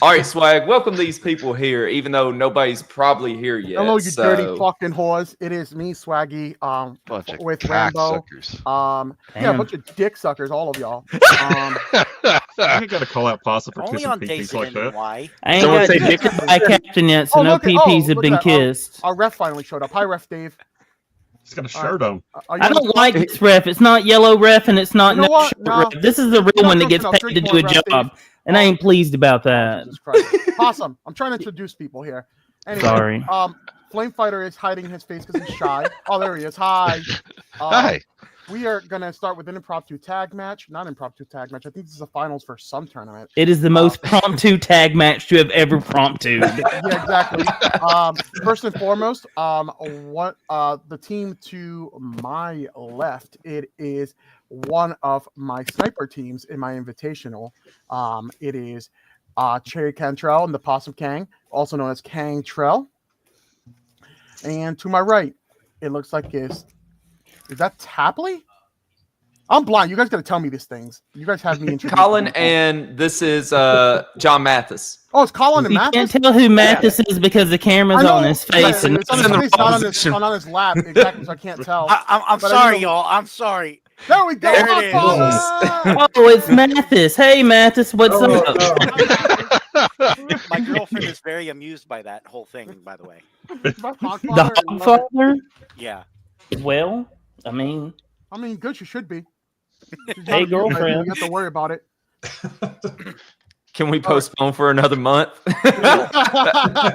All right, Swag. Welcome these people here, even though nobody's probably here yet. Hello, you dirty fucking whores. It is me, Swaggy, Bunch of with cock Rambo. suckers. Yeah, a bunch of dick suckers, all of y'all. I ain't got to call out Pasa for Only kissing on PPs days like that. why? I ain't Someone got say dick dick- by captain yet, so no PPs have been kissed. Our ref finally showed up. Hi, Ref Dave. He's got a shirt on. I don't like this ref. It's not yellow ref and it's not You know no what? shirt No. ref. This is the real You're not one that close gets enough. paid Drink to do more, a Ref job. Dave. And I ain't pleased about that. Jesus Christ. Possum. I'm trying to introduce people here. Anyway, Sorry. Flame Fighter is hiding his face because he's shy. Oh, there he is. Hi. Hi. We are going to start with an impromptu tag match. Not impromptu tag match. I think this is the finals for some tournament. It is the most promptu tag match to have ever promptu. Yeah, exactly. First and foremost, the team to my left, it is one of my sniper teams in my invitational. It is Cherry Cantrell and the Possum Kang, also known as Kangtrell. And to my right, it looks like is that Tapley? I'm blind. You guys got to tell me these things. You guys have me introduced. Colin, and this is John Mathis. Oh, it's Colin and You Mathis? can't tell who Mathis is because the camera's on his face. Yeah, And it's on his face, not on his lap. Exactly, so I can't tell. I'm sorry, y'all. I'm sorry. There we go. There it is. oh, it's Mathis. Hey, Mathis, what's up? My girlfriend is very amused by that whole thing, by the way. The Hogfather? Yeah. Well, I mean, good. She should be. Hey, girlfriend. You have to worry about it. Can we postpone for another month? I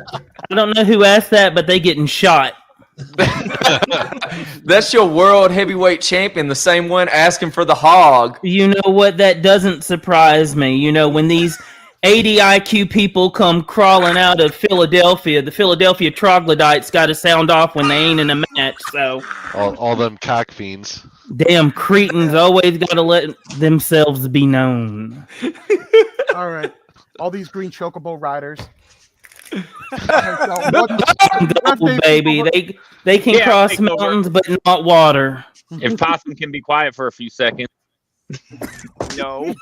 don't know who asked that, but they getting shot. That's your world heavyweight champion, the same one asking for the hog. You know what? That doesn't surprise me. You know, when these 80 IQ people come crawling out of Philadelphia, the Philadelphia troglodytes got to sound off when they ain't in a match. So all them cock fiends. damn cretins always got to let themselves be known. All right. All these green chocobo riders. Go, baby. They can cross mountains, but not water. If Possum can be quiet for a few seconds. No.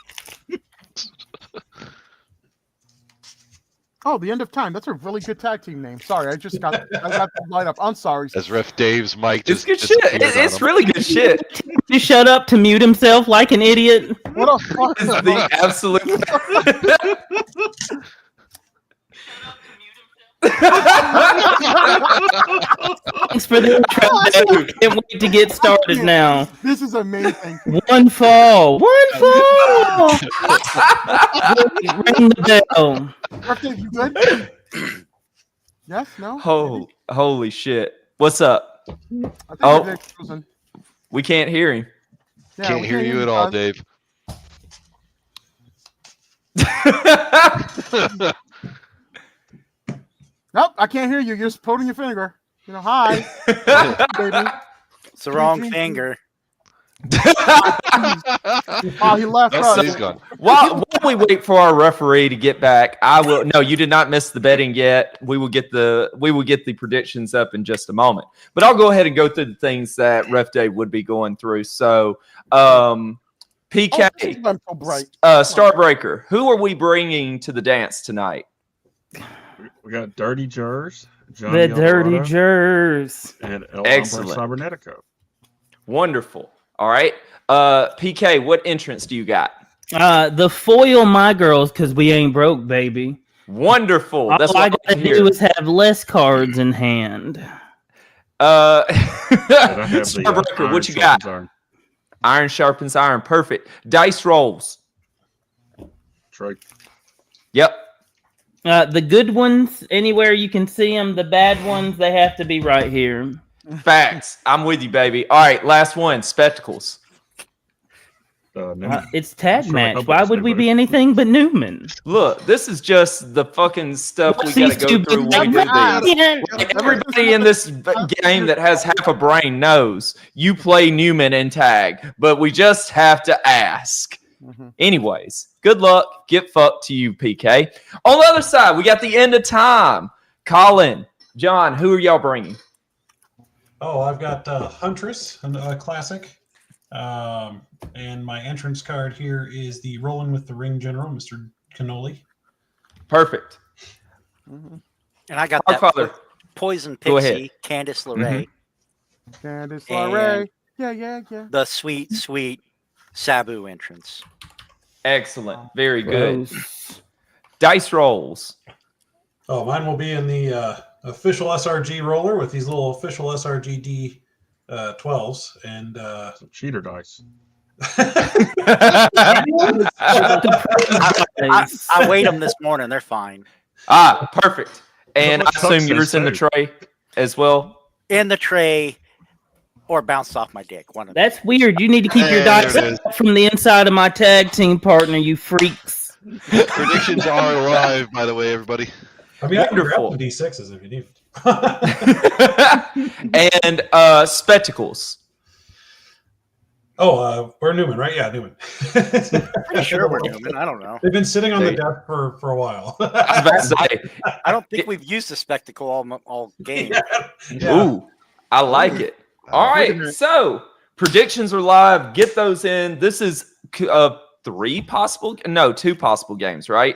Oh, the End of Time. That's a really good tag team name. Sorry, I got the lineup. I'm sorry. As Ref Dave's mic It's just good shit. It's really good shit. You shut up to mute himself like an idiot. What the fuck is The absolute. Thanks for the intro. Can't wait to get started now. This is amazing. One fall. Ring the bell. Birthday, you good? Yes? No? Holy shit. What's up? I think Oh. everything's frozen. We can't hear him. Yeah, can't we hear you at all, guys. Dave. Nope, I can't hear you. You're just pointing your finger. You know, hi. Baby. It's the wrong finger. Oh, he left us. He's gone. While we wait for our referee to get back, I will. No, you did not miss the betting yet. We will get the predictions up in just a moment. But I'll go ahead and go through the things that Ref Day would be going through. So, PK, I'm so bright. Starbreaker, who are we bringing to the dance tonight? We got Dirty Jers, Johnny The Dirty Alvarado, Jers. and El Excellent. Cybernetico. Wonderful. All right. PK, what entrance do you got? The foil my girls because we ain't broke, baby. Wonderful. That's All I what I gotta hear. do is have less cards in hand. Starbreaker, what you got? Iron sharpens iron. Perfect. Dice rolls. Trey. Yep. The good ones, anywhere you can see them. The bad ones, they have to be right here. Facts. I'm with you, baby. All right, last one. Spectacles. It's tag Sure, match. nobody's Why would we be anything but Newman? Look, this is just the fucking stuff What's we got these to two go through big when we do numbers? these. Everybody in this game that has half a brain knows you play Newman in tag, but we just have to ask. Anyways, good luck. Get fucked to you, PK. On the other side, we got the End of Time. Colin, John, who are y'all bringing? Oh, I've got Huntress, a classic. And my entrance card here is the Rolling with the Ring General, Mr. cannoli. Perfect. And I got Hogfather. that poison Go ahead. pixie, Candice LeRae, Candice And- LeRae. Yeah. the sweet, sweet Sabu entrance. Excellent. Very good. Gross. Dice rolls. Oh, mine will be in the official SRG roller with these little official SRG D12s and Some cheater dice. I weighed them this morning. They're fine. Perfect. And I What Tuck assume yours says in the too. tray as well. In the tray or bounced off my dick. One of them. That's weird. You need to keep your There dice it is. out from the inside of my tag team partner, you freaks. Predictions are live, by the way, everybody. I mean, I can grab Wonderful. some D6s if you need. And spectacles. We're Newman, right? Yeah, Newman. Pretty sure we're Newman. I don't know. They've been sitting on the desk for a while. I was about to say, I don't think we've used the spectacle all game. Yeah. ooh, I like it. All right, so predictions are live. Get those in. This is two possible games, right?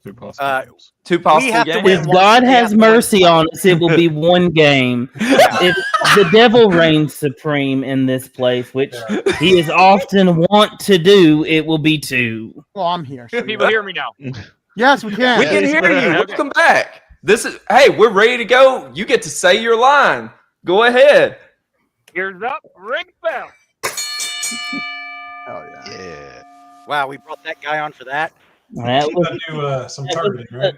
Two possibilities. Two possible have to games. win If one- God we has have to win mercy on us, it will be one game. If the devil reigns supreme in this place, which he is often want to do, it will be two. Well, I'm here. Can people hear me now? Yes, we can. We can hear you. Okay. Welcome back. Hey, we're ready to go. You get to say your line. Go ahead. Ears up, ring bell. Oh, yeah. Yeah. Wow, we brought that guy on for that. That You was gotta do some targeting, right?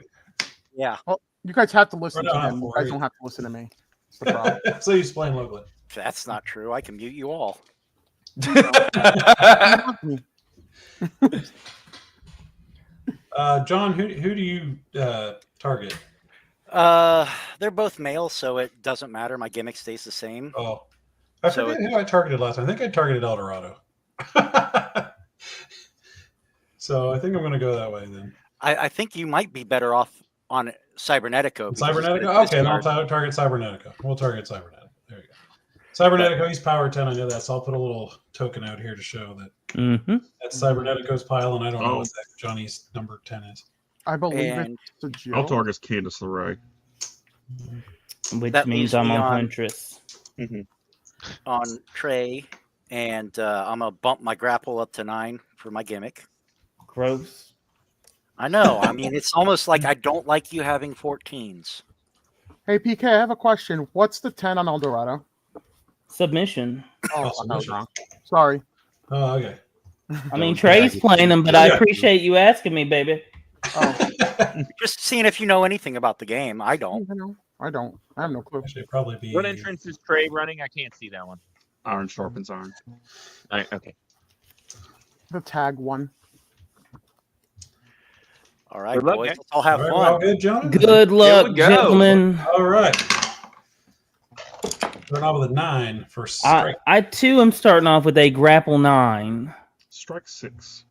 Yeah, You guys have to listen Or to not, him. You for guys it. don't have to listen to me. That's the problem. So you explain locally. that's not true. I can mute you all. John, who do you target? They're both male, so it doesn't matter. My gimmick stays the same. Oh, I So forget who I targeted last time. I think I targeted El Dorado. So I think I'm going to go that way then. I think you might be better off on Cybernetico. because Cybernetica? it's Okay, then I'll smart. target Cybernetica. We'll target Cybernetica. There you go. Cybernetico, he's power 10. I know that. So I'll put a little token out here to show that that's Cybernetico's pile, and I don't know what that Johnny's number 10 is. I believe And it's a Jill. I'll target Candice LeRae. which That means leaves I'm me on on- Huntress. on Trey, and I'm gonna bump my grapple up to 9 for my gimmick. Gross. I know. I mean, it's almost like I don't like you having 14s. Hey, PK, I have a question. What's the 10 on El Dorado? Submission. Oh, I was submission. wrong. Sorry. Oh, okay. I mean, Trey's playing them, but I Yeah. appreciate you asking me, baby. Oh, Just seeing if you know anything about the game. I don't. I don't. I have no clue. Actually, it'd probably be. What entrance is Trey running? I can't see that one. Iron sharpens iron. Okay. The tag one. All right, Good luck, boys. guys. Let's all have All right, fun. we're all good, John? Good luck, go. gentlemen. All right. Starting off with a 9 for strike. I too am starting off with a grapple 9. Strike 6.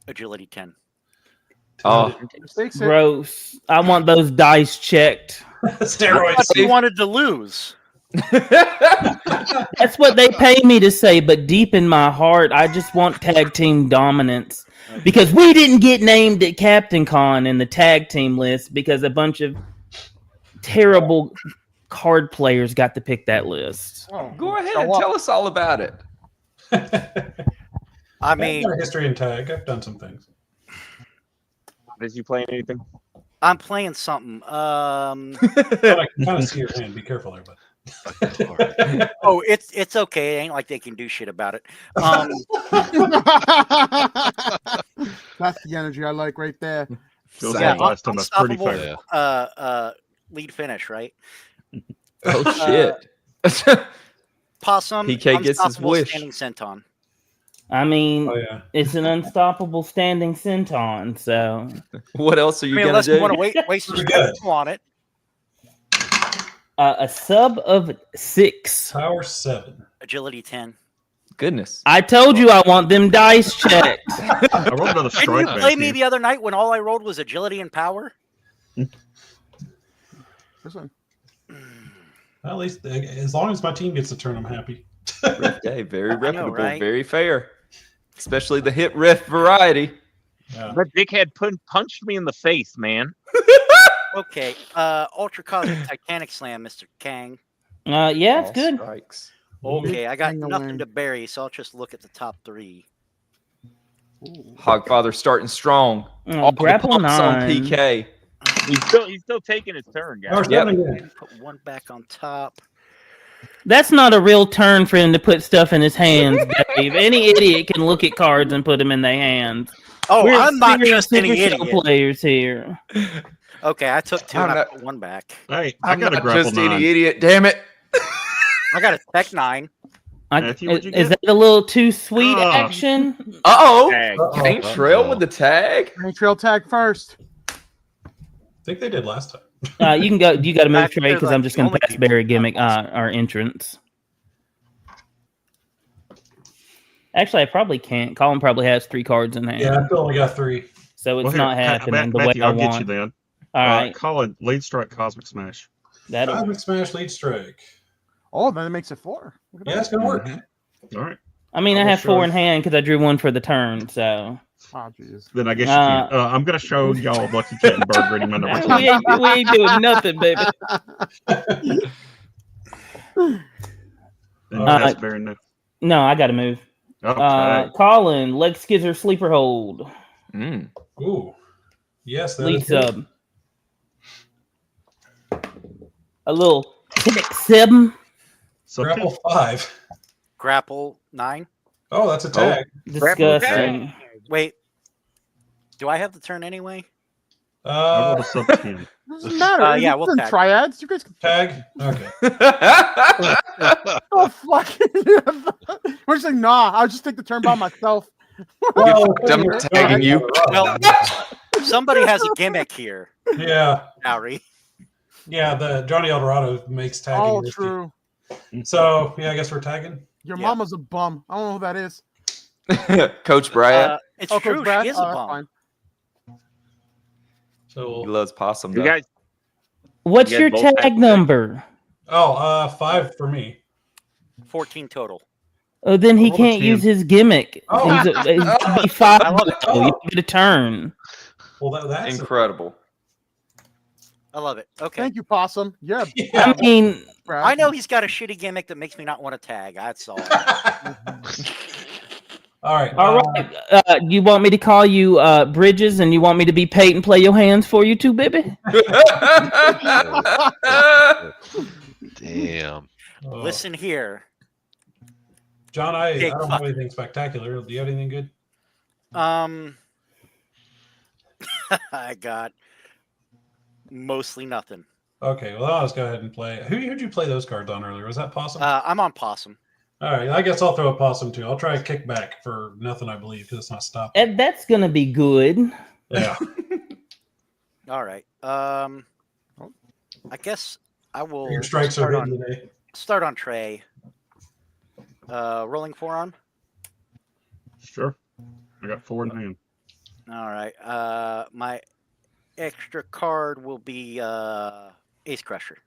Agility 10. Oh, Mistakes it. Gross. I want those dice checked. Steroids. But you wanted to lose. That's what they pay me to say, but deep in my heart, I just want tag team dominance. Because we didn't get named at Captain Con in the tag team list because a bunch of terrible card players got to pick that list. Oh, go ahead. show up. Tell us all about it. I mean, I've got a history in tag. I've done some things. Did you play anything? I'm playing something. I can kind of see your hand. Be careful there, bud. Oh, it's okay. It ain't like they can do shit about it. That's the energy I like right there. Feels Same. like last time that's pretty Unstoppable, fair. lead finish, right? Oh shit. Possum, PK gets his unstoppable wish. standing senton. I mean, Oh yeah. it's an unstoppable standing senton, so What else are you I mean, gonna unless you do? want to waste your Pretty good. spectacle on it. a sub of 6. Power 7. Agility 10. Goodness. I told you I want them dice checked. I rolled another Didn't strike you back play me here. the other night when all I rolled was agility and power? Listen, At least as long as my team gets the turn, I'm happy. Okay, very reputable, right? very fair. Especially the hit riff variety. Yeah. That dickhead punched me in the face, man. Okay. Ultra Cosmic Titanic Slam, Mr. Kang. Yeah, it's All good. strikes. Okay, I got Hang nothing away. to bury, so I'll just look at the top 3. Hogfather starting strong. Oh, grapple the pops on 9. PK. He's still taking his turn, Oh, guys. Yep. again. Put 1 back on top. That's not a real turn for him to put stuff in his hands, Dave. Any idiot can look at cards and put them in their hands. Oh, We're I'm not just experienced any Super Show idiot. players here. Okay, I took 2 I'm and I not- put 1 back. Hey, I I'm got a not grapple just 9. any idiot. Damn it. I got a Tech 9. Matthew, what'd you Is get? that a little too sweet Oh. action? Uh-oh. Tag. Kangtrell with the tag. Trail tag first. I think they did last time. You can go. You got to move Back Trey there, because like, I'm just the going to only pass people Barry that gimmick got our entrance. Actually, I probably can't. Colin probably has 3 cards in hand, Yeah, I still only got 3. so it's Well, here, not happening the way Matthew, I I'll get you want. then. All right, Colin, lead strike, cosmic smash. that'll. Cosmic Smash lead strike. Oh, then it makes it 4. Look at Yeah, that. it's gonna work. All right. I mean, I I'll have show 4 you. in hand because I drew 1 for the turn. So Oh, jeez. Then I guess you can't. I'm gonna show y'all Lucky Cat and Bird reading my number 2. we ain't doing nothing, baby. And pass Barry now. No, I got to move. Okay. Colin, leg skizzer, sleeper hold, Mm. Ooh. Yes, that lead is good. sub. A little Kick 7. So Grapple 5. Grapple 9. Oh, that's a tag. Disgusting. Wait. Do I have the turn anyway? I rolled a sub 10. Doesn't matter. Yeah, It's we'll in tag. triads. You guys can Tag. Okay. oh fuck. We're just like, nah, I'll just take the turn by myself. Well, I'm not tagging you. Well, somebody has a gimmick here, yeah, Lowry. yeah. The Johnny Eldorado makes tagging. Oh, risky. true. So yeah, I guess we're tagging. Your Yeah. mama's a bum. I don't know who that is. Coach Brad. It's Oh, true. Coach Brad? She is Oh, a that's bum. fine. So He loves possum. You though. guys, What's You your guys both tag have- number? 5 for me. 14 total. Oh, then he Roll a can't 10. use his gimmick. Oh. He's gotta be 5. I love it. though. You get a turn. Well, that's Incredible. I love it. Okay. Thank you, Possum. Yeah. Yeah. I mean, Brad. I know he's got a shitty gimmick that makes me not want to tag. That's all. All right. all right. You want me to call you Bridges, and you want me to be Peyton play your hands for you too, baby? Damn. Listen here. John, I Big don't fuck. have anything spectacular. Do you have anything good? I got mostly nothing. Okay, well, I'll just go ahead and play. Who'd you play those cards on earlier? Was that Possum? I'm on Possum. All right, I guess I'll throw a Possum too. I'll try a kickback for nothing, I believe, because it's not stopping. And that's gonna be good. Yeah. All right. I guess I will Your strikes are start hitting on, today. start on Trey. Rolling 4 on. sure. I got 4 in hand. All right. My extra card will be Ace Crusher.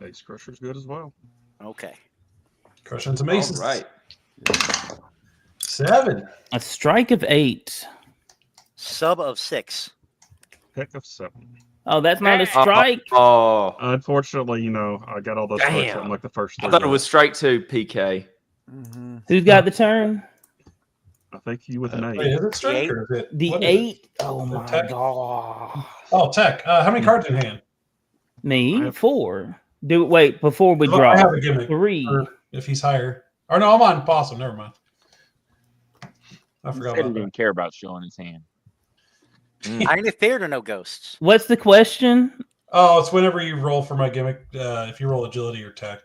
Ace Crusher's good as well. Okay. Crushing some aces. All right. 7. A strike of 8. Sub of 6. Pick of 7. Oh, that's not a strike. Oh, Unfortunately, I got all those strikes Damn. on like the first 3. I thought it was strike 2, PK. Mhm. Who's got the turn? I think you with an 8. Wait, is it strike or is it? The what is it? 8. Oh my Tech? god. Oh, tech. How many cards in hand? I Me have- 4. Wait before we Oh, draw. I have a gimmick. 3. Or if he's higher. Or no, I'm on Possum. Never mind. I He forgot said he about that. didn't care about showing his hand. I ain't fair to no ghosts. What's the question? Oh, it's whenever you roll for my gimmick. If you roll agility or tech,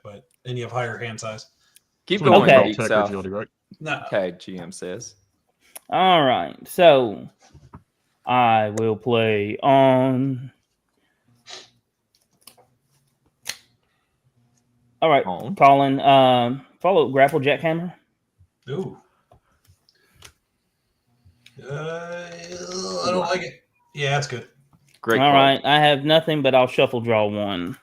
and you have higher hand size. Keep So we going, Okay. roll Deep tech South. agility, right? No. Okay, GM says. All right. So I will play on. All right, On. Colin. Follow grapple jackhammer. Ooh. I don't like it. Yeah, that's good. Great All call. right. I have nothing, but I'll shuffle draw 1.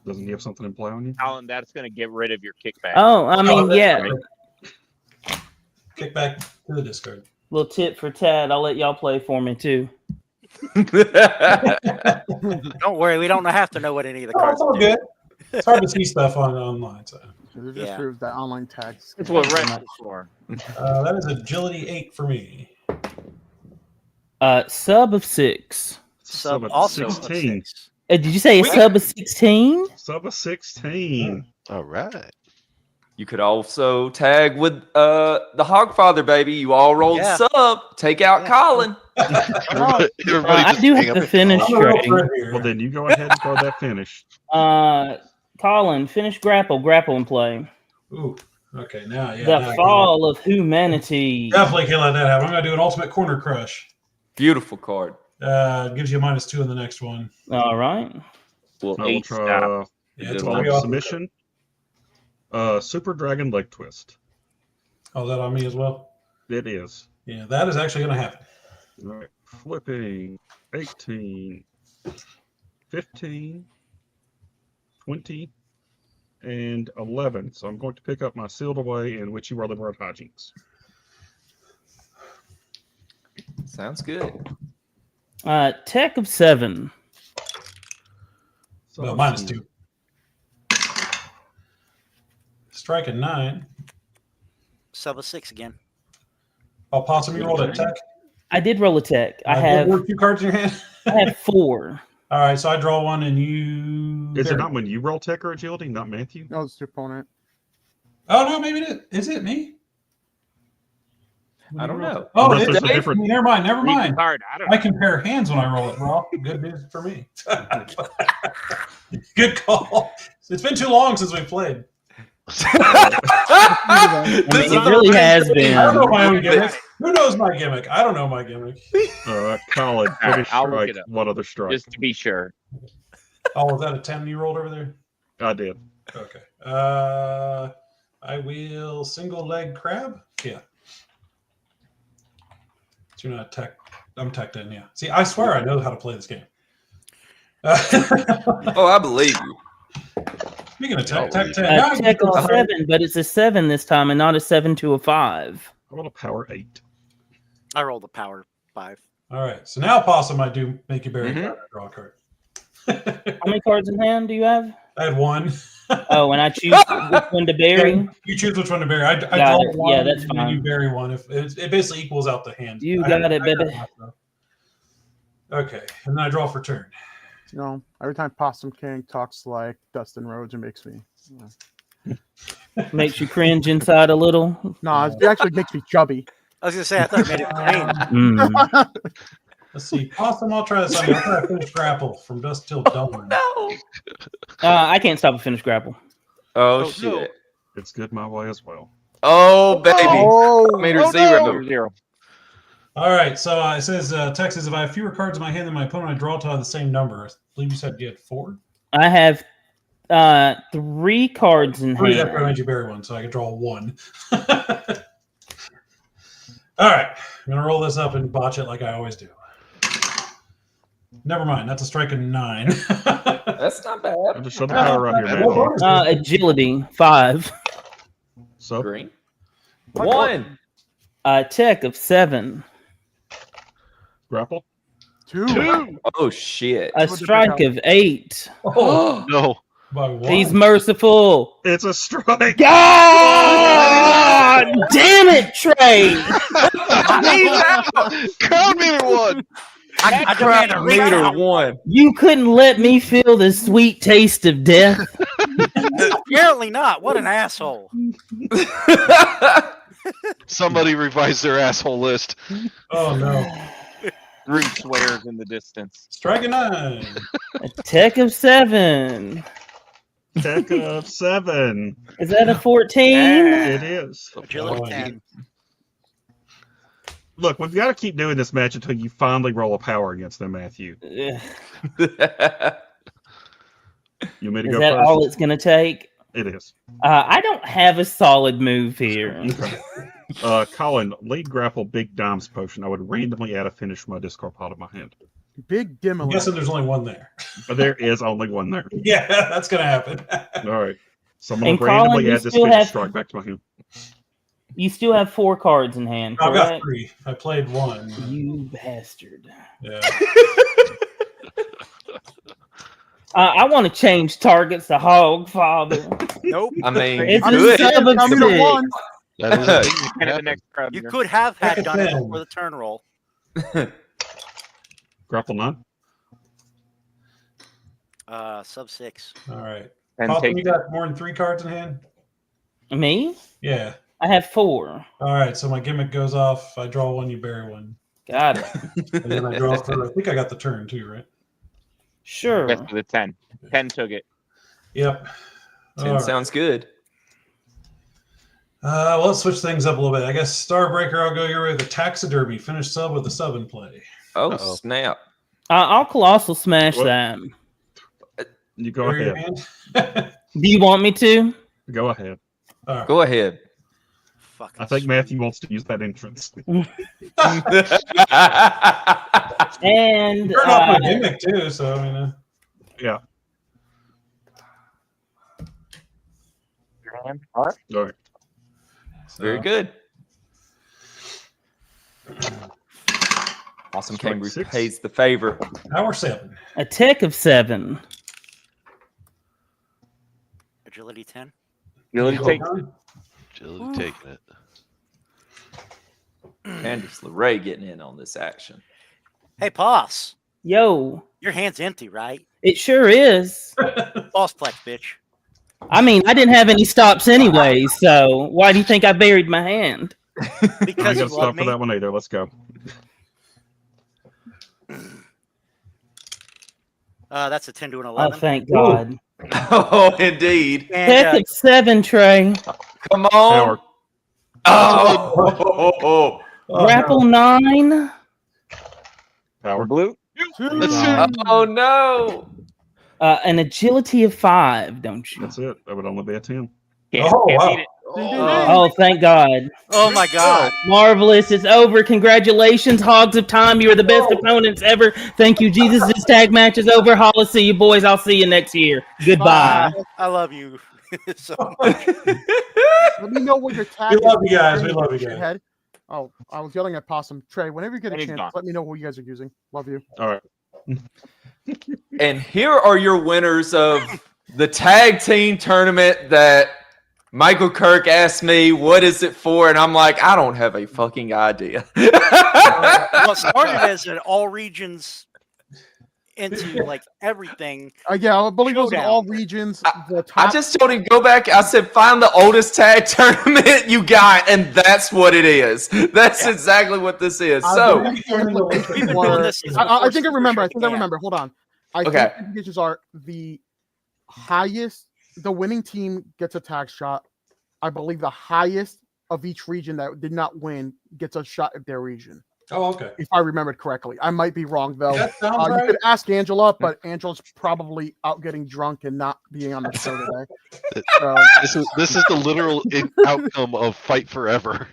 Doesn't he have something in play on you? Alan, that's going to get rid of your kickback. Oh, I mean, that's yeah. right. kick back to the discard. Little tip for Tad. I'll let y'all play for me too. Don't worry, we don't have to know what any of the Oh, cards it's all do. good. It's hard to see stuff online. So It just proves that online tags. That's what Rex is for. that is agility 8 for me. Sub of 6. Sub of also 16. 6. Did you say a sub of 16? Sub of 16. All right. You could also tag with the Hogfather, baby. You all rolled Yeah. sub. Take out Colin. Everybody I just do hang have up to finish I'm gonna roll Trey. for it here. Well, then you go ahead and throw that finish. Colin, finish grapple and play. Ooh. Okay. Now, yeah. The now I fall of humanity. definitely can't let that happen. I'm gonna do an ultimate corner crush. Beautiful card. Gives you a -2 in the next one. All right. Well, I will 8 stop. try Yeah, it's 12 pretty awesome. submission. Super Dragon Leg Twist. Oh, is that on me as well? It is. Yeah, that is actually going to happen. All right. Flipping 18, 15, 20, and 11. So I'm going to pick up my Sealed Away and Witchy Whirly World Hijinks. Sounds good. Tech of 7. So No, -2. Strike at 9. Sub of 6 again. Oh, Possum, you rolled a tech. I did roll a tech. I There have were a few cards in your hand. I have 4. All right, so I draw one and you. Is it there. not when you roll Tech or Agility, not Matthew? No, it's your opponent. Oh, no, maybe it is. Is it me? I don't know. Oh, Unless it there's is. a different- Never mind. Read the Mind. card. I don't I know. compare hands when I roll it, bro. Good news for me. Good call. It's been too long since we played. It really has been. I don't know my own gimmick. Who knows my gimmick? I don't know my gimmick. Colin, All right, finish I'll look strike. it up. What other strike? Just to be sure. Oh, was that a 10 you rolled over there? I did. Okay. I will single leg crab. Yeah. So you're not tech. I'm teched in, yeah. See, I swear I know how to play this game. Oh, I believe you. Speaking of tech 10. now I Tech can of draw- 7, but it's a 7 this time and not a 7 to a 5. I rolled a power 8. I rolled a power 5. All right. So now, Possum, I do make you bury a Mhm. card. I draw a card. How many cards in hand do you have? I had one. Oh, and I choose which one to bury. You choose which one to bury. I Got draw it. one. Yeah, that's and then fine. You bury one. If it basically equals out the hand. You I got have- it, I have baby. half, though. Okay, and then I draw for turn. You know, every time Possum King talks like Dustin Rhodes, it makes me. Makes you cringe inside a little. No, it actually makes me chubby. I was going to say, I thought it made it green. Mm. Let's see. Possum, I'll try this. I'll try to finish grapple from dusk till dawn. No. I can't stop a finish grapple. Oh, Oh, shit. no. It's good my way as well. Oh, baby. Oh, Meter Oh, zero. no. 0. All right. So it says, text says, if I have fewer cards in my hand than my opponent, I draw till I have the same number. I believe you said you had 4. I have 3 cards in Oh, yeah, that's why I hand. made you bury one, so I could draw 1. All right. I'm going to roll this up and botch it like I always do. Never mind. That's a strike of 9. That's not bad. I'll just show the power right here, What Matthew. bonus is Agility 5. So Green. 1. Tech of 7. grapple. 2. Oh, shit. A strike of 8. Oh, No. by 1. He's merciful. It's a strike. God damn it, Trey! Crown meter 1. I demand a meter recount. 1. You couldn't let me feel the sweet taste of death. Apparently not. What an asshole. Somebody revise their asshole list. Oh, no. Root swears in the distance. Strike of 9. A tech of 7. Tech of 7. Is that a 14? It is. Agility Oh, 10. Look, we've got to keep doing this match until you finally roll a power against them, Matthew. Ugh. You want me to Is go that first? all it's going to take? It is. I don't have a solid move here. Okay. Colin, lead grapple big dimes potion. I would randomly add a finish from my discard pile to my hand. Big I'm Dimmer. guessing there's only one there. But there is only one there. Yeah, that's going to happen. All right. So I'm going And to Colin, randomly you add this still finish have- strike back to my hand. You still have 4 cards in hand, I've got correct? 3. I played 1. You bastard. Yeah. I want to change targets to Hog Father. Nope. I mean, you It's I'm could. just saying, tell me the 6. one. That is a thing that Kind can of the happen. next crowd. You here. could have had Second done it ten. before the turn roll. Grapple 9. Sub 6. All right. And Coffin, take you got more than 3 cards in hand? Me? Yeah. I have 4. All right. So my gimmick goes off. I draw 1, you bury 1. Got it. And then I draw for, I think I got the turn too, right? Sure. rest of the 10. 10 took it. Yep. 10 All right. sounds good. Well, let's switch things up a little bit. I guess Starbreaker, I'll go your way with a taxidermy. Finish sub with a sub in play. Oh, Uh-oh. snap. I'll Colossal Smash What? that. You go Bury your ahead. hand. Do you want me to? Go ahead. All right. Go ahead. Fucking I think sweet. Matthew wants to use that entrance. And Turn off my gimmick too, so I mean, Yeah. Your hand. All right. All right. so, Very good. Awesome Strike King 6. pays the favor. Power 7. a tech of 7. Agility 10. You'll take Agility taking it. Candice LeRae getting in on this action. Hey, Boss. Yo, Your hand's empty, right? it sure is. Boss Plex, bitch. I mean, I didn't have any stops anyway, so why do you think I buried my hand? I Because ain't gonna you stop love for me. that one either. Let's go. That's a 10 to an Oh, 11. thank God. Oh, indeed. And Tech of 7, Trey. Come on. Power. Oh. Oh, Grapple 9. Power. Blue. Oh, no. An agility of 5, don't you? That's it. That would only be a 10. Can't, Oh, can't wow. beat it. Oh, thank God. oh my God. Marvelous. It's over. Congratulations, Hogs of Time. You are the best opponents ever. Thank you, Jesus. This tag match is over. Holla, see you, boys. I'll see you next year. Goodbye. I love you so much. Let me know what your tag We is. love you guys. We love you guys. Shithead. Oh, I was yelling at Possum. Trey, whenever you get a And he's chance, gone. let me know who you guys are using. Love you. All right. And here are your winners of the tag team tournament that Michael Kirk asked me, what is it for? And I'm like, I don't have a fucking idea. Well, it started as an all regions into like everything. Yeah, I believe it was in Showdown. all regions. The I top, just told him, go back. I said, find the oldest tag tournament you got, and that's what it is. That's exactly what this is. I So, believe the implications We've been were- doing this since I before think I Super remember. I Show think I began. remember. Hold on. I Okay. think the implications are the highest. The winning team gets a tag shot. I believe the highest of each region that did not win gets a shot at their region. Oh, okay. If I remembered correctly, I might be wrong though. That sounds You right. could ask Angela, but Angela's probably out getting drunk and not being on the show today. So, This is the literal outcome of Fight Forever.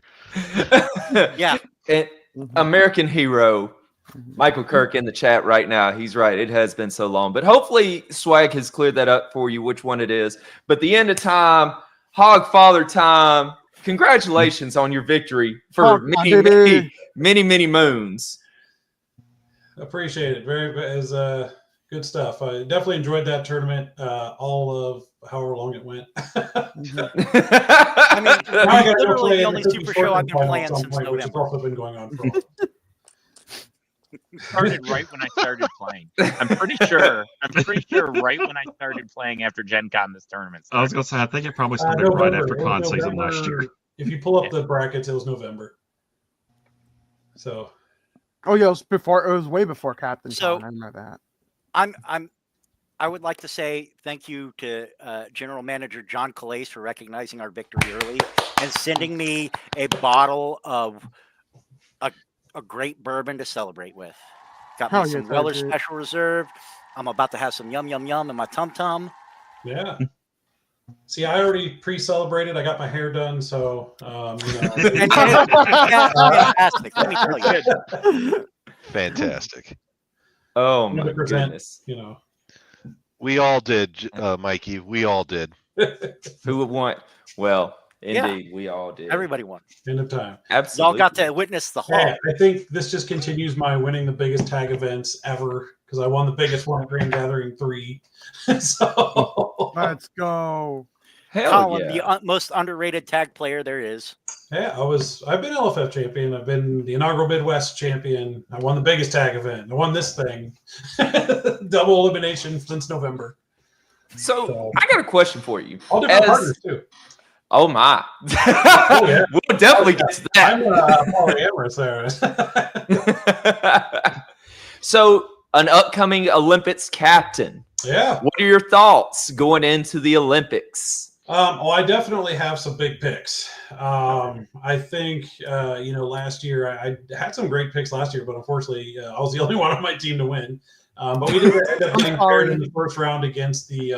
Yeah. And American hero, Michael Kirk in the chat right now. He's right. It has been so long. But hopefully Swag has cleared that up for you, which one it is. But the end of time, Hog Father time. Congratulations on your victory for Hog many moons. Appreciate it. Very is good stuff. I definitely enjoyed that tournament. All of however long it went. I mean, Now I gotta go literally play the in only Cookie super show I've been Shortman playing final at some since point, which has November. also been going on for a while. Started right when I started playing. I'm pretty sure right when I started playing after Gen Con this tournament I was started. gonna say I think it probably started right November. after It was con season last year. November. If you pull up the brackets, it was November. So oh yeah, it was before. It was way before Captain So- Con. I remember I would like to say thank you to General Manager John Calais for recognizing our victory early and sending me a bottle of a great bourbon to celebrate with. Got Hell me some yeah, Weller dude. Special Reserve. I'm about to have some yum in my tum tum. yeah. See, I already pre-celebrated. I got my hair done, so Fantastic. Let me tell you. Fantastic. Oh my 100%, goodness. We all did, Mikey. We all did. Who would want? Well, Indeed, we all did. Everybody won. End of time. Absolutely. Y'all got to witness the whole. Hey, I think this just continues my winning the biggest tag events ever because I won the biggest one at Grand Gathering 3. So Let's go. Hell Colin, yeah. the most underrated tag player there is. yeah, I've been LFF champion. I've been the inaugural Midwest champion. I won the biggest tag event. I won this thing. Double elimination since November. So I got a question for you. All different partners too. Oh my. Oh, yeah. We'll definitely get to that. I'm polyamorous there. So an upcoming Olympics captain. Yeah. What are your thoughts going into the Olympics? I definitely have some big picks. I think, last year I had some great picks last year, but unfortunately I was the only one on my team to win. But we did end up getting paired in the first round against the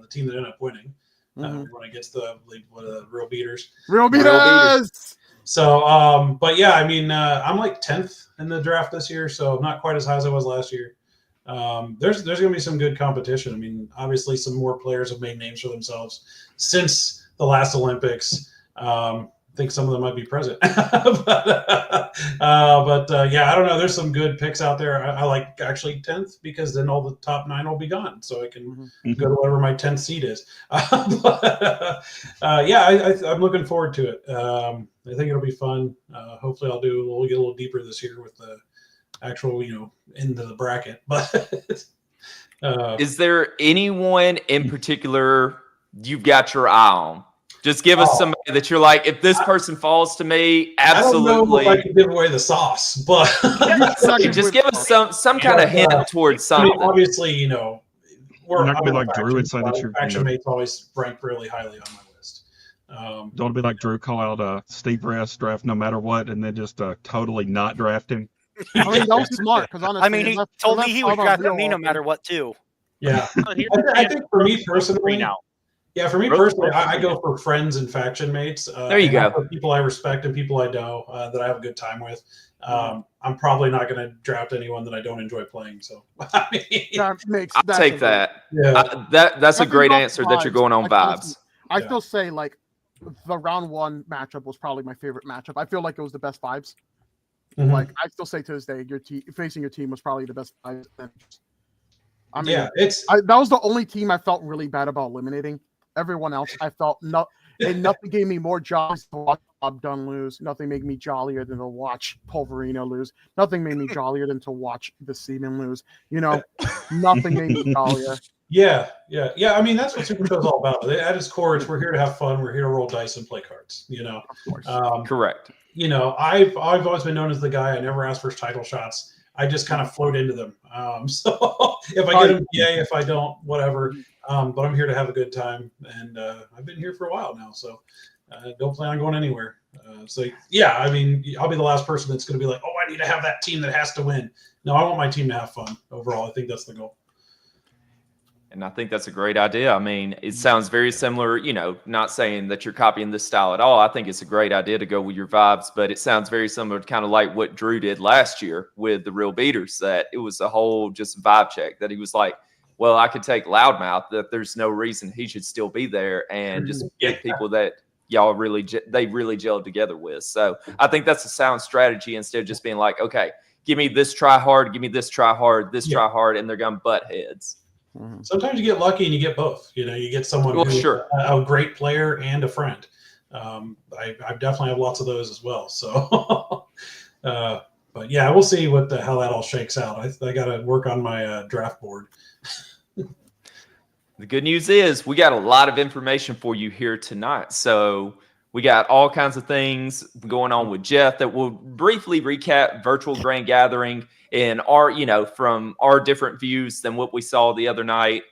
team that ended up winning. When it gets the real beaters. Real beaters. So, but yeah, I mean, I'm like 10th in the draft this year, so not quite as high as I was last year. There's going to be some good competition. I mean, obviously, some more players have made names for themselves since the last Olympics. I think some of them might be present, but yeah, I don't know. There's some good picks out there. I like actually 10th because then all the top 9 will be gone, so I can go to whatever my 10th seed is. Yeah, I'm looking forward to it. I think it'll be fun. Hopefully, we'll get a little deeper this year with the actual, into the bracket. But is there anyone in particular you've got your eye on? Just give us somebody that you're like, if this person falls to me, absolutely. I don't know if I can give away the sauce, but just give us some kind of hint towards something. I mean, obviously, You're not gonna be like Drew and say that you're faction mates always rank really highly on my list. Don't be like Drew, call out Steve Rest draft no matter what, and then just totally not draft him. I mean, that was smart because honestly, I mean, he told me he was drafting me no matter what, too. Yeah, I think for me personally, I go for friends and faction mates. There you go. People I respect and people I know that I have a good time with. I'm probably not going to draft anyone that I don't enjoy playing. So I mean, I'll take that. Yeah, that's a great answer that you're going on vibes. I still say like the round 1 matchup was probably my favorite matchup. I feel like it was the best vibes. Like I still say to this day, facing your team was probably the best vibes. I mean, yeah, that was the only team I felt really bad about eliminating. Everyone else, I felt nothing gave me more joy to watch Bob Dunn lose. Nothing made me jollier than to watch Pulverino lose. Nothing made me jollier than to watch the Seaman lose. Nothing made me jollier. Yeah. I mean, that's what Super Show's all about. At its core, we're here to have fun. We're here to roll dice and play cards. Of course. Correct. I've always been known as the guy. I never ask for title shots. I just kind of float into them. So if I get them, yay. If I don't, whatever. But I'm here to have a good time, and I've been here for a while now, so don't plan on going anywhere. So yeah, I mean, I'll be the last person that's going to be like, oh, I need to have that team that has to win. No, I want my team to have fun overall. I think that's the goal. And I think that's a great idea. I mean, it sounds very similar, not saying that you're copying this style at all. I think it's a great idea to go with your vibes, but it sounds very similar to kind of like what Drew did last year with the Real Beaters, that it was a whole just vibe check that he was like, well, I could take Loudmouth, that there's no reason he should still be there, and just get people that y'all really gelled together with. So I think that's a sound strategy instead of just being like, okay, give me this try hard, give me this try hard, try hard, and they're going to butt heads. Sometimes you get lucky and you get both. You get someone who's a great player and a friend. I definitely have lots of those as well. So, but yeah, we'll see how that all shakes out. I got to work on my draft board. The good news is we got a lot of information for you here tonight. So we got all kinds of things going on with Jeff that will briefly recap Virtual Grand Gathering and from our different views than what we saw the other night.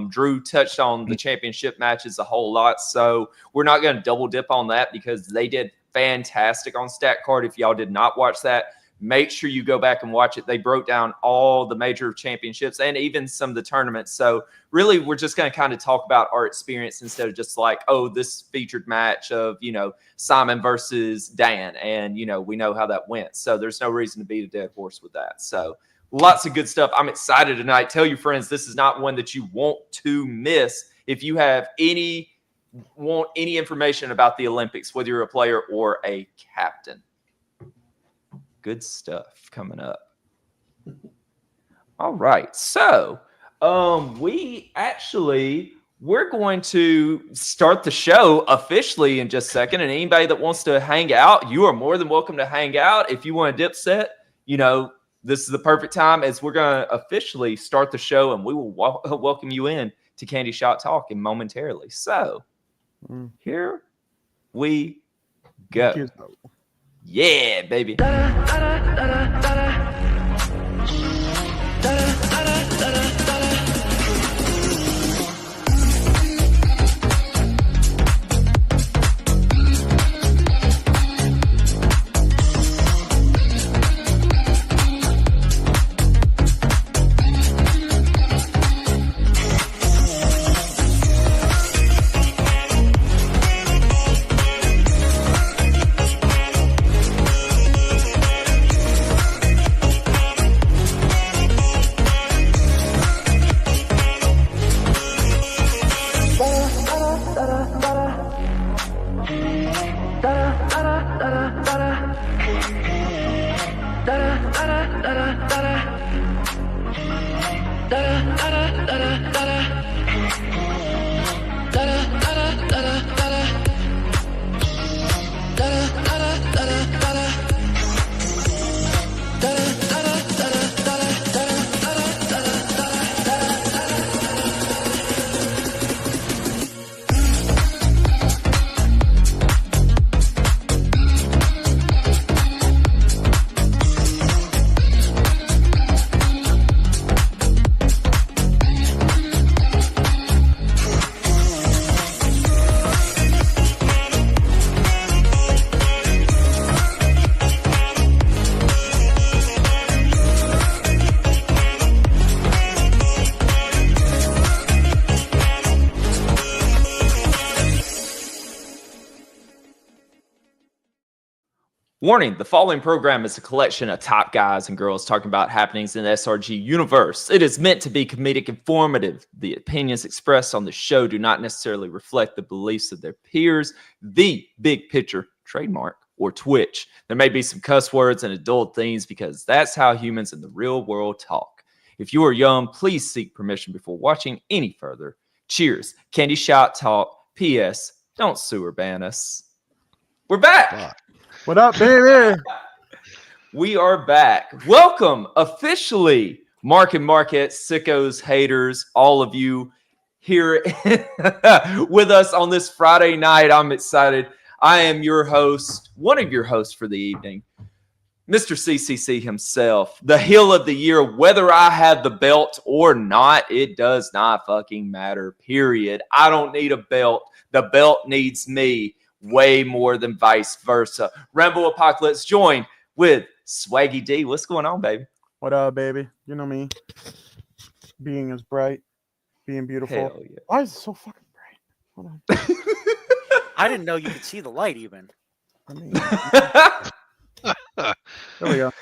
Drew touched on the championship matches a whole lot, so we're not going to double dip on that because they did fantastic on Stat Card. If y'all did not watch that, make sure you go back and watch it. They broke down all the major championships and even some of the tournaments. So really, we're just going to kind of talk about our experience instead of just like, oh, this featured match of, Simon versus Dan. And, we know how that went. So there's no reason to beat a dead horse with that. So lots of good stuff. I'm excited tonight. Tell your friends this is not one that you want to miss. If you have any want any information about the Olympics, whether you're a player or a captain. Good stuff coming up. All right. So we're going to start the show officially in just a second. And anybody that wants to hang out, you are more than welcome to hang out. If you want a dipset, this is the perfect time as we're going to officially start the show, and we will welcome you in to Candyshop Talk momentarily. So here we go. Yeah, baby. Warning, the following program is a collection of top guys and girls talking about happenings in the SRG universe. It is meant to be comedic informative. The opinions expressed on the show do not necessarily reflect the beliefs of their peers, the Big Picture, trademark, or Twitch. There may be some cuss words and adult themes because that's how humans in the real world talk. If you are young, please seek permission before watching any further. Cheers. Candyshop Talk. P.S. Don't sewer ban us. We're back. What up, baby? We are back. Welcome officially, Mark and Marquette, sickos, haters, all of you here with us on this Friday night. I'm excited. I am your host, one of your hosts for the evening, Mr. CCC himself, the heel of the year. Whether I have the belt or not, it does not fucking matter, period. I don't need a belt. The belt needs me. Way more than vice versa. Rambo Apocalypse joined with Swaggy D. What's going on, baby? What up, baby? You know me. Being as bright, being beautiful. Hell yeah. Why is it so fucking bright? Hold on. I didn't know you could see the light even. I mean, there we go.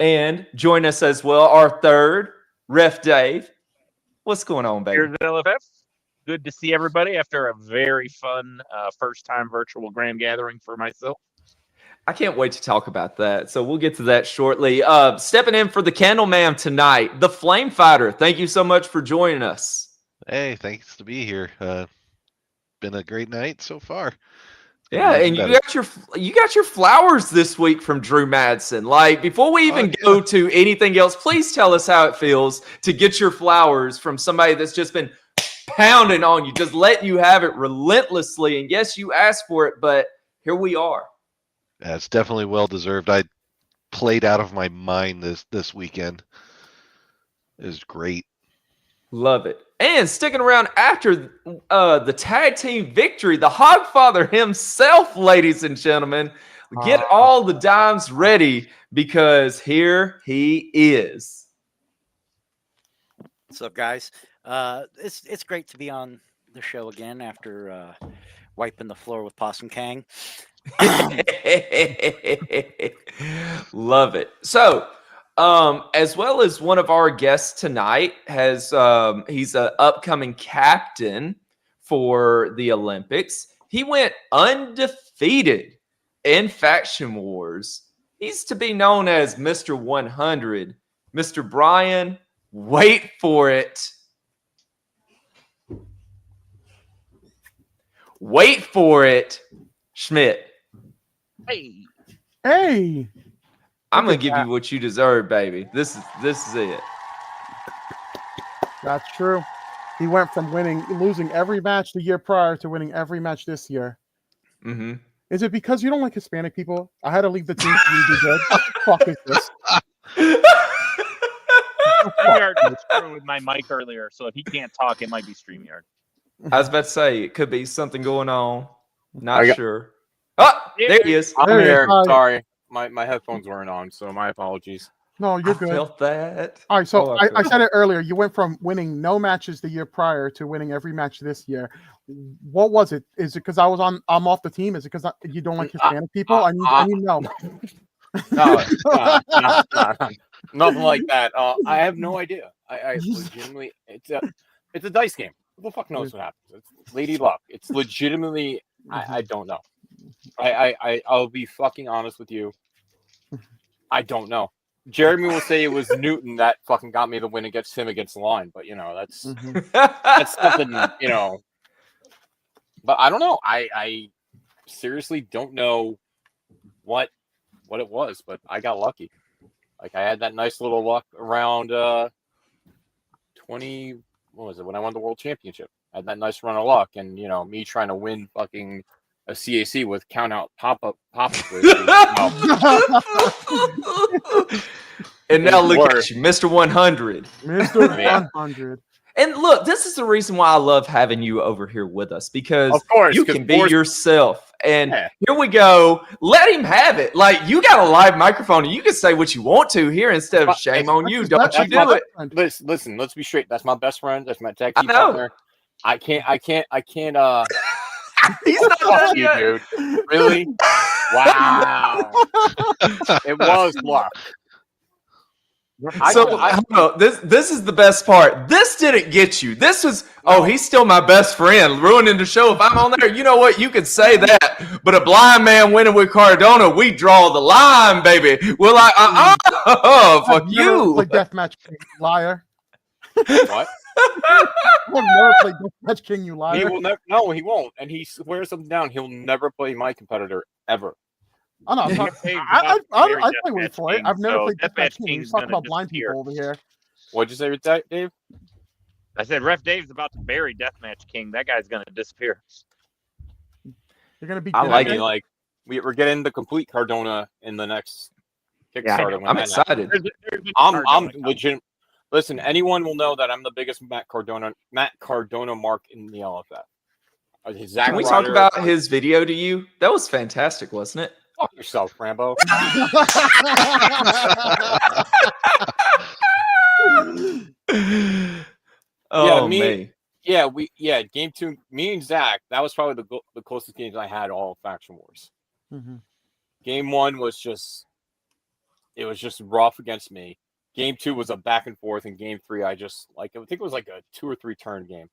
And join us as well, our third, Ref Dave. What's going on, baby? Here's the LFF. Good to see everybody after a very fun first-time virtual grand gathering for myself. I can't wait to talk about that. So we'll get to that shortly. Stepping in for the Candleman tonight, the Flame Fighter. Thank you so much for joining us. Hey, thanks to be here. Been a great night so far. Yeah, and you got your flowers this week from Drew Madsen. Like, before we even go to anything else, please tell us how it feels to get your flowers from somebody that's just been pounding on you, just letting you have it relentlessly. And yes, you asked for it, but here we are. Yeah, it's definitely well deserved. I played out of my mind this weekend. It was great. Love it. And sticking around after the tag team victory, the Hogfather himself, ladies and gentlemen. Get all the dimes ready because here he is. What's up, guys? It's great to be on the show again after wiping the floor with Possum Kang. Love it. So, as well as one of our guests tonight has he's an upcoming captain for the Olympics. He went undefeated in Faction Wars. He's to be known as Mr. 100. Mr. Brian, wait for it. Wait for it, Schmidt. Hey. Hey, I'm gonna give you what you deserve, baby. This is it. that's true. He went from losing every match the year prior to winning every match this year. Mm-hmm. Is it because you don't like Hispanic people? I had to leave the team for you to do good. What the fuck is this? StreamYard was screwing with my mic earlier, so if he can't talk, it might be StreamYard. I was about to say it could be something going on. Not sure. Oh, there he is. I'm There he is. here. Hi. Sorry. My headphones weren't on, so my apologies. No, you're I good. felt that. All right, so Oh, I felt said it earlier. You went from winning no matches the year prior to winning every match this year. What was it? Is it because I'm off the team? Is it because you don't like Hispanic people? I need to know. No, nothing like that. I have no idea. I legitimately, it's a dice game. Who the fuck knows what happens? It's Lady Luck. It's legitimately, I don't know. I'll be fucking honest with you. I don't know. Jeremy will say it was Newton that fucking got me the win against him against the line, but that's that's something, But I don't know. I seriously don't know what it was, but I got lucky. Like I had that nice little luck around 20. What was it when I won the world championship? I had that nice run of luck, and me trying to win fucking a CAC with count out pop up. And now look at you, Mr. 100. Mr. 100. And look, this is the reason why I love having you over here with us, because Of course, you can be yourself. And here we go. Let him have it. Like, you got a live microphone and you can say what you want to here instead of shame on you. Don't you do it. Listen, let's be straight. That's my best friend. That's my tag team I know. partner. I can't He's not done you, yet. dude. Really? Wow. It was luck. So hold on. This is the best part. This didn't get you. This was he's still my best friend, ruining the show. If I'm on there, you know what? You could say that. But a blind man winning with Cardona, we draw the line, baby. We're like, fuck you. Play Deathmatch King, liar. What? He'll never play Deathmatch King, you liar. He will never. No, he won't. And he swears something down. He'll never play my competitor ever. I know. I play wait for it. I've never played Deathmatch King. He's talking about blind people over here. What'd you say with that, Dave? I said Ref Dave's about to bury Deathmatch King. That guy's gonna disappear. You're gonna be. I like it. Like we're getting the complete Cardona in the next Kickstarter. I'm excited. I'm legit. Listen, anyone will know that I'm the biggest Matt Cardona mark in the LFF. Can we talk about his video to you? That was fantastic, wasn't it? Fuck yourself, Rambo. Me. Game 2, me and Zach, that was probably the closest games I had all of Faction Wars. Mm-hmm. Game 1 was just rough against me. Game 2 was a back and forth, and Game 3 I think it was like a 2 or 3 turn game.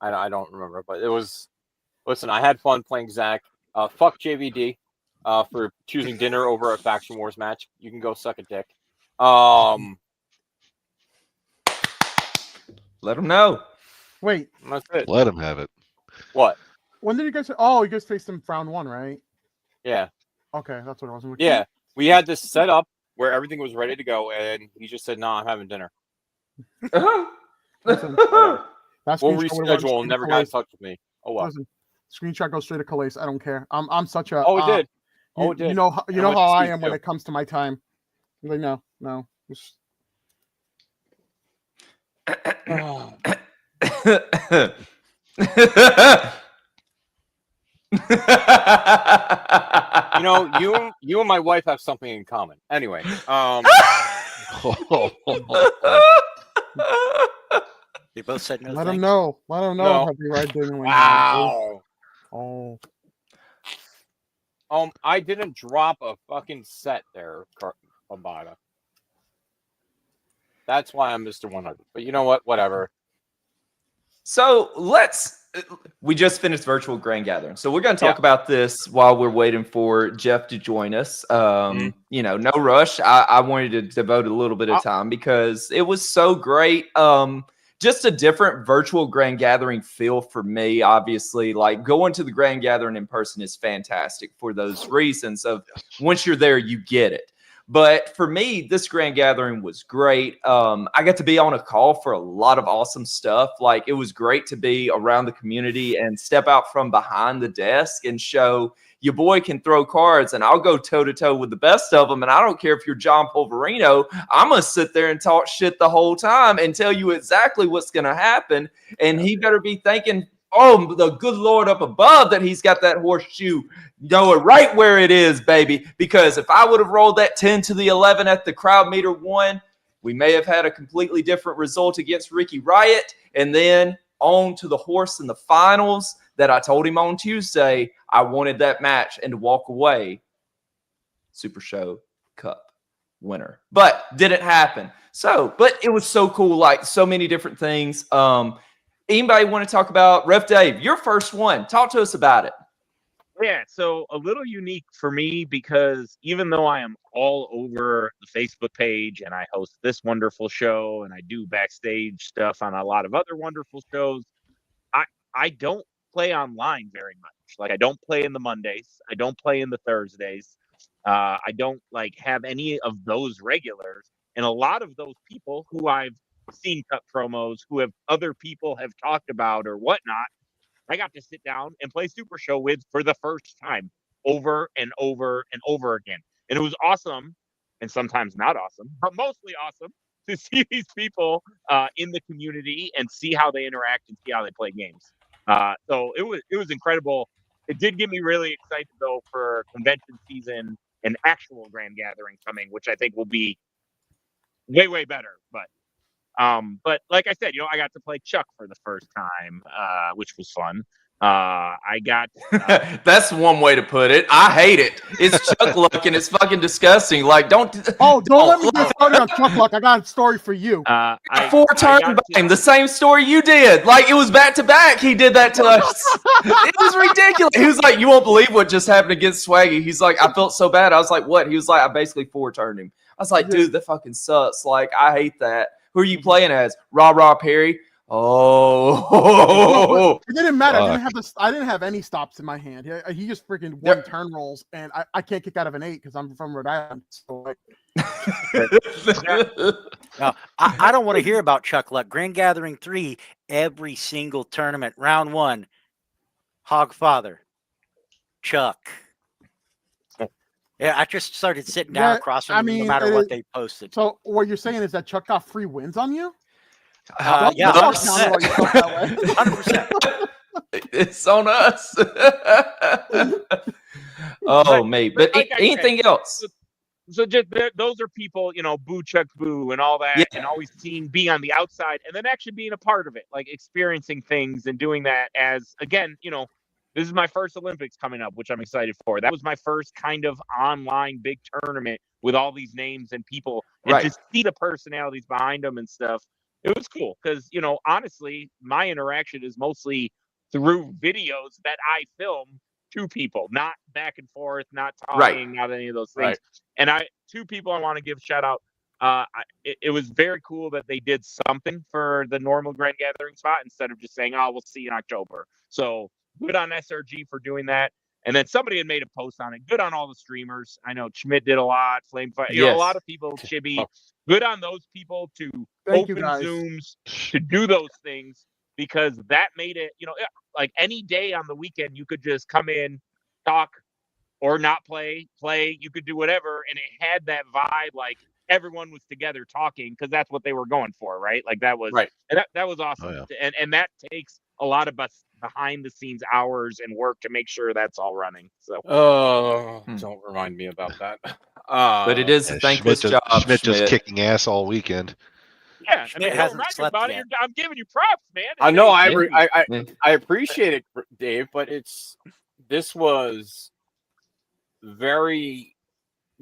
I don't remember, but it was. Listen, I had fun playing Zach. Fuck JVD for choosing dinner over a Faction Wars match. You can go suck a dick. Let him know. Wait. That's it. Let him have it. What? When did you guys? Oh, you guys faced him round 1, right? Yeah. Okay, that's what I was looking. Yeah, we had this set up where everything was ready to go, and he just said, "No, I'm having dinner." We'll reschedule and never got in touch with me. Oh well. Listen, screenshot goes straight to Calais. I don't care. I'm such a. Oh, it did. Oh, it did. You know how I am when it comes to my time. Like no. You and my wife have something in common. Anyway, They both said no. Let them know. Let them know. No. Happy ride dinner. Wow. Oh. I didn't drop a fucking set there, Lambada. That's why I'm Mr. 100. But you know what? Whatever. So let's we just finished virtual grand gathering, so we're going to talk about this while we're waiting for Jeff to join us. You know, no rush. I wanted to devote a little bit of time because it was so great. Just a different virtual grand gathering feel for me. Obviously, like going to the grand gathering in person is fantastic for those reasons of once you're there, you get it. But for me, this grand gathering was great. I got to be on a call for a lot of awesome stuff. Like it was great to be around the community and step out from behind the desk and show your boy can throw cards and I'll go toe to toe with the best of them. And I don't care if you're John Pulverino, I'm going to sit there and talk shit the whole time and tell you exactly what's going to happen. And he better be thinking, oh, the good Lord up above that he's got that horseshoe, know it right where it is, baby. Because if I would have rolled that 10 to the 11 at the crowd meter 1, we may have had a completely different result against Ricky Riot. And then on to the horse in the finals that I told him on Tuesday, I wanted that match and to walk away Super Show Cup winner. But didn't happen. So, but it was so cool, like so many different things. Anybody want to talk about Ref Dave? Your first one. Talk to us about it. Yeah, so a little unique for me because even though I am all over the Facebook page and I host this wonderful show and I do backstage stuff on a lot of other wonderful shows, I don't play online very much. Like I don't play in the Mondays. I don't play in the Thursdays. I don't like have any of those regulars. And a lot of those people who I've seen cut promos, who have other people have talked about or whatnot, I got to sit down and play Super Show with for the first time over and over and over again. And it was awesome, and sometimes not awesome, but mostly awesome to see these people in the community and see how they interact and see how they play games. So it was incredible. It did get me really excited though for convention season and actual grand gathering coming, which I think will be way, way better. But like I said, I got to play Chuck for the first time, which was fun. I got that's one way to put it. I hate it. It's Chuck Luck and it's fucking disgusting. Like don't let me get started on Chuck Luck. I got a story for you. 4-turn game, the same story you did. Like it was back to back. He did that to us. It was ridiculous. He was like, "You won't believe what just happened against Swaggy." He's like, "I felt so bad." I was like, "What?" He was like, "I basically 4-turned him." I was like, "Dude, that fucking sucks." Like I hate that. Who are you playing as? Rah Perry. Oh, it didn't matter. I didn't have any stops in my hand. He just freaking won turn rolls, and I can't kick out of an 8 because I'm from Rhode Island. So no, I don't want to hear about Chuck Luck. Grand Gathering 3, every single tournament, round 1, Hogfather, Chuck. Yeah, I just started sitting down across from them no matter what they posted. So what you're saying is that Chuck got free wins on you? Yeah, 100%. It's on us. Oh, mate. But like anything else? So just those are people, boo Chuck boo and all that, and always being on the outside and then actually being a part of it, like experiencing things and doing that as, again, this is my first Olympics coming up, which I'm excited for. That was my first kind of online big tournament with all these names and people, and to see the personalities behind them and stuff. It was cool because, honestly, my interaction is mostly through videos that I film to people, not back and forth, not talking, not any of those things. And two people I want to give a shout out. It was very cool that they did something for the normal grand gathering spot instead of just saying, "Oh, we'll see you in October." So good on SRG for doing that. And then somebody had made a post on it. Good on all the streamers. I know Schmidt did a lot. Flame Fight, a lot of people. Chibi. Good on those people to open Zooms, to do those things, because that made it, like any day on the weekend, you could just come in, talk, or not play. You could do whatever, and it had that vibe, like everyone was together talking, because that's what they were going for, right? Like that was and that was awesome. Oh, yeah. And that takes a lot of us behind the scenes hours and work to make sure that's all running. So don't remind me about that. But it is a thankless job. Schmidt just kicking ass all weekend. Yeah, Schmidt hasn't slept yet. I'm giving you props, man. I know. I appreciate it, Dave, but this was very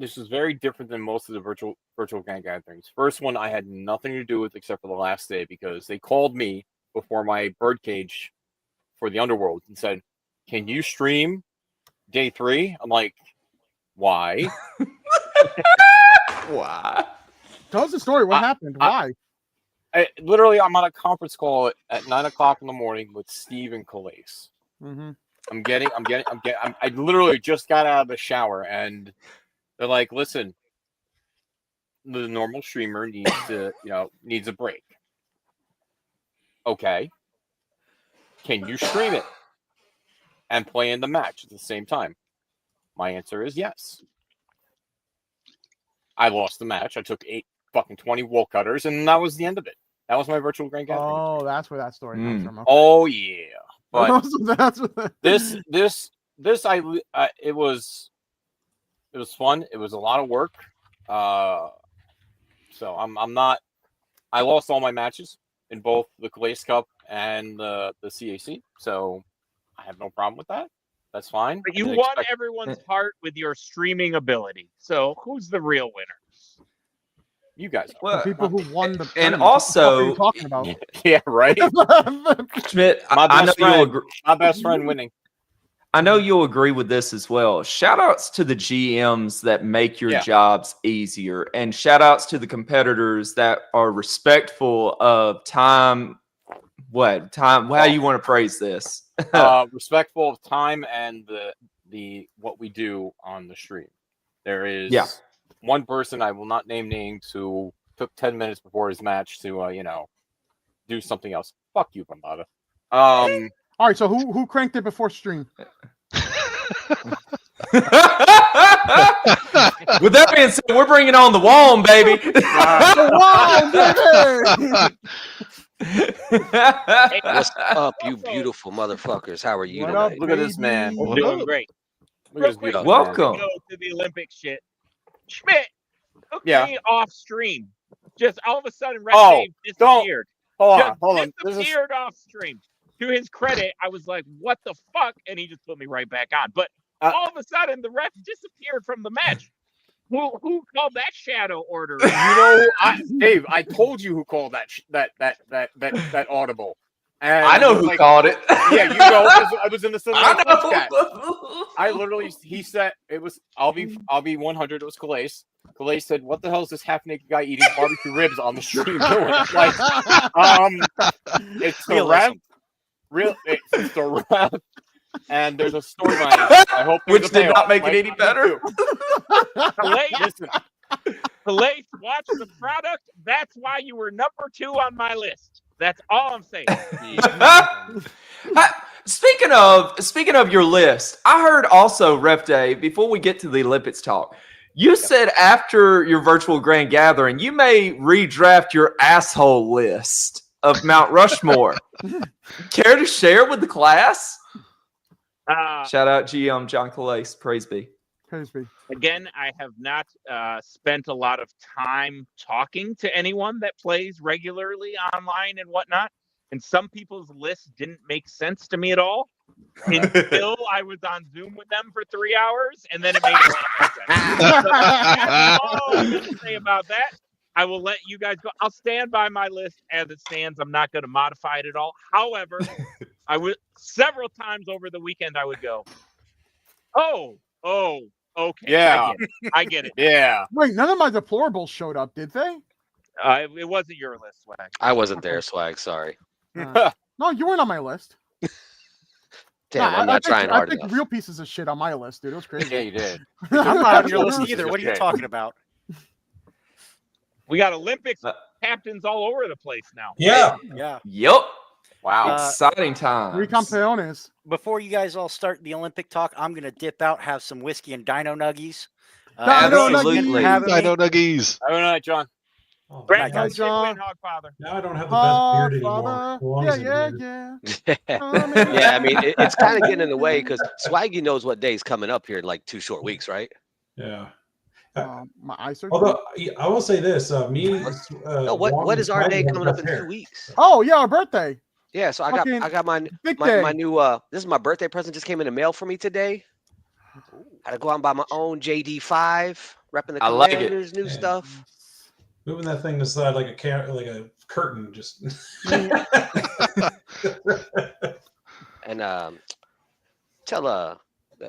different than most of the virtual gang gatherings. First one I had nothing to do with except for the last day, because they called me before my birdcage for the Underworld and said, "Can you stream day 3?" I'm like, "Why?" Why? Tell us the story. What happened? Why? Literally, I'm on a conference call at 9:00 in the morning with Steve and Calais. Mm-hmm. I literally just got out of the shower, and they're like, "Listen, the normal streamer needs to, needs a break. Okay, can you stream it and play in the match at the same time?" My answer is yes. I lost the match. I took 20 wool cutters, and that was the end of it. That was my virtual Grand Gathering. Oh, that's where that story comes from. Okay. Oh yeah, but that's this it was fun. It was a lot of work. So I'm not. I lost all my matches in both the Calais Cup and the CAC, so I have no problem with that. That's fine. But you won everyone's heart with your streaming ability. So who's the real winners? You guys. The people who won the and tournament. also, what are you talking about? Yeah, right. Schmidt, My I know best you'll friend, agree. my best friend winning. I know you'll agree with this as well. Shout outs to the GMs that make your jobs easier, and shout outs to the competitors that are respectful of time. What time? How you want to phrase this? Respectful of time and the what we do on the stream. There is one person, I will not name names, who took 10 minutes before his match to do something else. Fuck you, Bombada. All right, so who cranked it before stream? With that being said, we're bringing on the wall, baby. What's up, you beautiful motherfuckers? How are you tonight? Look at this man. We're doing great. Look at this beautiful Welcome. man. Go to the Olympic shit. Schmidt, hook me off stream. Just all of a sudden, Red Dave disappeared. Hold on. Disappeared off stream. To his credit, I was like, "What the fuck?" And he just put me right back on. But all of a sudden, the ref disappeared from the match. Who called that shadow order? Dave, I told you who called that audible. And I know who called it. Yeah, you know, I was in the I know. chat. I literally, he said it was. I'll be 100. It was Calais. Calais said, "What the hell is this half-naked guy eating barbecue ribs on the stream doing?" Like, it's the ref. It's the ref. And there's a storyline. I hope which did not make it any better. Calais, watch the product. That's why you were number 2 on my list. That's all I'm saying. Speaking of your list, I heard also, Ref Dave, before we get to the Olympics talk, you said after your virtual Grand Gathering, you may redraft your asshole list of Mount Rushmore. Care to share with the class? Shout out GM John Calais. Praise be. Praise be. Again, I have not spent a lot of time talking to anyone that plays regularly online and whatnot. And some people's lists didn't make sense to me at all until I was on Zoom with them for 3 hours, and then it made a lot of sense. So that's all I'm going to say about that. I will let you guys go. I'll stand by my list as it stands. I'm not going to modify it at all. However, I would several times over the weekend I would go, oh, okay. Yeah. I get it. Yeah. Wait, none of my deplorables showed up, did they? It wasn't your list, Swag. I wasn't there, Swag. Sorry. No, you weren't on my list. Damn, I'm not trying hard I picked enough. real pieces of shit on my list, dude. It was crazy. Yeah, you did. I'm not on your list either. What are you talking about? We got Olympics captains all over the place now. Yeah. Yeah. Yep. Wow. Exciting times. Three campeones. Before you guys all start the Olympic talk, I'm going to dip out, have some whiskey and dino nuggies. Absolutely. Dino Nuggies. Have a night, John. Oh, Brad, Hi, come sit, John. win, Hogfather. now I don't have the best beard anymore. Father. Belongs in Yeah. Yeah, I mean, it's kind of getting in the way because Swaggy knows what day's coming up here in like 2 short weeks, right? Yeah. My eye surgery. Although I will say this, No, what is our day coming up in 2 weeks? Oh yeah, our birthday. Yeah, so I got my new this is my birthday present, just came in the mail for me today. Had to go out and buy my own JD5, repping the Commanders new stuff. Moving that thing aside like a curtain, just. And tell the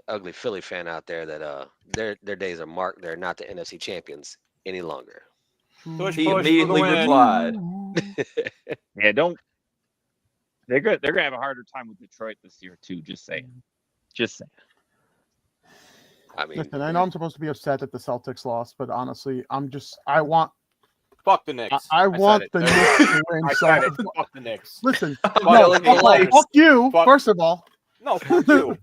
ugly Philly fan out there that their days are marked. They're not the NFC champions any longer. He immediately replied. Yeah, don't. They're gonna have a harder time with Detroit this year too. Just saying. I mean, listen, I know I'm supposed to be upset that the Celtics lost, but honestly, I want. Fuck the Knicks. I want the Knicks to win. I said it. Fuck the Knicks. Listen, Fuck fuck you. First of all, no, fuck you.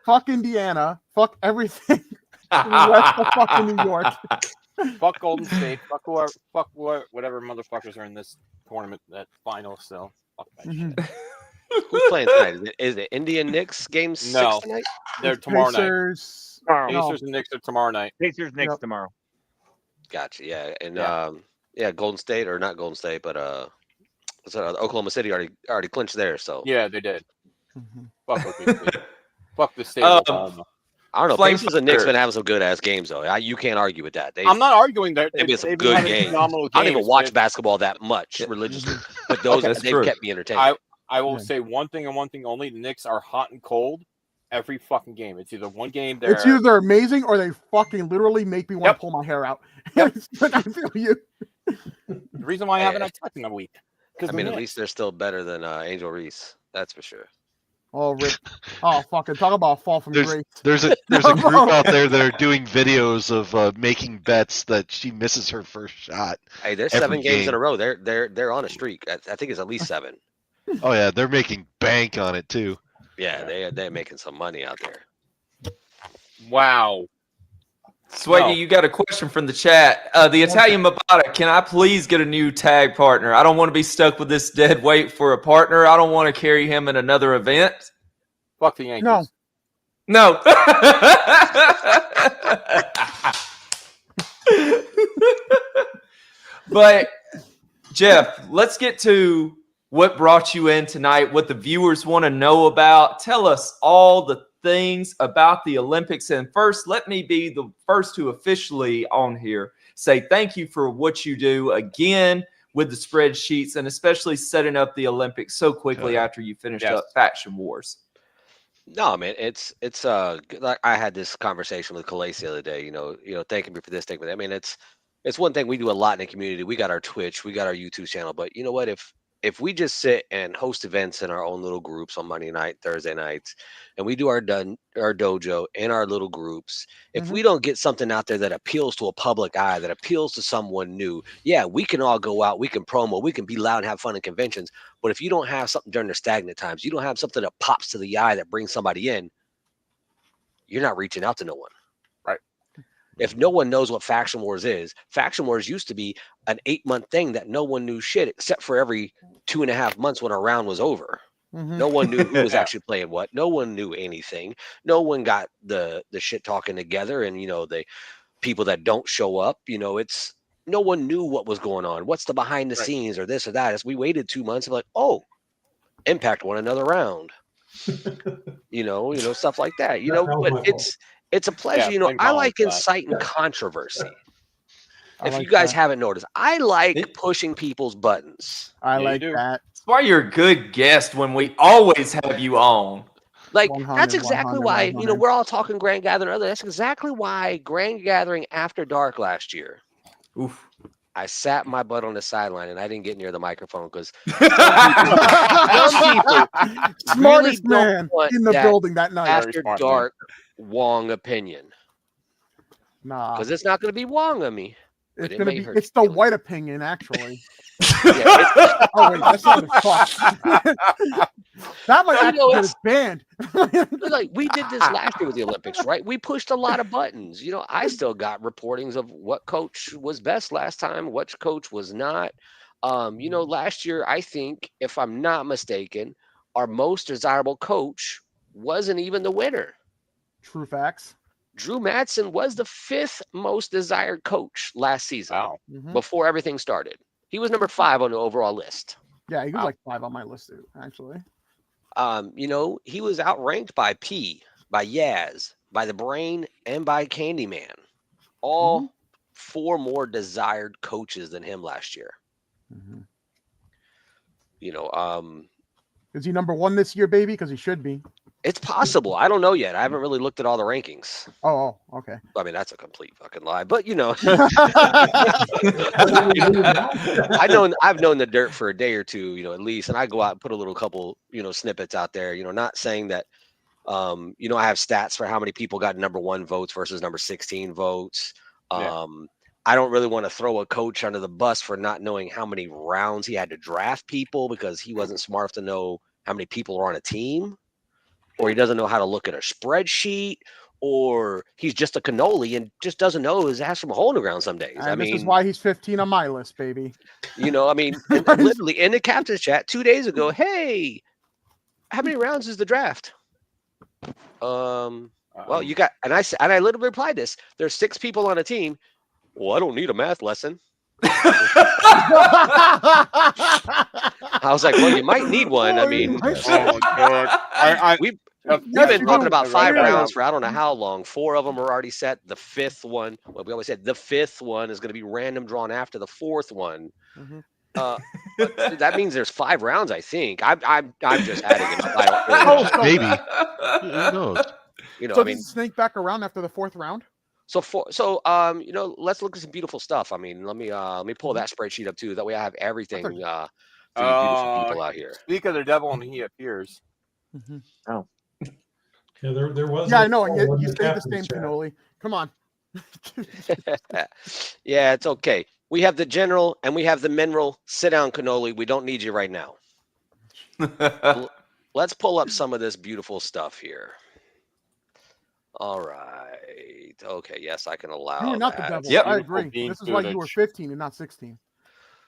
Fuck Indiana. Fuck everything. West of fucking New York. Fuck Golden State. Fuck whatever motherfuckers are in this tournament, that final. So fuck that shit. Who's playing tonight? Is it Indian Knicks game 6 tonight? They're tomorrow Pacers. night. Pacers and Knicks are tomorrow night. Pacers Knicks tomorrow. Gotcha. Yeah, and Golden State or not Golden State, but Oklahoma City already clinched there. So yeah, they did. Fuck Oklahoma City. Fuck the state of Oklahoma. I don't know. Pacers and Knicks been having some good ass games though. You can't argue with that. I'm not arguing that. They've been some good games. I don't even watch basketball that much religiously, but those they've kept me entertained. I will say one thing and one thing only: the Knicks are hot and cold every fucking game. It's either one game they're It's either amazing or they fucking literally make me want to pull my hair out. Yep. I feel you. The reason why I haven't had sex in a week. I mean, at least they're still better than Angel Reese. That's for sure. Oh, Rip. Oh, fucking talk about a fall from grace. There's a group out there that are doing videos of making bets that she misses her first shot. Hey, there's 7 games in a row. They're on a streak. I think it's at least 7. Oh yeah, they're making bank on it too. Yeah, they're making some money out there. Wow. Swaggy, you got a question from the chat. The Italian Mabata, can I please get a new tag partner? I don't want to be stuck with this dead weight for a partner. I don't want to carry him in another event. Fuck the Yankees. No. But, Jeff, let's get to what brought you in tonight, what the viewers want to know about. Tell us all the things about the Olympics. And first, let me be the first to officially on here say thank you for what you do again with the spreadsheets and especially setting up the Olympics so quickly after you finished up Faction Wars. No, man, it's like I had this conversation with Calais the other day, you know, thanking me for this thing. But I mean, it's one thing we do a lot in the community. We got our Twitch, we got our YouTube channel, but you know what? If we just sit and host events in our own little groups on Monday night, Thursday nights, and we do our dojo in our little groups, if we don't get something out there that appeals to a public eye, that appeals to someone new, we can all go out, we can promo, we can be loud and have fun at conventions. But if you don't have something during the stagnant times, you don't have something that pops to the eye that brings somebody in, you're not reaching out to no one. If no one knows what Faction Wars is, Faction Wars used to be an 8-month thing that no one knew shit except for every 2.5 months when a round was over. No one knew who was actually playing what. No one knew anything. No one got the shit talking together. And, the people that don't show up, no one knew what was going on. What's the behind the scenes or this or that? As we waited 2 months, like, oh, Impact won another round. Stuff like that. But it's a pleasure. I like inciting controversy. If you guys haven't noticed, I like pushing people's buttons. I like that. That's why you're a good guest when we always have you on. Like, that's exactly why, we're all talking Grand Gathering. That's exactly why Grand Gathering After Dark last year. Oof. I sat my butt on the sideline and I didn't get near the microphone because smartest man in the building that night. After Dark Wong opinion. Nah. Because it's not going to be Wong on me. It's going to be, it's the white opinion, actually. Wait, that's not a fuck. That might actually get us banned. Like, we did this last year with the Olympics, right? We pushed a lot of buttons. I still got reportings of what coach was best last time, which coach was not. Last year, I think, if I'm not mistaken, our most desirable coach wasn't even the winner. True facts. Drew Madsen was the 5th most desired coach last season. Wow. Before everything started. He was number 5 on the overall list. Yeah, he was like 5 on my list, actually. He was outranked by P, by Yaz, by the Brain, and by Candyman. All 4 more desired coaches than him last year. Is he number 1 this year, baby? Because he should be. It's possible. I don't know yet. I haven't really looked at all the rankings. Oh, okay. I mean, that's a complete fucking lie. But I've known the dirt for a day or two, at least, and I go out and put a little couple, snippets out there. Not saying that, I have stats for how many people got number 1 votes versus number 16 votes. I don't really want to throw a coach under the bus for not knowing how many rounds he had to draft people because he wasn't smart enough to know how many people are on a team. Or he doesn't know how to look at a spreadsheet, or he's just a cannoli and just doesn't know his ass from a hole in the ground some days. And this is why he's 15 on my list, baby. Literally in the captain's chat 2 days ago, hey, how many rounds is the draft? Well, you got, and I literally replied this. There's 6 people on a team. Well, I don't need a math lesson. I was like, well, you might need one. I mean, we've been talking about 5 rounds for I don't know how long. 4 of them are already set. The 5th one, well, we always said the 5th one is going to be random drawn after the 4th one. But that means there's 5 rounds, I think. I'm just adding it. I don't really know. Maybe. Who knows? So does it snake back around after the 4th round? So let's look at some beautiful stuff. I mean, let me pull that spreadsheet up too. That way I have everything for you beautiful people out here. Speak of the devil and he appears. Oh. Yeah, there was. Yeah, I know. You stayed the same, cannoli. Come on. Yeah, it's okay. We have the general and we have the mineral. Sit down, cannoli. We don't need you right now. Let's pull up some of this beautiful stuff here. All right. Okay. Yes, I can allow. You were not that. the devil. I agree. This is why you were 15 and not 16.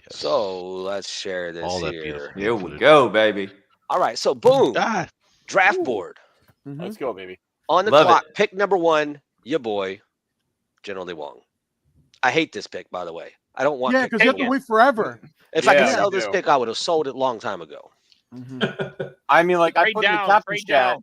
Yes. So let's share this here. Here we go, baby. All right. So boom. Draft board. Let's go, baby. On the clock. Pick number 1. Your boy, General Lee Wong. I hate this pick, by the way. I don't want. Yeah, because you have to wait forever. If I could sell this pick, I would have sold it a long time ago. I mean, like I put in the captain's chat.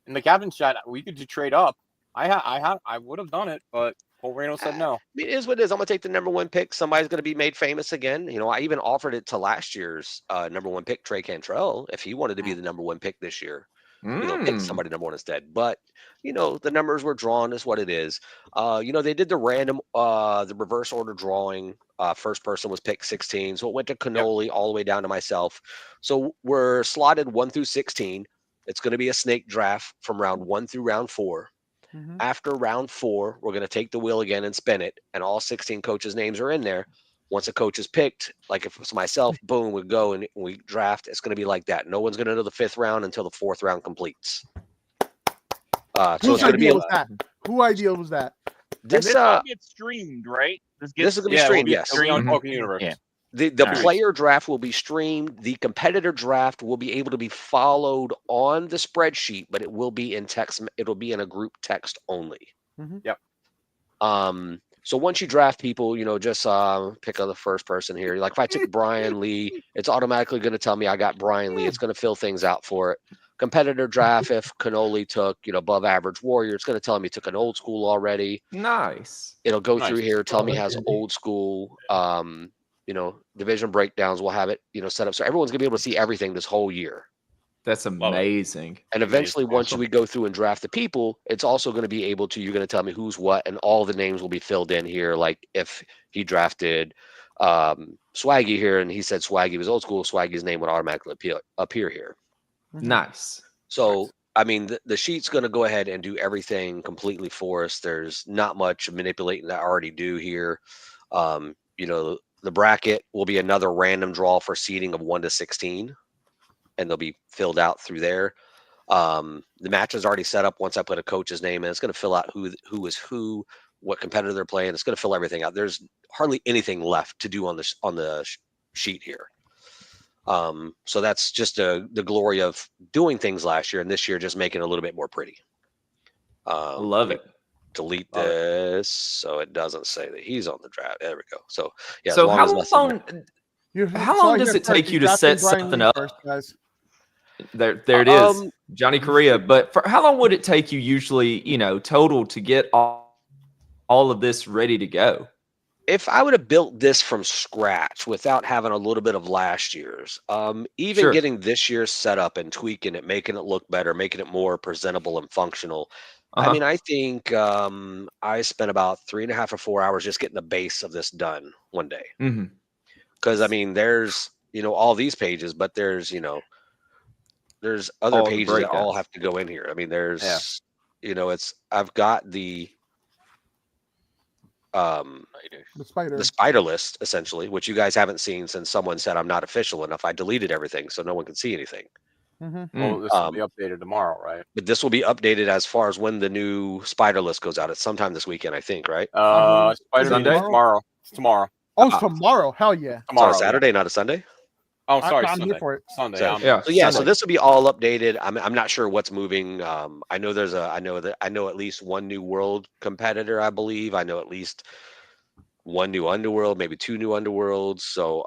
In the captain's chat, we could do trade up. I would have done it, but Paul Reno said no. It is what it is. I'm gonna take the number 1 pick. Somebody's gonna be made famous again. I even offered it to last year's number 1 pick, Trey Cantrell, if he wanted to be the number 1 pick this year. Pick somebody number 1 instead. But the numbers were drawn is what it is. They did the random, the reverse order drawing. First person was pick 16, so it went to cannoli all the way down to myself. So we're slotted 1 through 16. It's going to be a snake draft from round 1 through round 4. After round 4, we're going to take the wheel again and spin it, and all 16 coaches' names are in there. Once a coach is picked, like if it's myself, boom, we go and we draft. It's going to be like that. No one's going to know the 5th round until the 4th round completes. So it's going to be Whose idea was that? This gets streamed, right? This is going to be streamed, yes. On Poker Universe. Yeah. The player draft will be streamed. The competitor draft will be able to be followed on the spreadsheet, but it will be in text. It'll be in a group text only. Yep. So once you draft people, just pick on the first person here. Like if I took Brian Lee, it's automatically going to tell me I got Brian Lee. It's going to fill things out for it. Competitor draft, if cannoli took, above average warrior, it's going to tell me he took an old school already. Nice. It'll go through here, tell me he has old school. Division breakdowns. We'll have it, set up so everyone's gonna be able to see everything this whole year. That's amazing. And eventually, once we go through and draft the people, it's also going to be able to. You're going to tell me who's what, and all the names will be filled in here. Like if he drafted Swaggy here, and he said Swaggy was old school, Swaggy's name would automatically appear here. Nice. So I mean, the sheet's going to go ahead and do everything completely for us. There's not much manipulating that I already do here. The bracket will be another random draw for seeding of 1 to 16, and they'll be filled out through there. The match is already set up. Once I put a coach's name in, it's going to fill out who is who, what competitor they're playing. It's going to fill everything out. There's hardly anything left to do on the sheet here. So that's just the glory of doing things last year, and this year just making it a little bit more pretty. Love it. Delete this so it doesn't say that he's on the draft. There we go. So yeah. So how long does it take you to set something up? There it is, Johnny Correa. But for how long would it take you usually, total to get all of this ready to go? if I would have built this from scratch without having a little bit of last year's, even Sure. getting this year's set up and tweaking it, making it look better, making it more presentable and functional. I mean, I think I spent about 3.5 or 4 hours just getting the base of this done one day. Mm-hmm. Because I mean, there's all these pages, but there's there's other All the pages that all breakouts. have to go in here. I mean, there's I've got the spider list essentially, which you guys haven't seen since someone said I'm not official enough. I deleted everything so no one can see anything. Well, this will be updated tomorrow, right? But this will be updated as far as when the new spider list goes out. It's sometime this weekend, I think, right? Spider Sunday? tomorrow. It's tomorrow. Oh, it's tomorrow. Hell yeah. So a Saturday, not a Sunday? Oh, sorry, I'm Sunday. here for it. Sunday. So, Yeah. So this will be all updated. I'm not sure what's moving. I know I know at least one new world competitor, I believe. I know at least one new underworld, maybe 2 new underworlds. So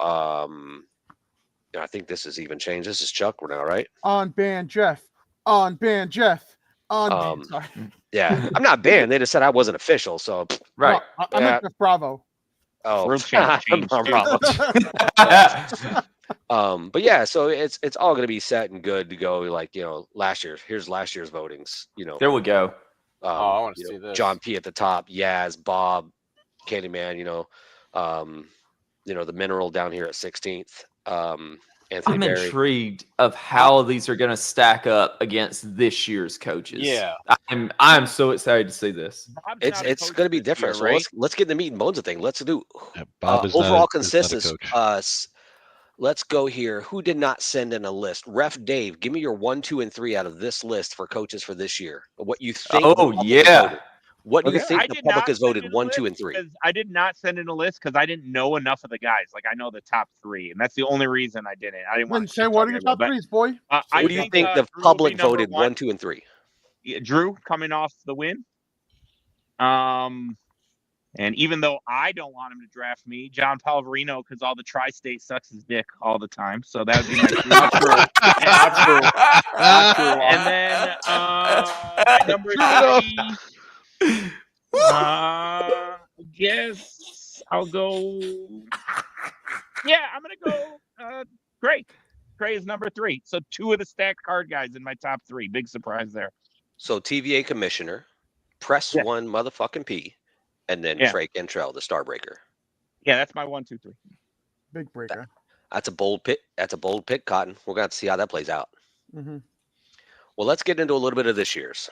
I think this has even changed. This is Chuck now, right? On ban Jeff. On ban Jeff. On sorry. Yeah. I'm not banned. They just said I wasn't official. So Right. No, I meant Jeff Bravo. Oh, World champ changed, Bravo. But yeah, so it's all going to be set and good to go. Like last year's. Here's last year's votings. There we go. I want to see this. John P at the top, Yaz, Bob, Candyman. The Mineral down here at 16th. Anthony I'm Berry. intrigued of how these are going to stack up against this year's coaches. Yeah. I'm so excited to see this. It's going to be different. So right? let's get the meat and bones of thing. Let's do Bob is overall not consensus. a coach. Let's go here. Who did not send in a list? Ref Dave, give me your 1, 2, and 3 out of this list for coaches for this year. What you think? Oh yeah. What do you think I the did public not has voted send in a 1, 2, and list 3? because I did not send in a list because I didn't know enough of the guys. Like I know the top 3, and that's the only reason I didn't. I didn't want to Say what are your top threes, boy? What do you think the Drew public will be number voted 1, 2, and 3? Yeah, Drew coming off the win. And even though I don't want him to draft me, John Palvarino, because all the tri-state sucks his dick all the time. So that would be my not true. Not true. And then my number 3. I guess I'll go. Yeah, I'm gonna go. Gray. Gray is number 3. So 2 of the stacked card guys in my top 3. Big surprise there. So TVA commissioner, press 1 motherfucking P, and then Trey Kangtrell, the star breaker. Yeah, that's my 1, 2, 3. Big breaker. That's a bold pick. That's a bold pick, Cotton. We're gonna have to see how that plays out. Mm-hmm. Well, let's get into a little bit of this year's.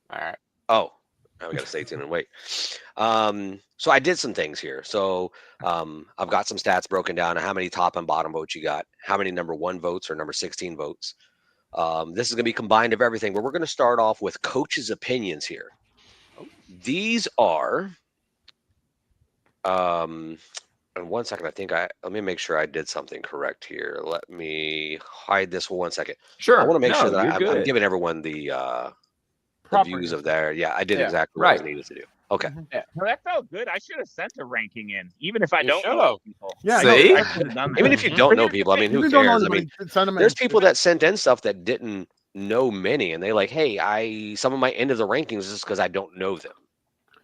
All right. Oh, now we got to stay tuned and wait. So I did some things here. So I've got some stats broken down on how many top and bottom votes you got, how many number 1 votes or number 16 votes. This is going to be combined of everything, but we're going to start off with coaches' opinions here. These are, and 1 second, let me make sure I did something correct here. Let me hide this for 1 second. Sure. I want to make sure that you're I'm good. giving everyone the views of there. Yeah, I did exactly what I was needed to do. Okay. Yeah, well, that felt good. I should have sent a ranking in, even if I You don't should've. know people. Yeah, See? I should have done that. Even if you don't know people, I mean, who Even don't know cares? I anybody, mean, send them there's in. people that sent in stuff that didn't know many, and they like, hey, some of my end of the rankings is because I don't know them.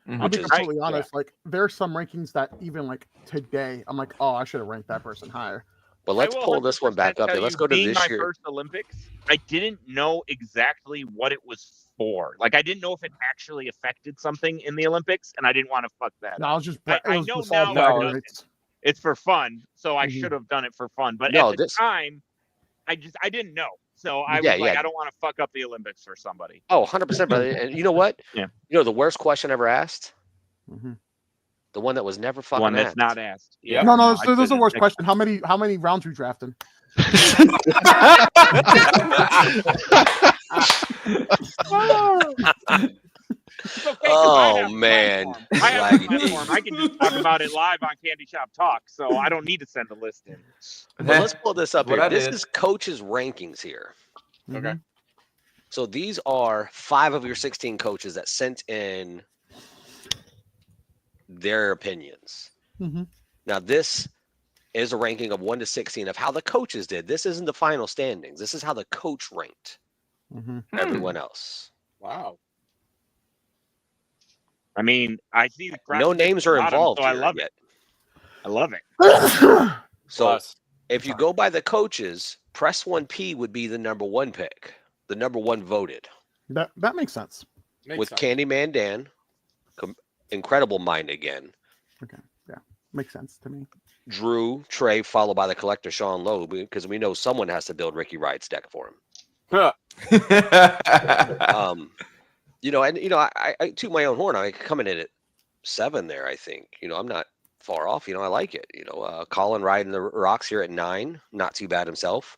I'll be Which is- completely honest. Like, there's some rankings that even like today, I'm like, oh, I should have ranked that person higher. But let's I will pull this one back up. tell And let's you, go to being this my year. first Olympics, I didn't know exactly what it was for. Like, I didn't know if it actually affected something in the Olympics, and I didn't want to fuck that No, up. I was just. I It was know just all now bragging it doesn't. rights. It's for fun, so I Mhm. should have done it for fun. But No, at the this- time, I didn't know. So I was Yeah, like, yeah. I don't want to fuck up the Olympics for somebody. Oh, 100%, brother. And you know what? Yeah. You know the worst question ever asked? Mhm. The one that was never fucking One that's asked. not asked. Yeah. No, I so there's the couldn't worst think- question. How many rounds we drafting? It's okay, 'cause I have a man. platform. I have a Swaggy platform. I can just talk about it live on Candyshop Talk, so I don't need to send a list in. Well, let's pull this up What here. I This did. is coaches' rankings here. Okay. So these are 5 of your 16 coaches that sent in their opinions. Mhm. Now, this is a ranking of 1 to 16 of how the coaches did. This isn't the final standings. This is how the coach ranked Mhm. everyone else. Wow. I mean, I see the crap No at the names are bottom, involved so I here love yet. it. love it. So Plus, if you go by the coaches, Press 1P would be the number 1 pick, the number 1 voted. That makes sense. With Candyman Dan, incredible mind again. Okay, yeah, makes sense to me. Drew, Trey, followed by the collector Sean Lowe, because we know someone has to build Ricky Wright's deck for him. I toot my own horn. I coming in at 7 there. I think I'm not far off. I like it. Colin riding the rocks here at 9, not too bad himself.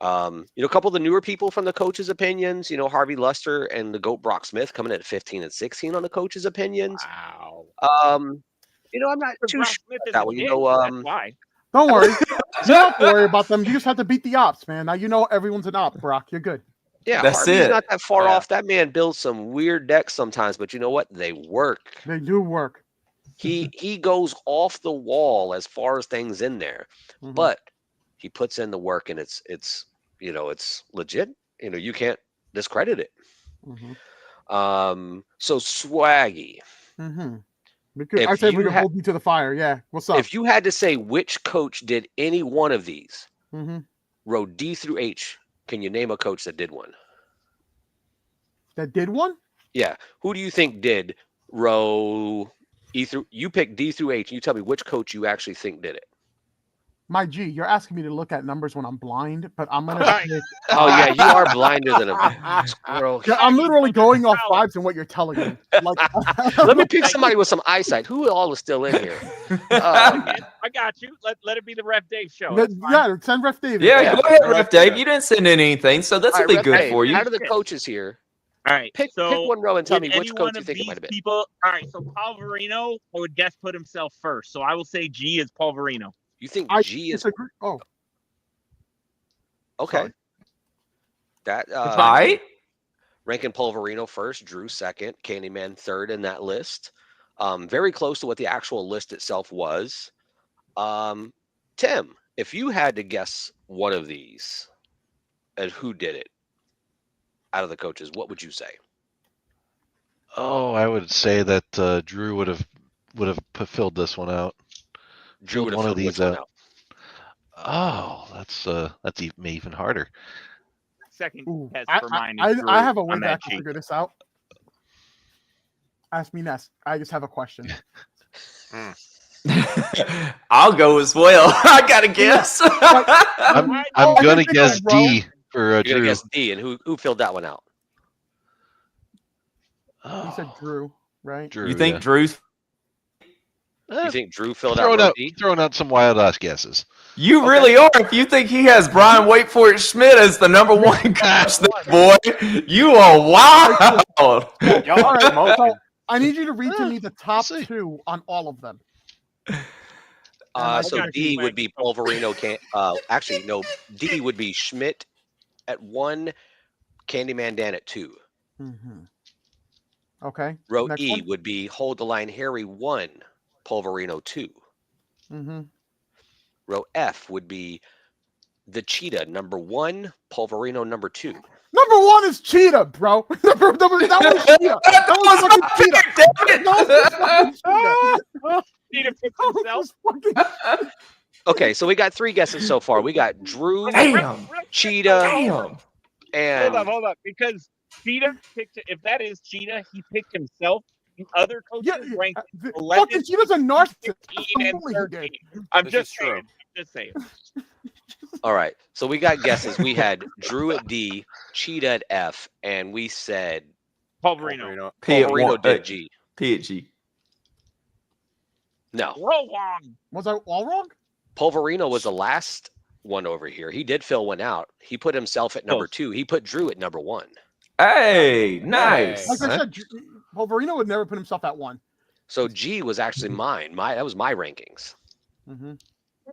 A couple of the newer people from the coaches' opinions. Harvey Luster and the GOAT Brock Smith coming in at 15 and 16 on the coaches' opinions. Wow. I'm not too sure about that one. That's why. Don't worry. You don't have to worry about them. You just have to beat the ops, man. Now everyone's an op, Brock. You're good. Yeah, that's Harvey's it. Not that far off. That man builds some weird decks sometimes, but you know what? They work. They do work. He goes off the wall as far as things in there, but he puts in the work, and it's legit. You can't discredit it. So Swaggy. Because I said we could hold you to the fire. Yeah. What's up? If you had to say which coach did any one of these, row D through H, can you name a coach that did one? That did one? Yeah. Who do you think did row E through? You pick D through H. And you tell me which coach you actually think did it. My G, you're asking me to look at numbers when I'm blind, but I'm gonna. Oh yeah, you are blinder than a squirrel. Yeah, I'm literally going off vibes and what you're telling me. Let me pick somebody with some eyesight. Who all is still in here? I got you. Let it be the Ref Dave show. Yeah, send Ref Dave. Yeah, go ahead, Ref Dave. You didn't send in anything, so this will be good Dave, for you. Out of the coaches here, all right, pick one row and tell me which coach you think it might have been. All right, so Paul Verino, I would guess put himself first. So I will say G is Paul Verino. You think G is? Oh, okay. Sorry. That all right. Ranking Polverino first, Drew second, Candyman third in that list. Very close to what the actual list itself was. Tim, if you had to guess one of these and who did it out of the coaches, what would you say? Oh, I would say that Drew would have filled this one out. Drew would have one of filled these out. Oh, that's even harder. Second test I, for mine. I have a way to actually figure this out. Ask me next. I just have a question. I'll go as well. I gotta guess. I'm gonna guess D for You're Drew. gonna guess D, and who filled that one out? You said Drew, right? Drew, You think Drew's? You think Drew filled out D? Throwing out some wild ass guesses. You really are. If you think he has Brian Wait for it Schmidt as the number 1 coach, boy, you are wild. All right, so I need you to read to me the top 2 on all of them. So D would be Polverino. Actually, no. D would be Schmidt at 1, Candyman Dan at 2. Okay. Row Next E one. would be Hold the Line Harry 1, Polverino 2. Row F would be The Cheetah number 1, Polverino number 2. Number 1 is Cheetah, bro. that was Cheetah. That was fucking Cheetah. That was Cheetah picked himself. Okay, so we got 3 guesses so far. We got Drew, Cheetah, and Hold up, because Cheetah picked. If that is Cheetah, he picked himself. The other coaches ranked 11, fucking Cheetah's a narcissist. 15, and 13. I'm just saying. All right, so we got guesses. We had Drew at D, Cheetah at F, and we said Polverino. Polverino did G. P at G. No. We're all wrong. Was I all wrong? Polverino was the last one over here. He did fill one out. He put himself at number 2. He put Drew at number 1. Hey, nice. Like I said, Wolverino would never put himself at 1. So G was actually mine. That was my rankings.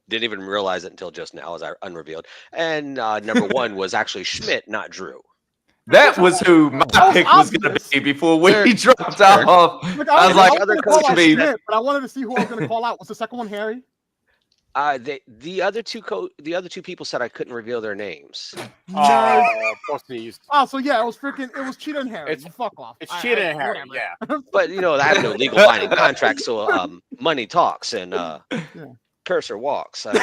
Didn't even realize it until just now as I unrevealed. And number 1 was actually Schmidt, not Drew. That was who my pick was going to be before we dropped off. Look, I was like, other coach to be. But I wanted to see who I was going to call out. What's the second one, Harry? The other two people said I couldn't reveal their names. Oh, so yeah, it was Cheetah and Harry. It's fuck off. It's Cheetah and Harry, yeah. But I have no legal binding contract, so money talks and cursor walks. I mean,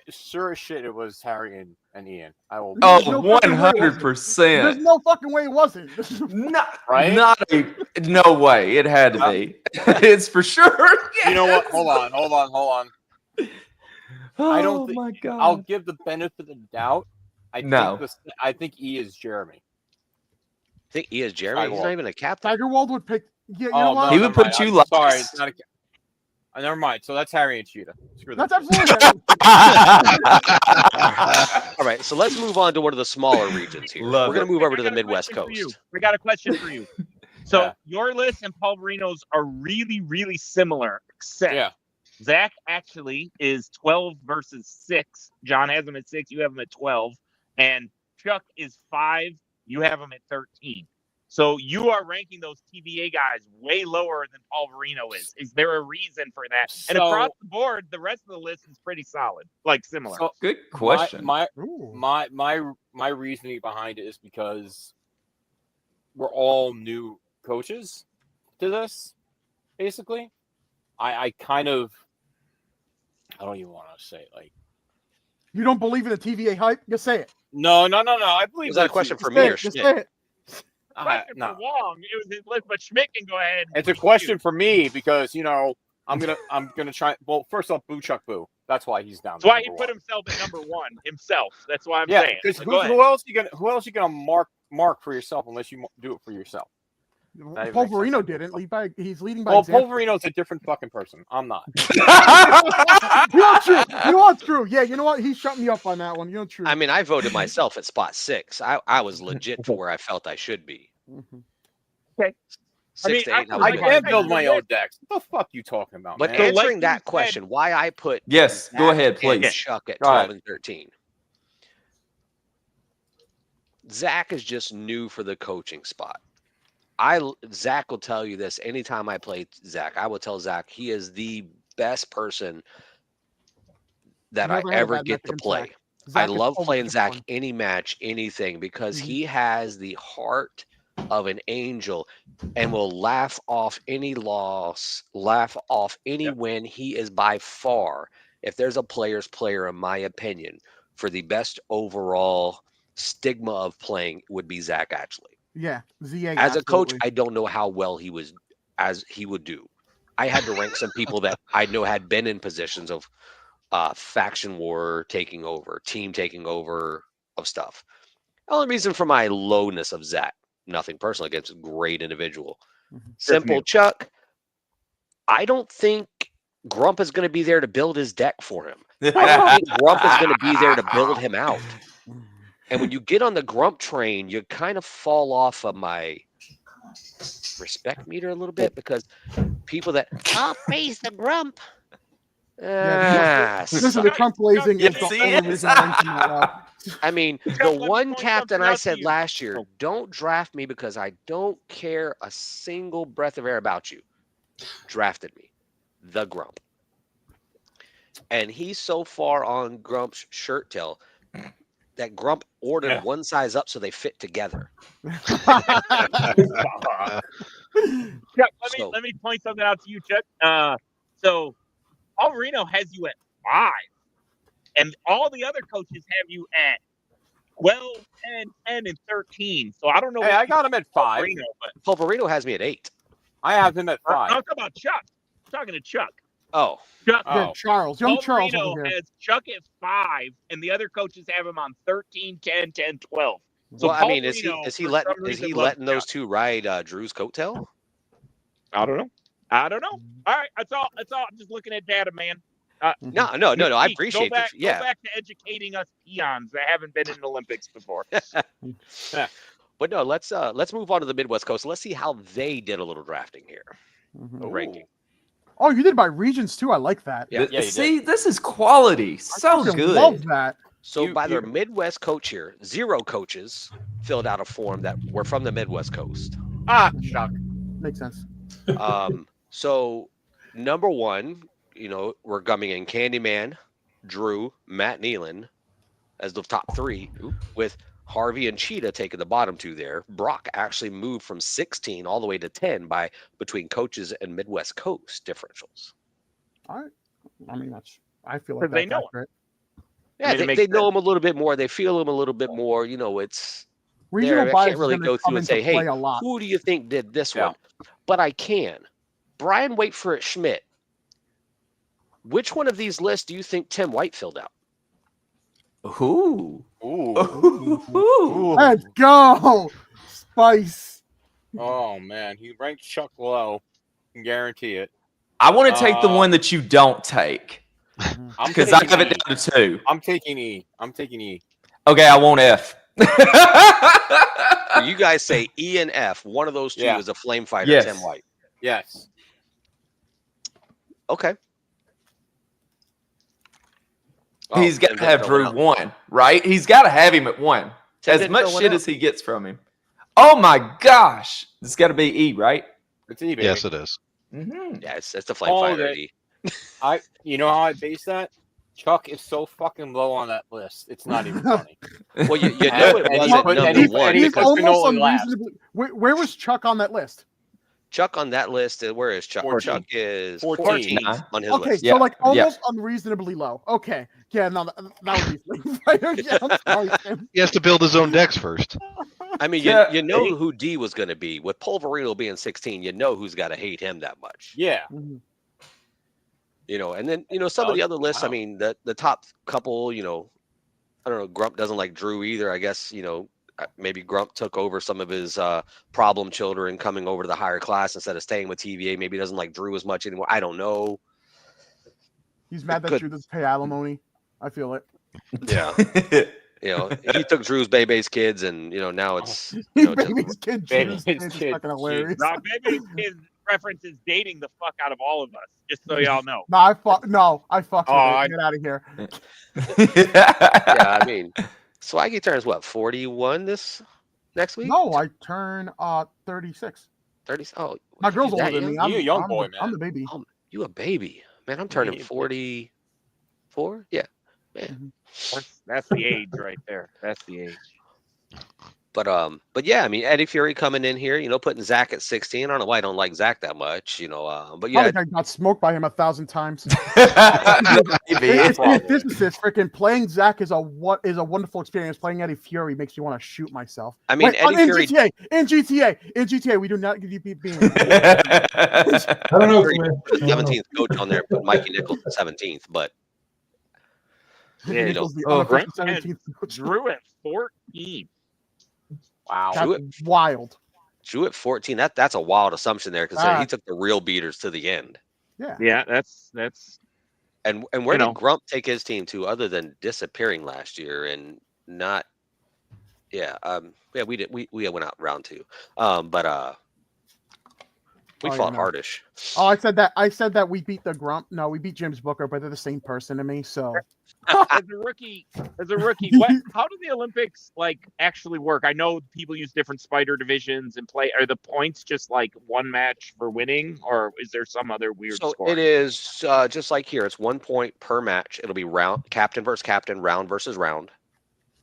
Sure as shit, it was Harry and Ian. I will. Oh, There's no fucking way it 100%. There's no fucking way it wasn't. Right? No way. It had to be. It's for sure. You know what? Hold on. I don't Oh think my god. I'll give the benefit of the doubt. I think E is Jeremy. I think E is Jeremy. He's not even a captain. Tiger Wald would pick. Yeah, you know what? He would put you last. Sorry, it's not a. Never mind. So that's Harry and Cheetah. That's absolutely. All right, so let's move on to one of the smaller regions here. We're going to move over to the Midwest Coast. We got a question for you. So your list and Paul Verino's are really, really similar, except Zach actually is 12 versus 6. John has him at 6. You have him at 12. And Chuck is 5. You have him at 13. So you are ranking those TVA guys way lower than Paul Verino is. Is there a reason for that? And across the board, the rest of the list is pretty solid, like similar. So good question. My reasoning behind it is because we're all new coaches to this, basically. I kind of, I don't even want to say it, like. You don't believe in the TVA hype? Just say it. No. I believe. Was that a question for me or Just Schmidt? say it. Question for Wong. It was his list, but Schmidt can go ahead. It's a question for me because I'm gonna try. Well, first off, Boo Chuck Boo. That's why he's down. That's why he put himself at number 1 himself. That's why I'm saying. Because who else you gonna mark for yourself unless you do it for yourself? Paul Verino didn't. He's leading by example. Paul Verino's a different fucking person. I'm not. You know what's true? Yeah, you know what? He shut me up on that one. You know true. I mean, I voted myself at spot 6. I was legit for where I felt I should be. Okay. 6 to 8. I can't build my own decks. What the fuck you talking about? But man? answering that question, why I put yes, go ahead, please. Chuck at 12 and 13. Zach is just new for the coaching spot. Zach will tell you this anytime I play Zach. I will tell Zach he is the best person that I ever get to play. I love playing Zach any match, anything, because he has the heart of an angel and will laugh off any loss, laugh off any win. He is by far, if there's a player's player, in my opinion, for the best overall stigma of playing would be Zach Ashley. Yeah, ZA. As a coach, I don't know how well he would do. I had to rank some people that I know had been in positions of faction war taking over, team taking over of stuff. The only reason for my lowness of Zach, nothing personal against a great individual. Simple Chuck, I don't think Grump is going to be there to build his deck for him. I don't think Grump is going to be there to build him out. And when you get on the Grump train, you kind of fall off of my respect meter a little bit because people that I'll face the Grump. This is the Trump blazing. I mean, the one captain I said last year, don't draft me because I don't care a single breath of air about you. Drafted me, the Grump. And he's so far on Grump's shirt tail that Grump ordered one size up so they fit together. Chuck, let me point something out to you, Chuck. So Paul Verino has you at 5, and all the other coaches have you at 12, 10, 10, and 13. So I don't know. Hey, I got him at 5. Paul Verino has me at 8. I have him at 5. I'm talking about Chuck. I'm talking to Chuck. Oh. Chuck. Yeah, Charles. Young Charles Verino has Chuck at 5, and the other coaches have him on 13, 10, 10, 12. So well, I mean, is he letting those two ride Drew's coattail? I don't know. All right, that's all. I'm just looking at data, man. No. I appreciate that. Yeah. Go back to educating us peons that haven't been in the Olympics before. But no, let's move on to the Midwest Coast. Let's see how they did a little drafting here. Ranking. Oh, you did by regions too. I like that. Yeah. See, this is quality. So good. Love that. So by their Midwest coach here, 0 coaches filled out a form that were from the Midwest Coast. Shock. Makes sense. So number 1, we're coming in Candyman, Drew, Matt Nealon as the top 3 with Harvey and Cheetah taking the bottom 2 there. Brock actually moved from 16 all the way to 10 by between coaches and Midwest Coast differentials. All right. I mean, I feel like they that's know him. accurate. Yeah, I mean, it they makes know sense. him a little bit more. They feel him a little bit more. You know, it's Regional there. I bias can't is really gonna go come through and into say, hey, play a lot. who do you think did this Yeah. one? But I can. Brian, wait for it, Schmidt. Which one of these lists do you think Tim White filled out? Ooh. Ooh. Let's go, Spice. Oh man, he ranked Chuck low. Can guarantee it. I want to take the one that you don't take I'm because I taking have it E. down to 2. I'm taking E. I'm taking E. Okay, I want F. So you guys say E and F. One of those 2 Yeah. is a flame fighter, Yes. Tim White. Yes. Okay. He's got Tim to didn't have fill Drew it out. 1, right? He's got to have him at 1. Tim As didn't much fill it shit out. as he gets from him. Oh my gosh. It's got to be E, right? It's E, baby. Yes, it is. Mm-hmm. Yeah, it's the flame fighter. that- You know how I base that? Chuck is so fucking low on that list. It's not even funny. Well, you know it And he wasn't put- number and he- 1 and he He's put because almost Finoli last. unreasonably. Where was Chuck on that list? Chuck on that list. Where is Chuck? 14. Chuck is 14. 14th on his Okay, list. Yeah, so like yeah. almost unreasonably low. Okay, yeah, no, that would be flame fighter. Yeah, I'm sorry, Tim. He has to build his own decks first. I mean, Yeah. you know who D was going to be. With Polverino being 16, you know who's got to hate him that much. Yeah. You know, and then, some of the other lists, I Wow. mean, the top couple, I don't know, Grump doesn't like Drew either. I guess, maybe Grump took over some of his problem children coming over to the higher class instead of staying with TVA. Maybe he doesn't like Drew as much anymore. I don't know. He's mad that Drew doesn't pay alimony. I feel it. Yeah. He took Drew's Bebe's kids, and now it's Baby's kid, Baby's Drew's kid is kid, fucking hilarious. Now, Baby's kid references dating the fuck out of all of us, just so y'all know. No, I fucked with Oh, it. Get out of here. yeah. I mean, Swaggy turns what, 41 this next week? No, I turn 36. 30. Oh, My girl's you that older than me. young? You a young I'm boy, the, man. I'm the baby. Oh, you a baby, man. I'm turning 44. Yeah, man. That's the age right there. That's the age. But yeah, I mean, Eddie Fury coming in here, putting Zach at 16. I don't know why I don't like Zach that much, but yeah. I got smoked by him 1,000 times. Maybe. This is freaking playing Zach is a wonderful experience. Playing Eddie Fury makes you want to shoot myself. I mean, Eddie in Fury. GTA, we do not give you being. I don't know. Fury Man. put 17th coach on there, put Mikey Nichols at 17th, but Yeah, Nichols, the oh, unofficial Grant 17th coach. Drew at 14. Wow. That's wild. Drew at 14. That's a wild assumption there because he took the real beaters to the end. Yeah, that's And where did Grump take his team to other than disappearing last year and not? Yeah, we went out round 2, but we fought hardish. Oh, I said that we beat the Grump. No, we beat James Booker, but they're the same person to me. So as a rookie, how do the Olympics actually work? I know people use different spider divisions and play. Are the points just like one match for winning, or is there some other weird score? It is just like here. It's 1 point per match. It'll be round, captain versus captain, round versus round,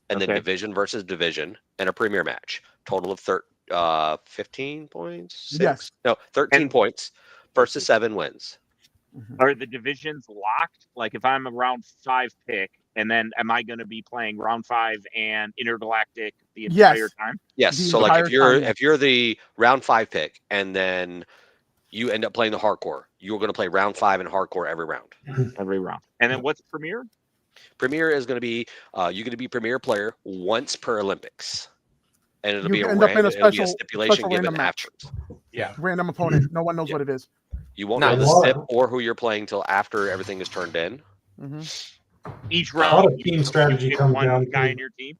and then division versus division, and a premier match. Total of 15 points. Yes. No, 13 points versus 7 wins. Are the divisions locked? Like if I'm a round 5 pick, and then am I going to be playing round 5 and intergalactic the entire time? Yes. So like if you're the round 5 pick, and then you end up playing the hardcore, you're going to play round 5 and hardcore every round. Every round. And then what's premier? Premier is going to be you're going to be premier player once per Olympics. And it'll be a stipulation given afterwards. Yeah. Random opponent. No one knows what it is. You won't know the stip or who you're playing till after everything is turned in. Each A round, lot of team strategy you comes one down guy to, in your team.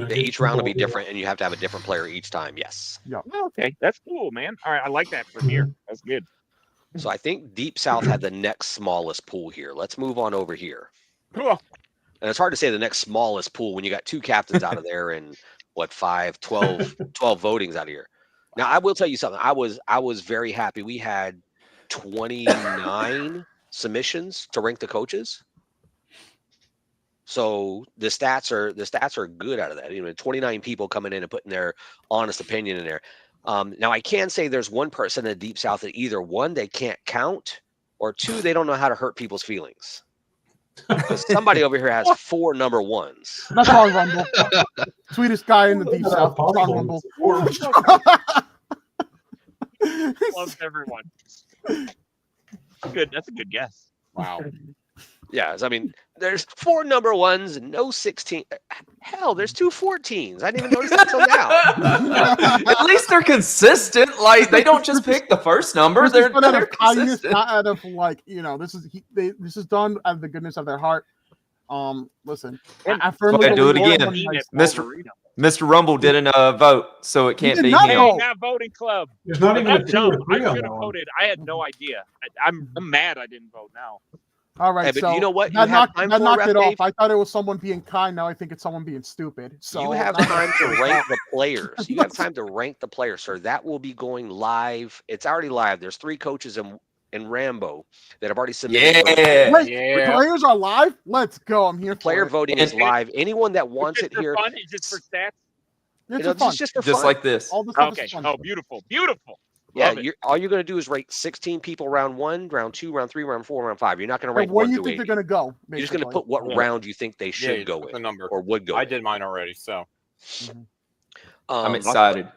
Each round will be different, and you have to have a different player each time. Yes. Yeah. Okay, that's cool, man. All right, I like that premier. That's good. So I think Deep South had the next smallest pool here. Let's move on over here. Cool. And it's hard to say the next smallest pool when you got 2 captains out of there and 12 votings out of here. Now I will tell you something. I was very happy. We had 29 submissions to rank the coaches. So the stats are good out of that. 29 people coming in and putting their honest opinion in there. Now I can say there's one person in the Deep South that either one, they can't count, or two, they don't know how to hurt people's feelings. Because somebody over here has 4 number ones. That's Ron Rumble. Sweetest guy in the Deep South. Ron Rumble. Loves everyone. Good. That's a good guess. Wow. Yeah, I mean, there's 4 number ones and no 16. Hell, there's 2 14s. I didn't even notice that until now. At least they're consistent. Like they don't just pick the first number. They're out of kindness, consistent. not out of this is done out of the goodness of their heart. Listen, I firmly Okay, do it believe again. everyone Mr. Rumble didn't vote, so it can't did be not him. vote. Not voting club. There's not even a 2 or 3 I on should that have one. voted. I had no idea. I'm mad I didn't vote now. All right, Hey, but so you know what? You that have knocked, time that for, knocked Ref it off. Dave? I thought it was someone being kind. Now I think it's someone being stupid. So You have time to rank the players. You have time to rank the players, sir. That will be going live. It's already live. There's 3 coaches in Rambo that have already submitted. Yeah. Wait, Yeah. players are live. Let's go. I'm here. Player for it. voting is live. Anyone that wants It's it just here, for fun. It's just for stats. It's this fun. is just for Just fun. like this. All this stuff Okay. is fun. Oh, beautiful, beautiful. Yeah, Love it. all you're going to do is rate 16 people round 1, round 2, round 3, round 4, round 5. You're not going to So rank where 1 do you through think 80. they're going to go? You're just going to basically? put what Yeah. round you think they should you go put with the number. or would go I with. did mine already, so I'm Um, excited.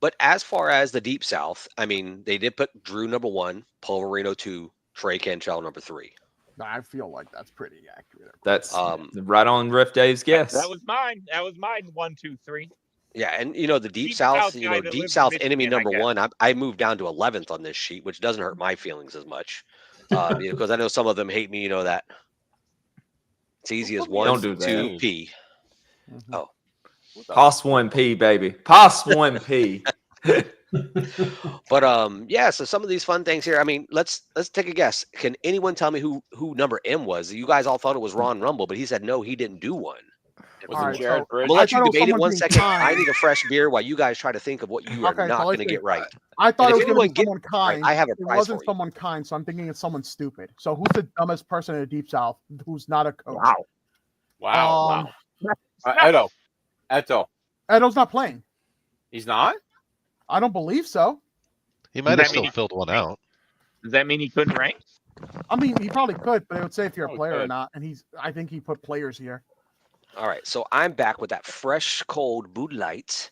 But as far as the Deep South, I mean, they did put Drew number 1, Pulverino 2, Trey Cantrell number 3. I feel like that's pretty accurate. That's Um, right on Riff Dave's guess. That was mine. That was mine. 1, 2, 3. Yeah, and the Deep Deep South, South guy that Deep lives in South enemy Michigan, I number guess. 1. I moved down to 11th on this sheet, which doesn't hurt my feelings as much, because I know some of them hate me. That it's easy as 1, Don't do that. 2 P. Mhm. Oh. Pos 1P, baby. Pos 1P. But yeah, so some of these fun things here. I mean, let's take a guess. Can anyone tell me who number M was? You guys all thought it was Ron Rumble, but he said no, he didn't do one. was All it right, Jared so Bridge? I'm gonna let I you thought it was debate it someone 1 being second. kind. I need a fresh beer while you guys try to think of what you are Okay, not so going to let's get see. right. I thought And it if was going anyone to be someone gets it right, kind. I have a It prize wasn't for you. someone kind, so I'm thinking it's someone stupid. So who's the dumbest person in the Deep South who's not a coach? Wow. Um, Edo. Edo's not playing. He's not? I don't believe so. He might that have still mean- filled one out. Does that mean he couldn't rank? I mean, he probably could, but it would say if you're a Oh, player or good. not. And I think he put players here. All right, so I'm back with that fresh, cold Bud Light.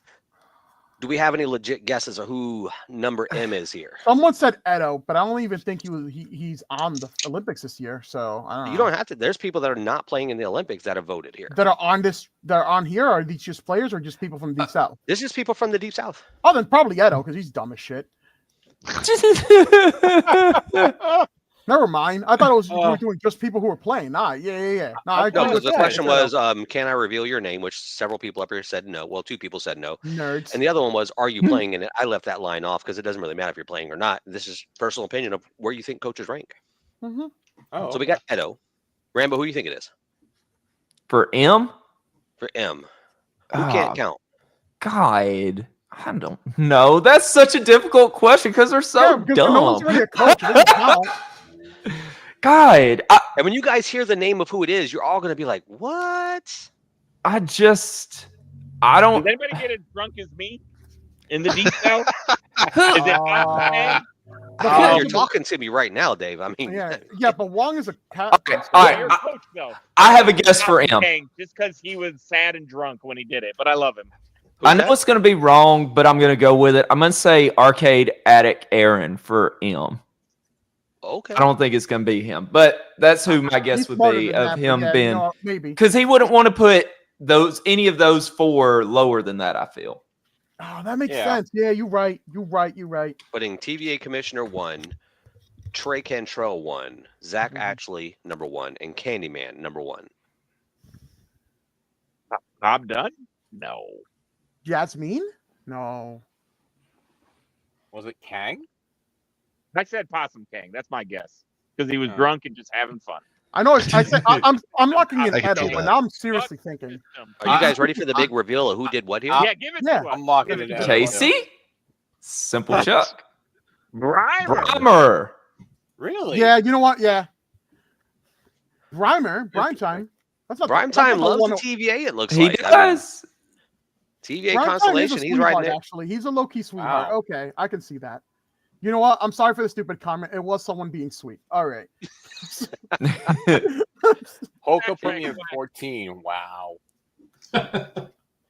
Do we have any legit guesses of who number M is here? Someone said Edo, but I don't even think he's on the Olympics this year. So I don't know. You don't have to. There's people that are not playing in the Olympics that have voted here. that are on here. Are these just players or just people from the Deep South? This is people from the Deep South. Oh, then probably Edo because he's dumb as shit. Never mind. I thought it was we were doing just people who were playing. Nah, yeah. No, I No, agree with the that. question was, can I reveal your name? Which several people up here said no. Well, 2 people said no. Nerds. And the other one was, are you playing in it? I left that line off because it doesn't really matter if you're playing or not. This is personal opinion of where you think coaches rank. Mm-hmm. Oh, So we got Edo. Rambo, who do you think it is? For M? For M. Who can't count? God. I don't know. That's such a difficult question because they're so because dumb. no one's really a coach. It doesn't count. God, And when you guys hear the name of who it is, you're all going to be like, what? I don't. Does anybody get as drunk as me in the Deep South? Is it You're talking to me right now, Dave. I mean, yeah, but Wong is a captain. Okay, all right. Your coach, though. I have a guess for M. Just because he was sad and drunk when he did it, but I love him. I know it's going to be wrong, but I'm going to go with it. I'm going to say Arcade Addict Aaron for M. Okay. I don't think it's going to be him, but that's who my guess He's would smarter be than of that, but him yeah, being maybe. because he wouldn't want to put any of those 4 lower than that. I feel. Oh, that makes sense. Yeah, you're right. You're right. Putting TVA Commissioner 1, Trey Cantrell 1, Zach Mm-hmm. Ashley number 1, and Candyman number 1. Bob Dunn? No. Jasmine? No. Was it Kang? I said Possum King. That's my guess because he was drunk and just having fun. I know. I'm locking in I can Edo, see but that. now I'm seriously thinking. Are you guys ready for the big reveal of who did what here? Yeah, give it to us. I'm locking it in. Casey, Simple Chuck, Brimer. Really? Yeah, you know what? Yeah. Brime time. That's not Prime that's not Time the loves one- the TVA. It looks He like. I mean, does. TVA Prime Time is a Constellation. He's riding sweetheart, it. actually. He's a low-key sweetheart. Wow. Okay, I can see that. You know what? I'm sorry for the stupid comment. It was someone being sweet. All right. Polka put me at 14. Wow.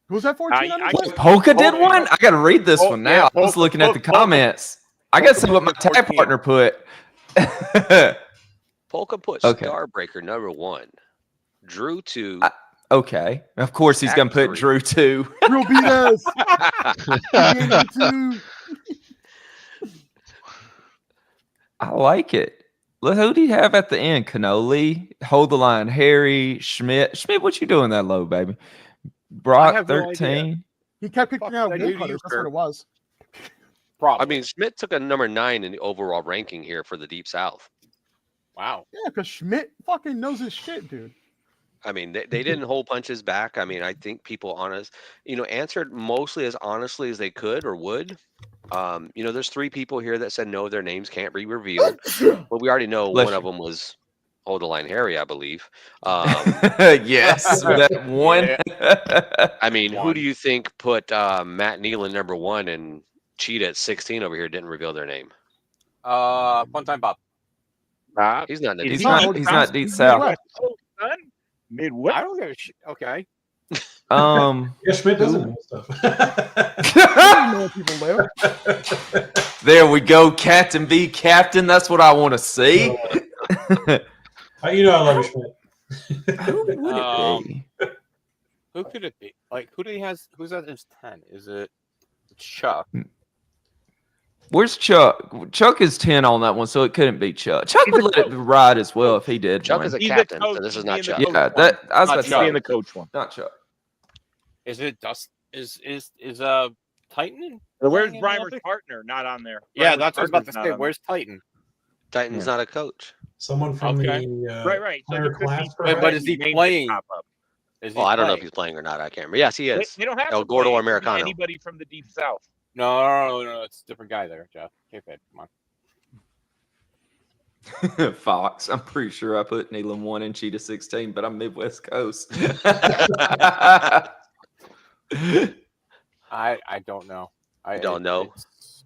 Who's that 14 on I- the list? Polka did one? I got to read this one now. yeah, I was Polka- looking at the Polka- comments. I got to see what my Polka tag 14. partner put. Polka put Okay. Starbreaker #1. Drew 2. Okay. Of course, he's Act going to put 3. Drew 2. Real BS. I like it. Look, who do you have at the end? Cannoli, Hold the Line, Harry, Schmidt. Schmidt, what you doing that low, baby? Brock, have no 13. He kept picking out Fuck that dude, woodcutters. That's sir. what it was. Probably. I mean, Schmidt took a #9 in the overall ranking here for the Deep South. wow. Yeah, because Schmidt fucking knows his shit, dude. I mean, they didn't hold punches back. I mean, I think people answered mostly as honestly as they could or would. There's 3 people here that said no, their names can't be revealed. But we already know Bless one you. of them was Hold the Line Harry, I believe. Yes, that one. I mean, who do you think put Matt Nealon #1 and Cheetah at 16 over here didn't reveal their name? Fun time Bob. He's not in the He's Deep not. South. He's not deep He's south. Midwest. Oh, son. Midwest. I don't give a shit. Okay. Yeah, Schmidt doesn't know stuff. I don't know where people live. There we go, Captain B, Captain. That's what I want to see. You know I love you, Schmidt. Who would it be? Who could it be? Like, who do he has? Who's that? Is 10? Is it Chuck? Where's Chuck? Chuck is 10 on that one, so it couldn't be Chuck. Chuck would let it ride as well if he did. Chuck one. is a He's the captain, coach. so this is He's not being the Chuck. coach. Yeah, that I was Not about to Chuck. say. Being the coach one. Not Chuck. Is it Dust? Is Titan? Where's playing in the Reimer's Olympics? partner? Not on there. Yeah, Reimer's that's what I was about to partner's not say. on Where's Titan? Titan's not a coach. Someone from Okay. the there. Right. So player there could be class, But perhaps? is he names that playing? pop up. Is he Well, I don't know if playing? he's playing or not. I can't remember. Yes, he They, is. they don't have El to Gordo play. It could be Americano. Anybody from the Deep South. No, it's a different guy there, Jeff. Come on. Fox. I'm pretty sure I put Nealon 1 and Cheetah 16, but I'm Midwest Coast. I don't know. I don't know? it's-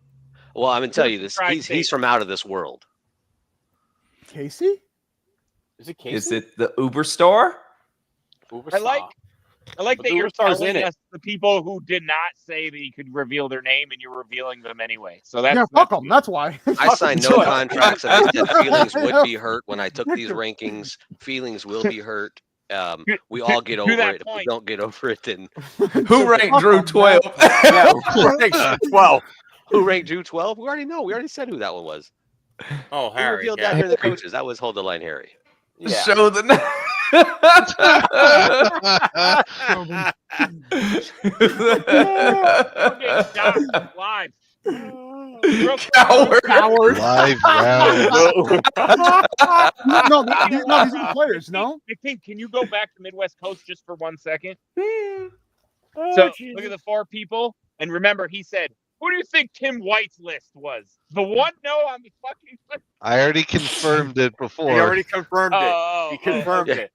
Well, I'm gonna tell you this. Try He's tape. from out of this world. Casey? Is it Casey? Is it the Uber star? Uber I like Star? that But you're Uberstar's telling in it. us the people who did not say that you could reveal their name, and you're revealing them anyway. So that's Yeah, fuck them. That's why. I signed no Do it. contracts. And I said feelings would be hurt when I took these rankings. Feelings will be hurt. We all get to over that it. If we point. don't get over it, then Who ranked Drew 12? Yeah, 12. who ranked Drew 12? We already know. We already said who that one was. Oh, Who Harry. revealed Yeah. that during the coaches? That was Hold the Line Harry. Yeah. Show the name. Okay, Doc, live. Real quick, Coward. Coward. Live round. No, these are the players, no? Nick, can you go back to Midwest Coast just for 1 second? Oh, So Jesus. look at the 4 people, and remember, he said, "Who do you think Tim White's list was? The one no on the fucking list." I already confirmed it He before. already confirmed it. Oh, He confirmed yeah. it.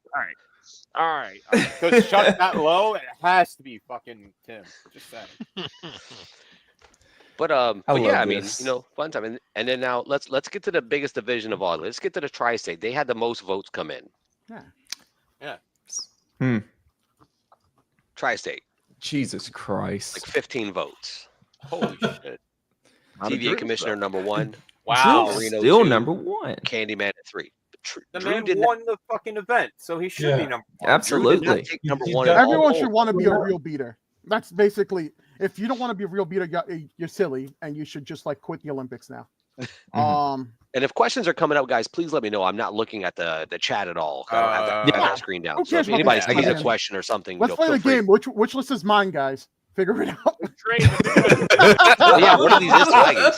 all right. Because Chuck that low, it has to be fucking Tim. Just saying. But I yeah, love I mean, this. fun time. And then now let's get to the biggest division of all. Let's get to the Tri-State. They had the most votes come in. Tri-State, Jesus Christ. like 15 votes. Holy shit. TVA Commissioner #1. Wow. Drew's Marino still 2, #1. Candyman at 3. The Drew man did not won the fucking event, so he should Yeah. be number 1. Absolutely. take He's #1 got- at all. Everyone should want to be a real beater. That's basically, if you don't want to be a real beater, you're silly, and you should just like quit the Olympics now. And if questions are coming up, guys, please let me know. I'm not looking at the chat at all. I don't have Yeah. that screen down. Who So cares if about anybody the sees a chat? question or something, Let's play feel the free. game. Which list is mine, guys? Figure it out. Trey, Yeah, what are these Wagons?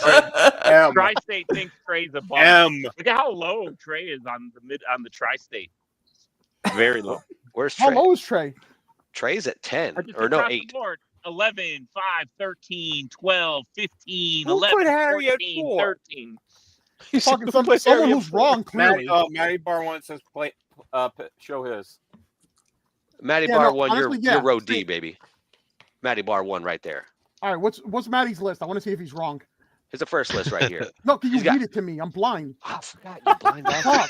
Tri-State thinks Trey's above. Look at how low Trey is on the Tri-State. Very low. Where's How Trey? low is Trey? Trey's at 10 Just or no, across the 8. board. 11, 5, 13, 12, 15, Who 11, put Harry at 14, 4? 13. Fucking someone who's wrong, clearly. Matty Bar one says play show his. Matty Yeah, Bar no, 1, honestly, you're yeah. row D, baby. Matty Bar 1 right there. All right, what's Maddie's list? I want to see if he's wrong. It's the first list right here. No, can you He's got- read it to me? I'm blind. Oh, I forgot you blind Talk.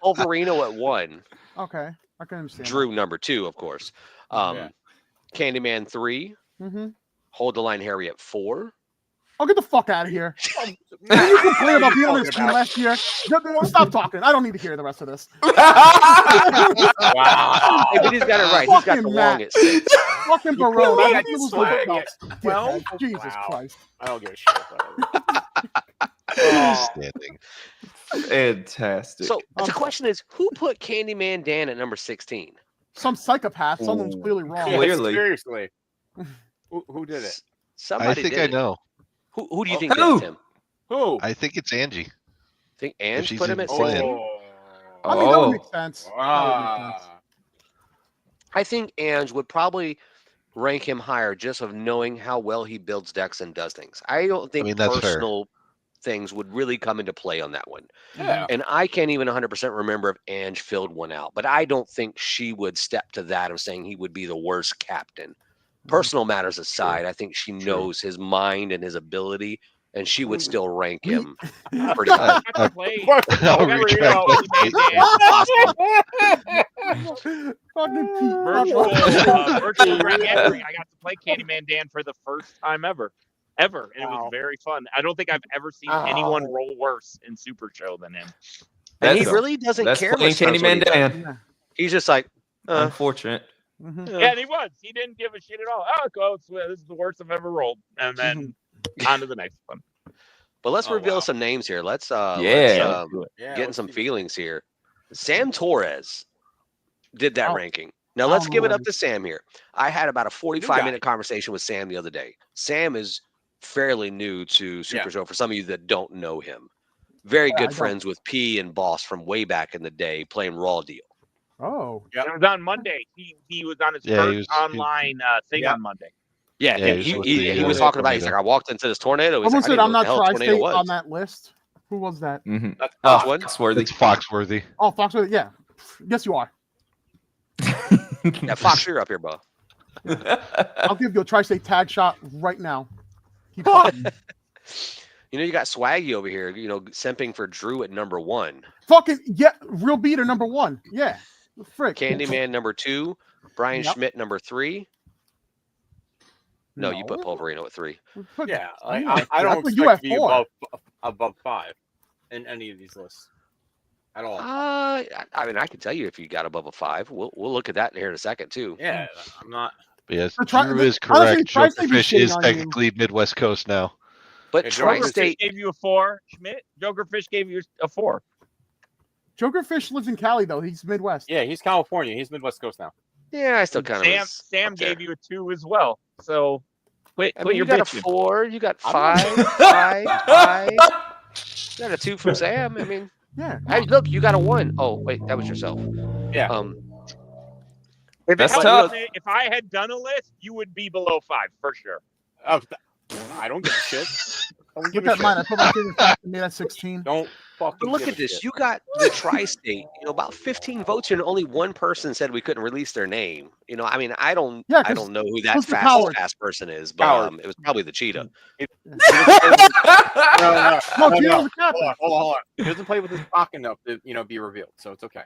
Wolverino at 1. Okay, I can understand. Drew number 2, of course. Candyman 3. Mm-hmm. Hold the Line Harry at 4. Oh, get the fuck out of here. Did you complain about being on this team last year? No, stop talking. I don't need to hear the rest of this. Wow. Hey, but he's got it right. He's got the Long at 6. Fucking Barone. Yeah, I I think it was swag. like, Well, Jesus wow. Christ. I don't give a shit. Outstanding. Fantastic. So the question is, who put Candyman Dan at number 16? Some psychopath. Someone's clearly wrong. Clearly. Seriously. Who did it? Somebody I think did I it. know. Who do you think Who? did it, Tim? Who? I think it's Angie. Think Ange she's put him in at play. 16? I mean, that would Oh. make sense. That would make sense. I think Ange would probably rank him higher just of knowing how well he builds decks and does things. I don't think that's fair. personal things would really come into play on that one. Yeah. And I can't even 100% remember if Ange filled one out, but I don't think she would step to that of saying he would be the worst captain. Personal matters aside, I think she knows his mind and his ability, and she would still rank him pretty high. I'll Whatever, you retract know. Fucking Pete. Virtual ring entry. I got to play Candyman Dan for the first time ever. And it was very fun. I don't think I've ever seen anyone roll worse in Super Show than him. And he That's- really doesn't That's care playing much. times what he Candyman does. Dan. Yeah. He's just like, Unfortunate. Mhm. Yeah, and he was. He didn't give a shit at all. Oh, go. This is the worst I've ever rolled. And then on to the next one. but let's Oh, reveal wow. some names here. Let's Yeah. Yeah, getting let's some see. feelings here. Sam Torres did that Oh. ranking. Now let's give it up Alright. to Sam here. I had about a 45-minute conversation with Sam the other day. Sam is fairly new to Super Show for some of you that don't know him. Very Yeah, I good don't. friends with P and Boss from way back in the day playing Raw Deal. Oh. It was on Monday. He was on his Yeah, first he was- online thing on Monday. Yeah, Yeah, he was with the, he was talking about it. He's like, I walked into this tornado. He's Almost like, said I I'm didn't know not what the hell a tornado tri-state was. on that list. Who was that? Mm-hmm. That's Oh, Which one? Foxworthy. It's Foxworthy. Oh, Foxworthy. Yeah. Yes, you are. Yeah, Fox, you're up here, bro. I'll give you a tri-state tag shot right now. Keep talking. You know, you got Swaggy over here, simping for Drew at number 1. Fucking yeah, real beater number 1. Yeah. Frick. Candyman number 2. Brian Yep. Schmidt number 3. No, you put Pulverino at 3. Put- Yeah, I I, know. I, I That's don't what you expect to have be for. above 5 in any of these lists at all. I mean, I can tell you if you got above a 5. We'll look at that here in a second too. Yeah, I'm not. But yes, The tri- Drew the- is honestly, correct. Tri-State be Jokerfish is shitting on you. technically Midwest Coast now. But Yeah, Tri-State, gave you a 4. Schmidt, Jokerfish gave you a 4. Jokerfish lives in Cali though. He's Midwest. Yeah, he's California. He's Midwest Coast now. yeah, I still kind of. Sam gave you a 2 as well. So quit I mean, you your got a bitching. 4. You got I'm 5. not- 5. You got a 2 from Sam. I mean, Yeah. hey, look, you got a 1. Oh, wait, that was yourself. Yeah. If, That's it was- tough. if I had done a list, you would be below 5 for sure. Oh, I don't give a shit. Don't give Look a at shit. mine. I put my favorite fact and made that 16. Don't fucking. But look give at a this. shit. You got the Tri-State. About 15 votes, and only one person said we couldn't release their name. I mean, I don't Yeah, I don't know who that who's the coward? fast person is, but Coward. it was probably the cheetah. No, No, Gino's the captain. Hold on. He doesn't play with his cock enough to, be revealed, so it's okay.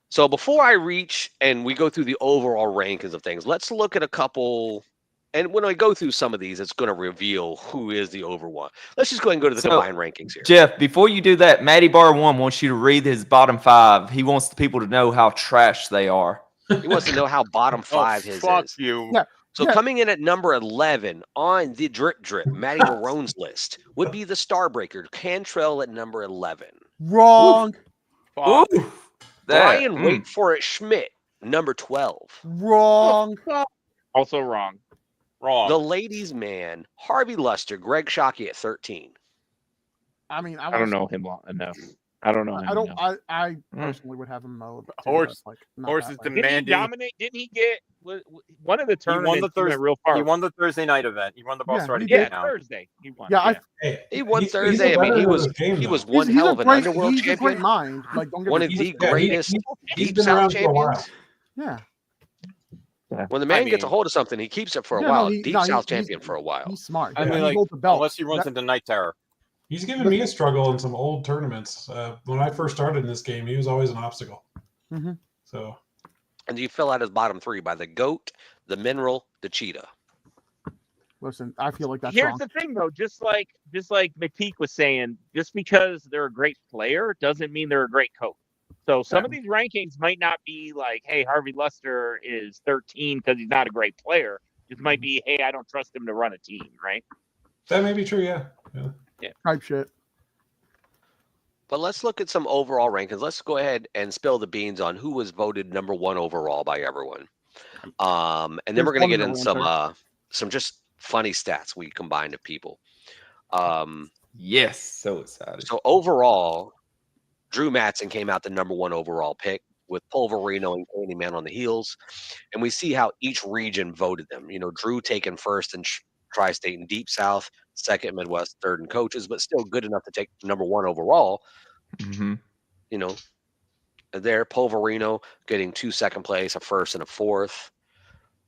So before I reach and we go through the overall rankings of things, let's look at a couple. And when I go through some of these, it's going to reveal who is the over one. Let's just go ahead and go to the So, combined rankings here. Jeff, before you do that, Matty Bar 1 wants you to read his bottom 5. He wants the people to know how trash they are. He wants to know how bottom 5 his fuck is. you. Yeah. So Yeah. coming in at number 11 on the Drip Drip, Matty Marone's list would be the Starbreaker, Cantrell at number 11. Wrong. Fuck. Ooh, Brian, wait for it, Schmidt, number 12. Wrong. Also wrong. Wrong. The Ladies' Man, Harvey Luster, Greg Shockey at 13. I mean, I don't know him long enough. I don't know. I don't. No. I personally would have him mowed. Horse Like, not Horse that is way. Didn't he demanding. dominate? Didn't he get one of the He won tournaments? the He went Thursday. real far. He won the Thursday night event. He won the boss Yeah, ready he get did. down. Thursday. He won. Yeah, Hey, He won he's a Thursday. I mean, he veteran of was this game, he was though. one hell of an underworld he's a great champion, mind. Like, don't get one me of the twisted. Yeah, greatest he's deep been south around for a while. champions. Yeah. When the man gets a mean- hold of something, he keeps it for a Yeah, while. no, Deep South champion for a while. He's smart. I Yeah, mean, He like, holds the belt. unless he runs That- into Night Terror. He's given me a struggle in some old tournaments. When I first started in this game, he was always an obstacle. Mhm. So, And you fill out his bottom three by the goat, the mineral, the cheetah. Listen, I feel like that's Here's wrong. the thing, though. Just like McPeak was saying, just because they're a great player doesn't mean they're a great coach. So some of these rankings might not be like, hey, Harvey Luster is 13 because he's not a great player. It might be, hey, I don't trust him to run a team, right? that may be true, yeah. Type shit. But let's look at some overall rankings. Let's go ahead and spill the beans on who was voted number one overall by everyone. And then There's we're going to one get in winner. some just funny stats we combined of people. Yes, so excited. So overall, Drew Matson came out the number one overall pick with Pulverino and Candyman on the heels. And we see how each region voted them. You know, Drew taken first in Tri-State and Deep South, second Midwest, third in coaches, but still good enough to take number one overall. Mm-hmm. You know, there Pulverino getting 2 second place, a first and a fourth.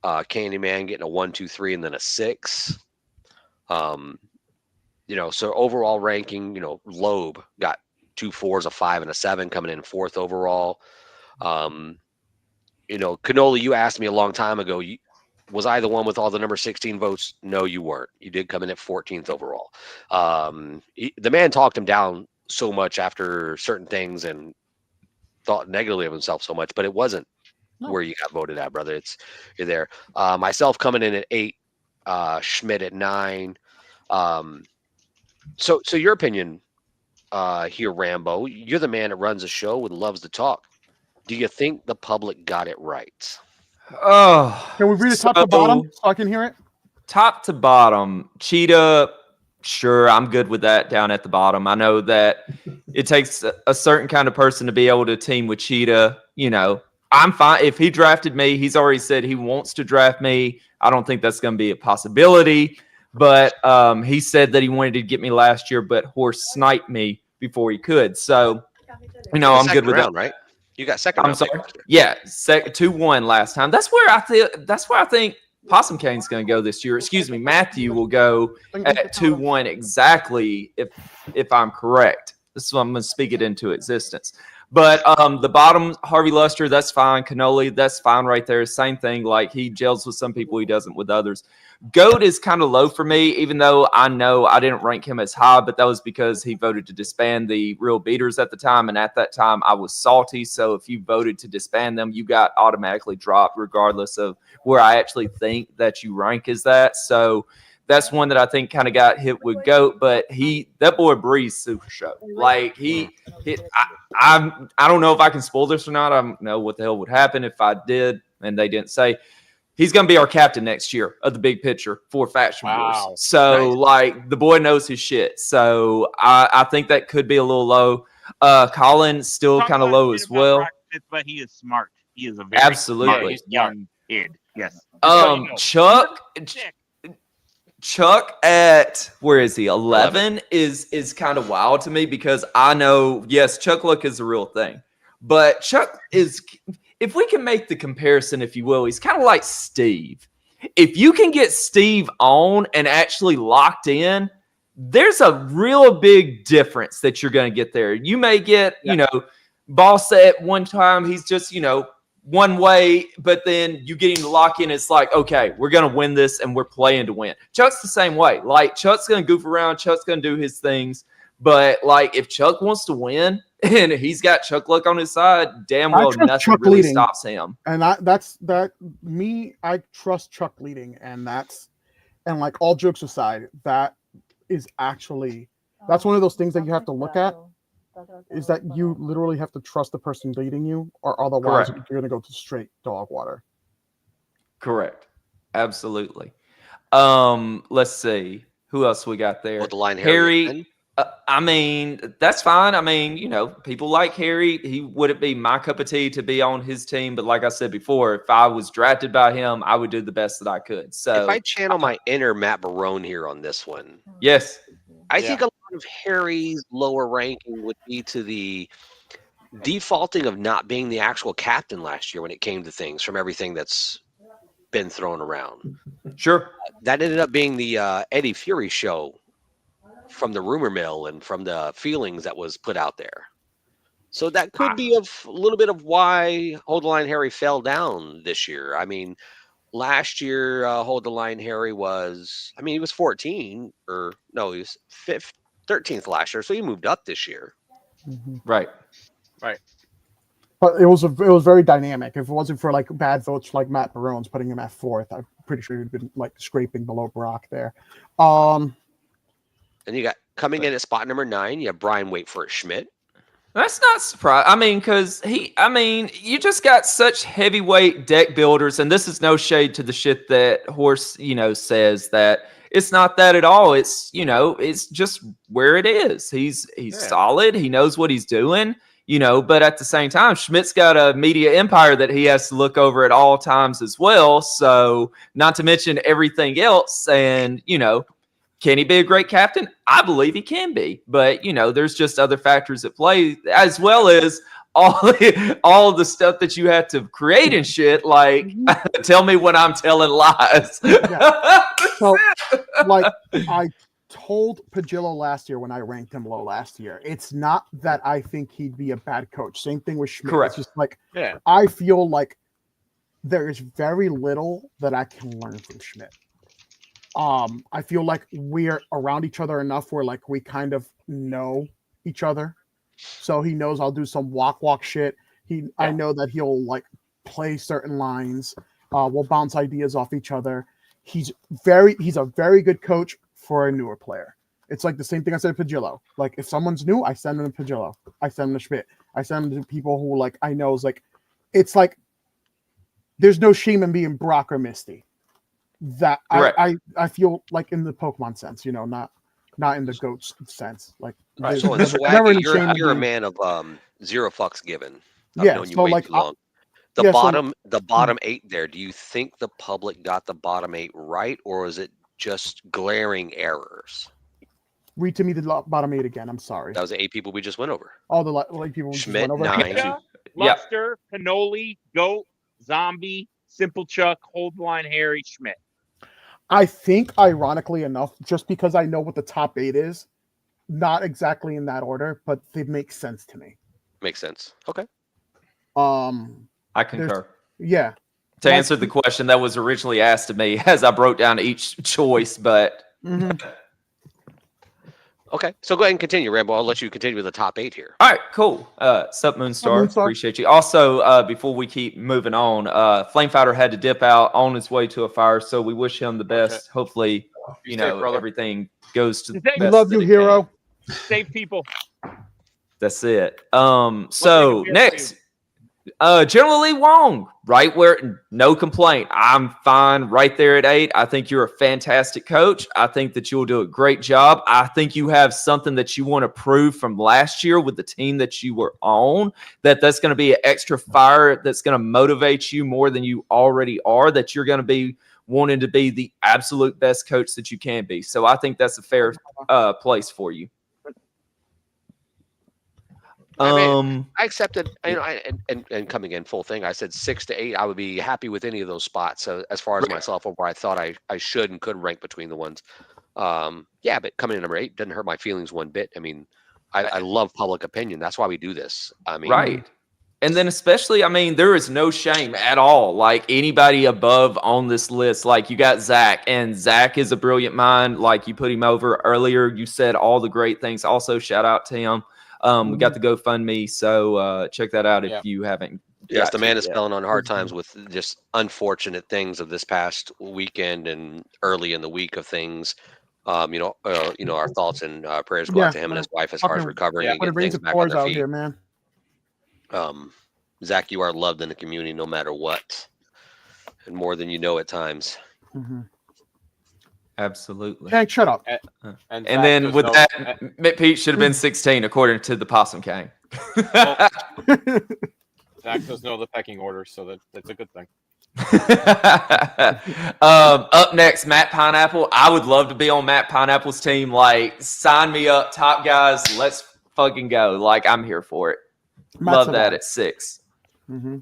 Candyman getting a 1, 2, 3, and then a 6. You know, so overall ranking, you know, Loeb got 2 4s, a 5, and a 7, coming in fourth overall. You know, Cannoli, you asked me a long time ago, was I the one with all the number 16 votes? No, you weren't. You did come in at 14th overall. The man talked him down so much after certain things and thought negatively of himself so much, but it wasn't where you got voted at, brother. You're there. Myself coming in at 8, Schmidt at 9. So your opinion here, Rambo, you're the man that runs the show and loves to talk. Do you think the public got it right? Oh, Can we read it top to bottom so I can hear it? Top to bottom, Cheetah. Sure, I'm good with that down at the bottom. I know that it takes a certain kind of person to be able to team with Cheetah. You know, I'm fine. If he drafted me, he's already said he wants to draft me. I don't think that's going to be a possibility. But he said that he wanted to get me last year, but Horse sniped me before he could. So, you know, I'm good with round, that. right? You got second I'm round. sorry. Yeah, 2-1 last time. That's where I think Possum Kane's going to go this year. Excuse me, Matthew will go at 2-1 exactly if I'm correct. This is what I'm going to speak it into existence. But the bottom, Harvey Luster, that's fine. Cannoli, that's fine right there. Same thing. Like, he gels with some people, he doesn't with others. Goat is kind of low for me, even though I know I didn't rank him as high, but that was because he voted to disband the Real Beaters at the time. And at that time, I was salty. So if you voted to disband them, you got automatically dropped regardless of where I actually think that you rank as that. So that's one that I think kind of got hit with Goat, but that boy breathes Super Show. Like I don't know if I can spoil this or not. I don't know what the hell would happen if I did, and they didn't say. He's going to be our captain next year of the big picture for Faction Wars. So, like, the boy knows his shit. So, I think that could be a little low. Colin's still kind of low as well. But he is smart. He is a very absolutely smart young kid. Yes. Chuck at where is he? 11 is kind of wild to me because I know, yes, Chuck Luck is a real thing, but Chuck is. If we can make the comparison, if you will, he's kind of like Steve. If you can get Steve on and actually locked in, there's a real big difference that you're going to get there. You may get, you know, Boss at one time, he's just, you know, one way, but then you get him to lock in. It's like, okay, we're going to win this and we're playing to win. Chuck's the same way. Like, Chuck's going to goof around. Chuck's going to do his things. But, like, if Chuck wants to win and he's got Chuck Luck on his side, damn well nothing Chuck really leading. stops him. And I trust Chuck leading. And like, all jokes aside, that's one of those things that you have to look at, is that you literally have to trust the person leading you, or otherwise you're going to go to straight dog water. Correct. Absolutely. Let's see. Who else we got there? What the line Harry. I mean, that's fine. I mean, you know, people like Harry. He wouldn't be my cup of tea to be on his team. But like I said before, if I was drafted by him, I would do the best that I could. So If I channel my inner Matt Barone here on this one, yes, I think a lot of Harry's lower ranking would be to the defaulting of not being the actual captain last year when it came to things from everything that's been thrown around. Sure. That ended up being the Eddie Fury show from the rumor mill and from the feelings that was put out there. So that could be a little bit of why Hold the Line Harry fell down this year. I mean, last year, Hold the Line Harry was, I mean, he was 14 or no, he was 13th last year. So he moved up this year. Right. Right. But it was very dynamic. If it wasn't for like bad votes like Matt Barone's putting him at 4th, I'm pretty sure he'd been like scraping below Brock there. And you got coming in at spot number 9, you have Brian Waitford Schmidt. That's not surprising. I mean, because you just got such heavyweight deck builders, and this is no shade to the shit that Horse, says that it's not that at all. It's, it's just where it is. He's solid. He knows what he's doing, but at the same time, Schmidt's got a media empire that he has to look over at all times as well. So not to mention everything else. And, can he be a great captain? I believe he can be, but there's just other factors at play, as well as all the stuff that you have to create and shit. Like, tell me when I'm telling lies. Yeah. So, like I told Pagillo last year when I ranked him low last year, it's not that I think he'd be a bad coach. Same thing with Schmidt. Correct. It's just like I feel like there is very little that I can learn from Schmidt. I feel like we're around each other enough where like we kind of know each other. So he knows I'll do some walk shit. I know that he'll like play certain lines. We'll bounce ideas off each other. He's a very good coach for a newer player. It's like the same thing I said to Pagillo. Like if someone's new, I send them to Pagillo. I send them to Schmidt. I send them to people who like I know is like it's like there's no shame in being Brock or Misty. That I feel like in the Pokemon sense, not in the GOAT sense. Like right. So Swaggy, you're a man of zero fucks given. I've known you way too long. The bottom 8 there. Do you think the public got the bottom 8 right, or is it just glaring errors? Read to me the bottom 8 again. I'm sorry. That was the 8 people we just went over. All the people we Schmidt, just went over. 9. Luster, Canoli, Goat, Zombie, Simple Chuck, Hold the Line Harry, Schmidt. I think, ironically enough, just because I know what the top 8 is, not exactly in that order, but they make sense to me. Makes sense. Okay. I concur. Yeah. To answer the question that was originally asked of me as I broke down each choice, but okay. So go ahead and continue, Rambo. I'll let you continue with the top 8 here. All right, cool. Sup, Moonstar. Appreciate you. Also, before we keep moving on, Flamefighter had to dip out on his way to a fire, so we wish him the best. Hopefully, everything goes to the best. We love you, hero. Save people. That's it. So next, General Lee Wong, right where, no complaint. I'm fine right there at 8. I think you're a fantastic coach. I think that you'll do a great job. I think you have something that you want to prove from last year with the team that you were on, that's going to be an extra fire that's going to motivate you more than you already are, that you're going to be wanting to be the absolute best coach that you can be. So I think that's a fair place for you. I accepted, and coming in full thing, I said 6 to 8. I would be happy with any of those spots. So as far as myself, or where I thought I should and could rank between the ones. But coming in number 8 doesn't hurt my feelings one bit. I mean, I love public opinion. That's why we do this. I mean, right. And then especially, there is no shame at all. Like anybody above on this list, like you got Zach, and Zach is a brilliant mind. Like you put him over earlier. You said all the great things. Also, shout out to him. We got the GoFundMe, so check that out if you haven't. Yes, the man is spelling on hard times with just unfortunate things of this past weekend and early in the week of things. Our thoughts and prayers go out to him and his wife as far as recovering and getting things back on their feet. Here, man. Zach, you are loved in the community no matter what, and more than you know at times. Absolutely. Hank, shut up. And And then with that, Pete should have been 16 according to the Possum King. Zach does know the pecking order, so that's a good thing. Up next, Matt Pineapple. I would love to be on Matt Pineapple's team. Like, sign me up, top guys. Let's fucking go. Like, I'm here for it. Love that at 6. Mm-hmm.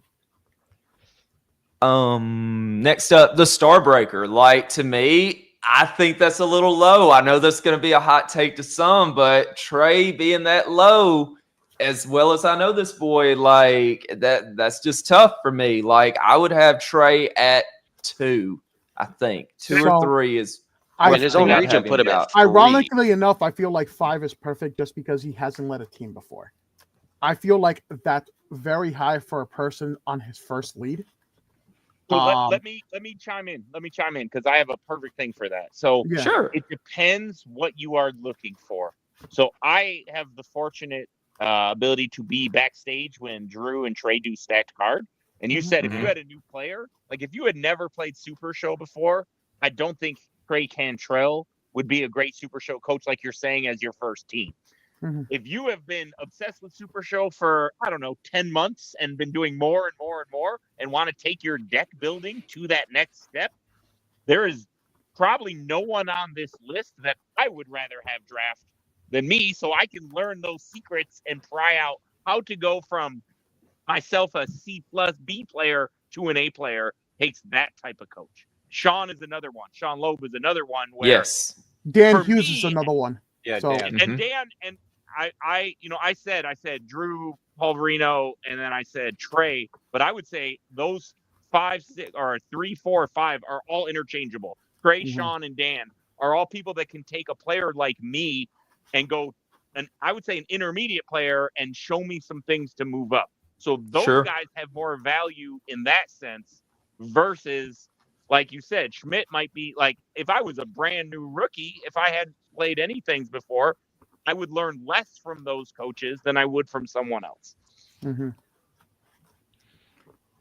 Next up, the Starbreaker. Like, to me, I think that's a little low. I know that's going to be a hot take to some, but Trey being that low, as well as I know this boy, like that's just tough for me. Like, I would have Trey at 2. I think 2 or 3 is. In his own region, put him at 3. Ironically enough, I feel like 5 is perfect just because he hasn't led a team before. I feel like that's very high for a person on his first lead. Well, let me chime in. Let me chime in because I have a perfect thing for that. So Sure, it depends what you are looking for. So I have the fortunate ability to be backstage when Drew and Trey do stacked card. And you said if you had a new player, like if you had never played Super Show before, I don't think Trey Cantrell would be a great Super Show coach, like you're saying, as your first team. If you have been obsessed with Super Show for, I don't know, 10 months and been doing more and more and more and want to take your deck building to that next step, there is probably no one on this list that I would rather have draft than me, so I can learn those secrets and pry out how to go from myself a C plus B player to an A player. Takes that type of coach. Sean is another one. Sean Loeb is another one. Where yes. Dan Hughes is another one. Yeah, so, Dan. And Dan and I said Drew, Paul Verino, and then I said Trey, but I would say those 5, 6, or 3, 4, 5 are all interchangeable. Trey, Sean, and Dan are all people that can take a player like me and go, and I would say an intermediate player, and show me some things to move up. So those guys have more value in that sense versus, like you said, Schmidt might be like, if I was a brand new rookie, if I hadn't played any things before, I would learn less from those coaches than I would from someone else.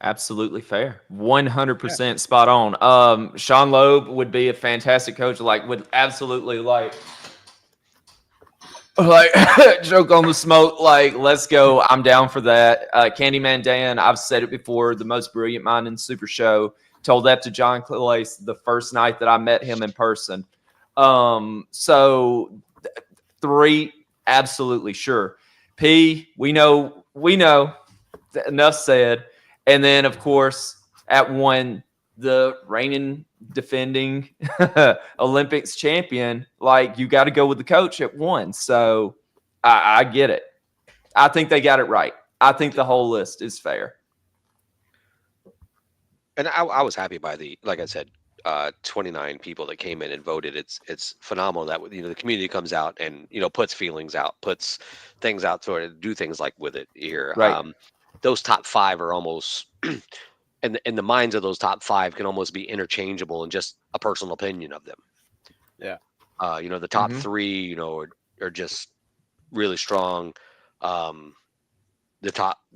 Absolutely fair. 100% spot on. Sean Loeb would be a fantastic coach. Like, would absolutely like joke on the smoke. Like, let's go. I'm down for that. Candyman Dan, I've said it before, the most brilliant mind in Super Show. Told that to John Clay the first night that I met him in person. So 3, absolutely sure. P, we know. Enough said. And then, of course, at 1, the reigning, defending Olympics champion. Like, you got to go with the coach at 1. So I get it. I think they got it right. I think the whole list is fair. And I was happy by like I said, 29 people that came in and voted. It's phenomenal that the community comes out and puts feelings out, puts things out to do things like with it here. Right. Those top 5 are almost, and the minds of those top 5 can almost be interchangeable in just a personal opinion of them. Yeah. The top 3, are just really strong. The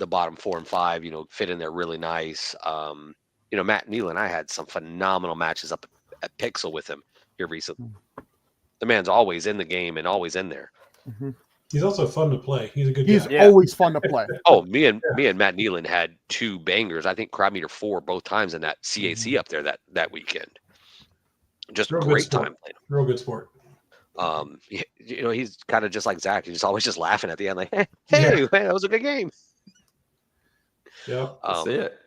bottom 4 and 5, fit in there really nice. Matt Neal and I had some phenomenal matches up at Pixel with him here recently. The man's always in the game and always in there. He's also fun to play. He's a good guy. He's always fun to play. Oh, me and Matt Nealon had 2 bangers. I think crowd meter 4 both times in that CAC up there that weekend. Just Real great time playing. Real good sport. He's kind of just like Zach. He's always just laughing at the end, like, "Hey, man, that was a good game." Yeah, that's it.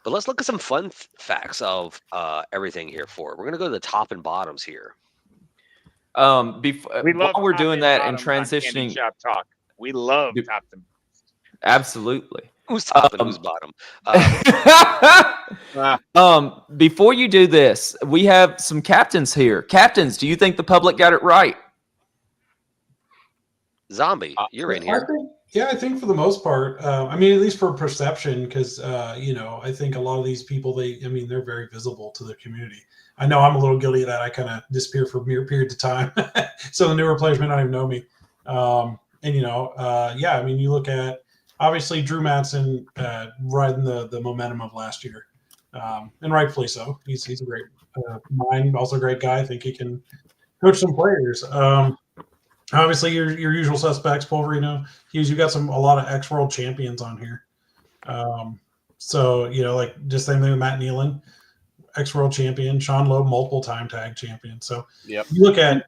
But let's look at some fun facts of everything here. We're going to go to the top and bottoms here. While we're doing that and transitioning, Candyshop talk. We love top and absolutely. Who's top and who's bottom? Before you do this, we have some captains here. Captains, do you think the public got it right? Zombie, you're in here. I think for the most part, at least for perception, because I think a lot of these people, they're very visible to the community. I know I'm a little guilty of that. I kind of disappear for mere periods of time, so the newer players may not even know me. You look at obviously Drew Madsen riding the momentum of last year, and rightfully so. He's a great mind, also a great guy. I think he can coach some players. Obviously, your usual suspects, Pulverino, Hughes. You got a lot of ex-world champions on here. So like just same thing with Matt Nealon, ex-world champion, Sean Loeb, multiple-time tag champion. So you look at,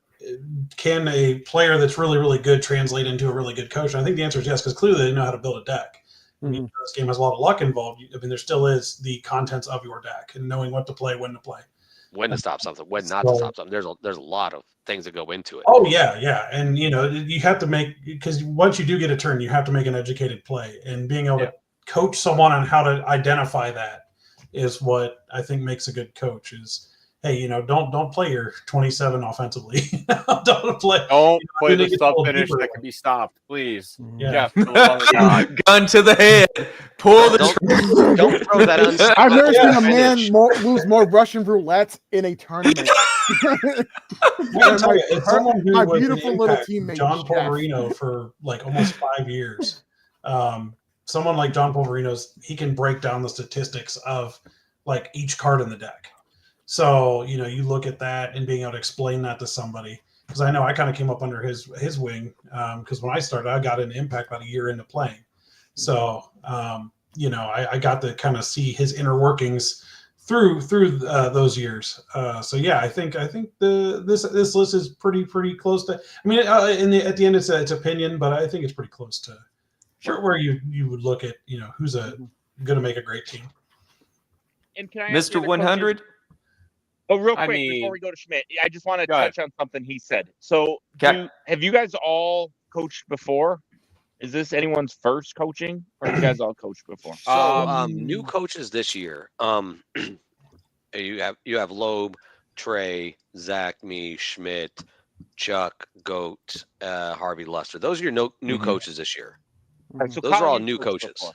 can a player that's really, really good translate into a really good coach? And I think the answer is yes, because clearly they know how to build a deck. Mhm. This game has a lot of luck involved. I mean, there still is the contents of your deck and knowing what to play, when to play. When to stop something, when not to stop something. There's a lot of things that go into it. Oh yeah, and you have to make, because once you do get a turn, you have to make an educated play, and being able to coach someone on how to identify that is what I think makes a good coach. Is hey, don't play your 27 offensively. Don't play the sub finish that can be stopped, please. Yeah. Gun to the head. Pull the don't throw that on. I've never seen a man lose more Russian roulettes in a tournament. It's someone who my was beautiful an little impact, teammate, John Jeff. Pulverino, for like almost 5 years. Someone like John Pulverino's, he can break down the statistics of like each card in the deck. So you look at that and being able to explain that to somebody, because I know I kind of came up under his wing, because when I started, I got into Impact about a year into playing. So I got to kind of see his inner workings through those years. So yeah, I think this list is pretty close to. I mean, at the end it's opinion, but I think it's pretty close to where you would look at who's going to make a great team. And can I ask Mr. 100? Oh, real quick before we go to Schmidt, I just want to touch on something he said. So, have you guys all coached before? Is this anyone's first coaching, or have you guys all coached before? So, new coaches this year. You have Loeb, Trey, Zach, me, Schmidt, Chuck, Goat, Harvey, Luster. Those are your new coaches this year. Right, so those are all new coaches. Before.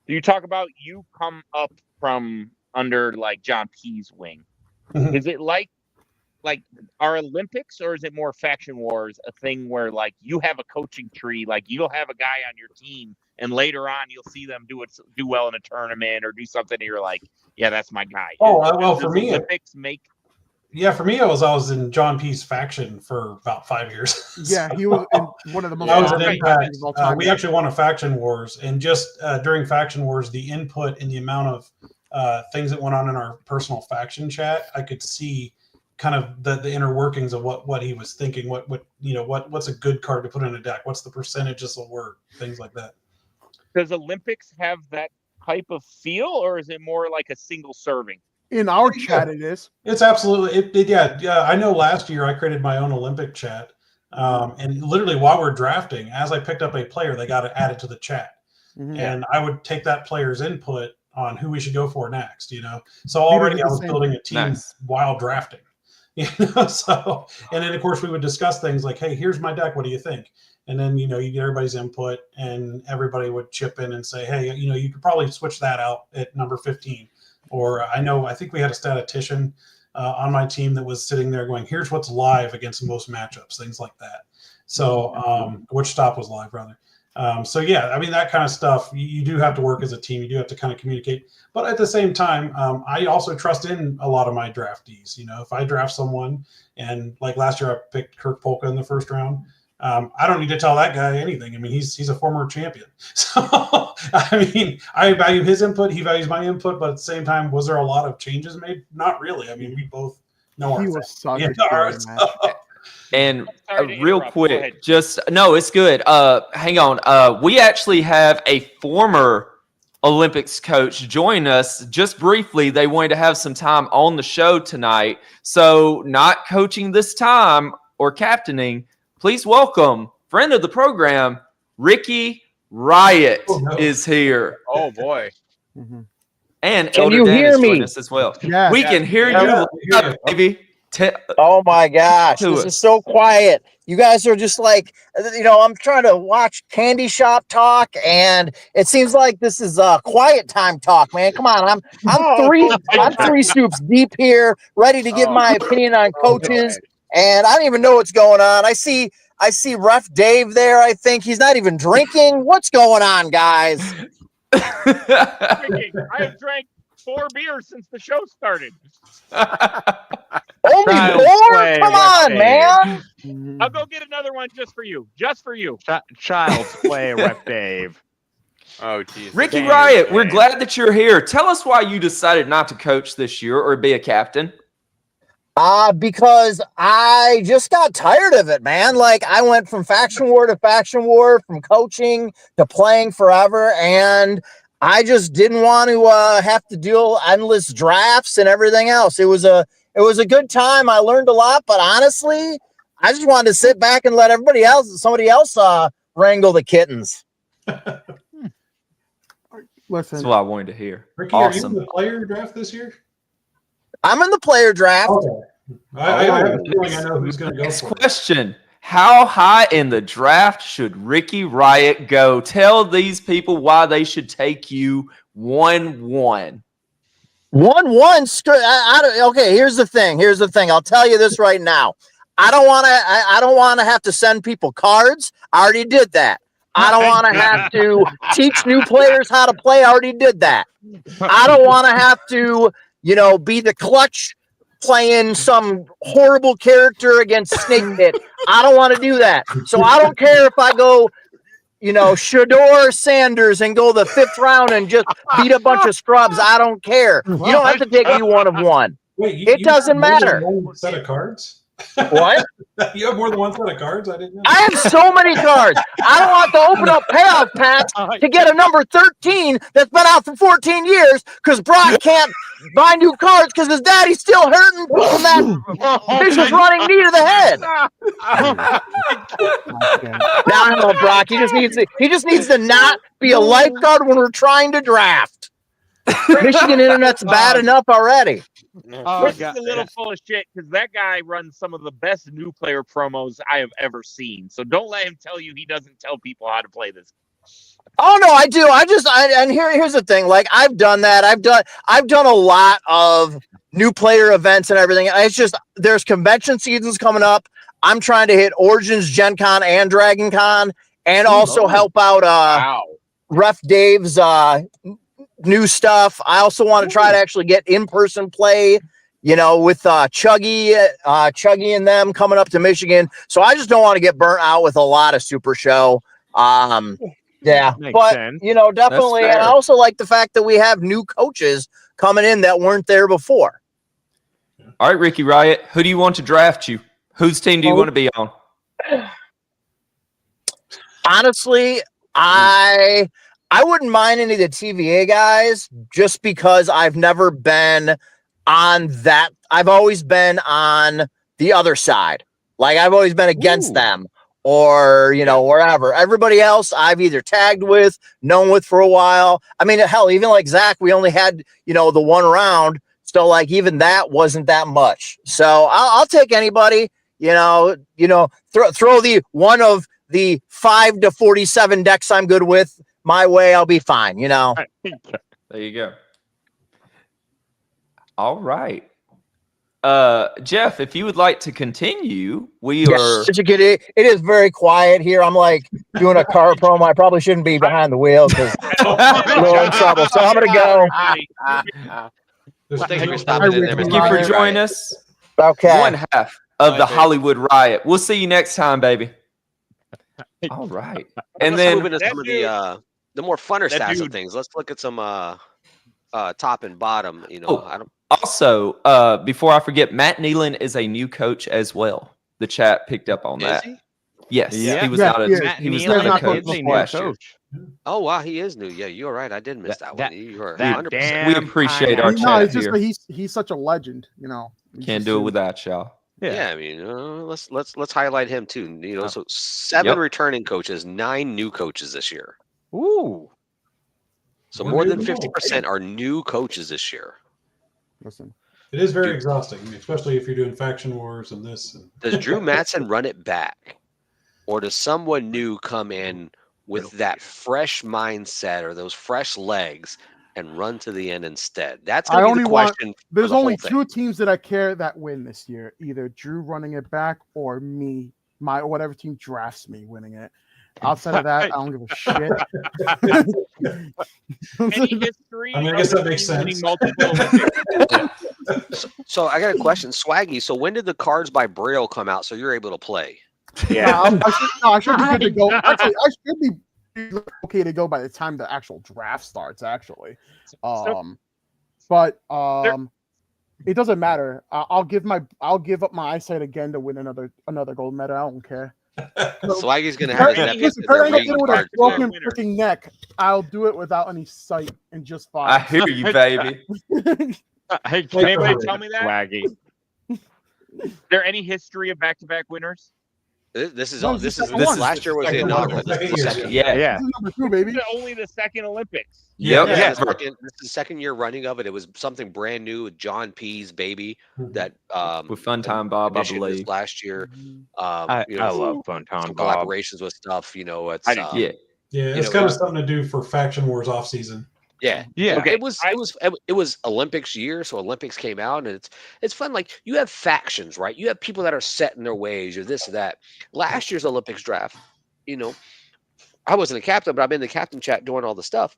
You talk about you come up from under like John P's wing. Mm-hmm. Is it like our Olympics, or is it more Faction Wars, a thing where like you have a coaching tree, like you'll have a guy on your team and later on you'll see them do well in a tournament or do something and you're like, yeah, that's my guy. For me, Olympics make. Yeah, for me, I was in John P's faction for about 5 years. Yeah, he was in one of the most. I was at Impact. We actually won a Faction Wars, and just during Faction Wars, the input and the amount of things that went on in our personal faction chat, I could see kind of the inner workings of what he was thinking. What's a good card to put in a deck? What's the percentage this will work? Things like that. Does Olympics have that type of feel, or is it more like a single serving? In our chat, it is. It's absolutely yeah. I know last year I created my own Olympic chat, and literally while we're drafting, as I picked up a player, they got it added to the chat, and I would take that player's input on who we should go for next. So already I was building a team while drafting. So and then of course we would discuss things like, hey, here's my deck. What do you think? And then you get everybody's input, and everybody would chip in and say, hey, you could probably switch that out at number 15. Or I think we had a statistician on my team that was sitting there going, here's what's live against most matchups, things like that. So which stop was live, rather. So yeah, I mean, that kind of stuff, you do have to work as a team. You do have to kind of communicate. But at the same time, I also trust in a lot of my draftees. If I draft someone, and like last year I picked Kirk Polka in the first round, I don't need to tell that guy anything. I mean, he's a former champion. So, I mean, I value his input. He values my input. But at the same time, was there a lot of changes made? Not really. I mean, we both know He our was thing. such And real quick, it's good. Hang on. We actually have a former Olympics coach join us just briefly. They wanted to have some time on the show tonight. So not coaching this time or captaining. Please welcome friend of the program, Ricky Riot is here. Oh boy. And Can Elder you Dan hear is me? joining us as well. Yeah. We can hear you, baby. Oh my gosh, this is so quiet. You guys are just like, I'm trying to watch Candyshop talk, and it seems like this is quiet time talk, man. Come on, I'm three soups deep here, ready to give my opinion on coaches, and I don't even know what's going on. I see Ref Dave there. I think he's not even drinking. What's going on, guys? I have drank 4 beers since the show started. Only Child's four? play, Come West on, Dave. man. I'll go get another one just for you. Just for you. Child's play, West Dave. Oh, geez. Ricky Damn, Riot, we're man. glad that you're here. Tell us why you decided not to coach this year or be a captain. Because I just got tired of it, man. Like, I went from faction war to faction war, from coaching to playing forever, and I just didn't want to have to deal endless drafts and everything else. It was a good time. I learned a lot, but honestly, I just wanted to sit back and let somebody else wrangle the kittens. Listen, That's what I wanted to hear. Ricky, are you in Awesome. the player draft this year? I'm in the player draft. Okay. I have a feeling I know who's going to go Next for it. question. How high in the draft should Ricky Riot go? Tell these people why they should take you 1-1. 1-1. Okay, here's the thing. I'll tell you this right now. I don't want to have to send people cards. I already did that. I don't want to have to teach new players how to play. I already did that. I don't want to have to, be the clutch playing some horrible character against Snake Pit. I don't want to do that. So I don't care if I go, Shador Sanders and go the 5th round and just beat a bunch of scrubs. I don't care. You don't have to take me 1-1. Wait, It doesn't have more than matter. one set of cards? What? You have more than one set of cards? I didn't know. I have so many cards. I don't want to open up payoff packs to get a number 13 that's been out for 14 years because Brock can't buy new cards because his daddy's still hurting from that vicious running knee to the head. Now I know Brock. He just needs to not be a lifeguard when we're trying to draft. Michigan internet's bad enough already. Chris is a little full of shit because that guy runs some of the best new player promos I have ever seen. So don't let him tell you he doesn't tell people how to play this. Oh no, I do. And here's the thing. Like, I've done that. I've done a lot of new player events and everything. It's just there's convention seasons coming up. I'm trying to hit Origins, Gen Con, and Dragon Con, and also help out Ref Dave's new stuff. I also want to try to actually get in-person play, with Chuggy and them coming up to Michigan. So I just don't want to get burnt out with a lot of Super Show. Yeah, Makes but sense. definitely. And I also like the fact that we have new coaches coming in that weren't there before. All right, Ricky Riot, who do you want to draft you? Whose team do you want to be on? Honestly, I wouldn't mind any of the TVA guys just because I've never been on that. I've always been on the other side. Like, I've always been against them or, wherever. Everybody else I've either tagged with, known with for a while. I mean, hell, even like Zach, we only had, the one round. So like, even that wasn't that much. So I'll take anybody, throw the one of the 5 to 47 decks I'm good with my way. I'll be fine. There you go. All right. Jeff, if you would like to continue, we are. It is very quiet here. I'm like doing a car promo. I probably shouldn't be behind the wheel because I'm a little in trouble. So I'm going to go. Thank you for stopping in there. Thank you for joining us. Okay. One half of the Hollywood Riot. We'll see you next time, baby. All right. And Let's then move into some of the more funner stats of things. Let's look at some top and bottom. Also, before I forget, Matt Nealon is a new coach as well. The chat picked up on that. He? Yes, Yeah. he was not a coach last year. Oh wow, he is new. Yeah, you're right. I did miss that one. You are 100%. We appreciate our No, chat it's just here. that he's such a legend. Can't do it without y'all. Yeah, I mean, let's highlight him too. So 7 returning coaches, 9 new coaches this year. Ooh. So more than 50% are new coaches this year. Listen, it is very exhausting, especially if you're doing faction wars and this. Does Drew Matson run it back, or does someone new come in with that fresh mindset or those fresh legs and run to the end instead? That's going to be the question. There's only 2 teams that I care that win this year: either Drew running it back or me, whatever team drafts me winning it. Outside of that, I don't give a shit. Any history? I mean, I guess that makes sense. So I got a question, Swaggy. So when did the cards by Braille come out so you're able to play? Yeah, I should be good to go. Actually, I should be okay to go by the time the actual draft starts. Actually, but it doesn't matter. I'll give up my eyesight again to win another gold medal. I don't care. Swaggy's gonna have his with a broken freaking neck. I'll do it without any sight and just fine. I hear you, baby. Hey, can anybody tell me that? Swaggy. Is there any history of back-to-back winners? This is last year was the inaugural. Yeah. Number 2, baby. This is only the second Olympics. Yep. Yeah, this is the second year running of it. It was something brand new with John P's baby that with Funtime Bob, I believe, last year. I love Funtime some Bob. collaborations with stuff. You know, it's yeah, it's kind of something to do for Faction Wars off season. Yeah. Okay. It was Olympics year, so Olympics came out, and it's fun. Like, you have factions, right? You have people that are set in their ways, or this or that. Last year's Olympics draft, you know, I wasn't a captain, but I've been in the captain chat doing all the stuff.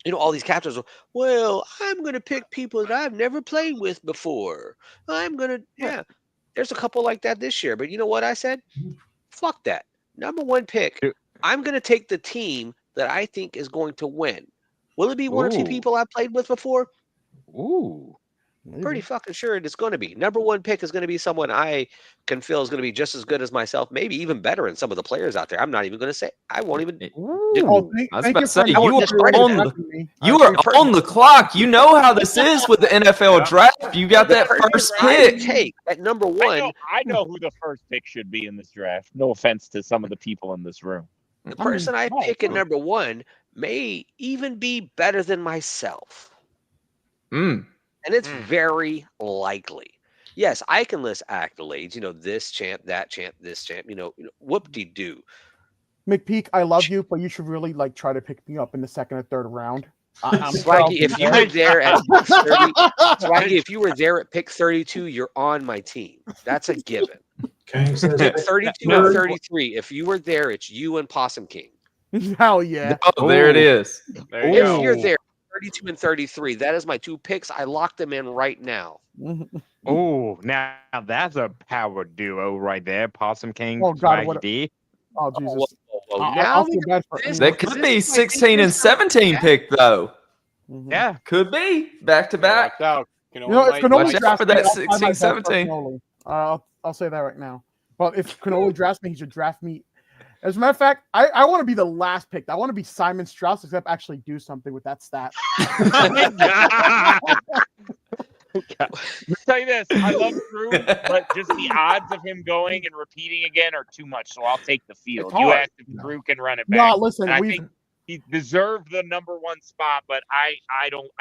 You know, all these captains were, well, I'm going to pick people that I've never played with before. There's a couple like that this year. But you know what I said? Fuck that. Number one pick. I'm going to take the team that I think is going to win. Will it be one or two people I played with before? Ooh. Pretty fucking sure it's going to be. Number one pick is going to be someone I can feel is going to be just as good as myself, maybe even better than some of the players out there. I'm not even going to say. I won't even. I was about to say, you are on the clock. You know how this is with the NFL draft. You got that first pick. Take at number one. I know who the first pick should be in this draft. No offense to some of the people in this room. The person I pick at number one may even be better than myself. And it's very likely. Yes, I can list accolades, you know, this champ, that champ, this champ, you know whoop-de-doo. McPeak, I love you, but you should really try to pick me up in the second or third round. Swaggy, if you were there at pick 30, Swaggy, if you were there at pick 32, you're on my team. That's a given. Pick 32 and 33. If you were there, it's you and Possum King. Hell yeah. Oh, there it is. If you're there, 32 and 33. That is my two picks. I locked them in right now. Oh, now that's a power duo right there. Possum King, Oh, God, Swaggy D. Oh, Jesus. Now that could be 16 and 17 pick, though. Yeah. Could be. Back to back. You know, if Canoli Watch out drafts for me, that I'll try my 16, best for 17. Canoli. I'll say that right now. But if Canoli drafts me, he should draft me. As a matter of fact, I want to be the last pick. I want to be Simon Strauss, except actually do something with that stat. Let me tell you this. I love Drew, but just the odds of him going and repeating again are too much, so I'll take the field. You asked if Drew can run it back. No, listen, I think he deserved the number one spot, but I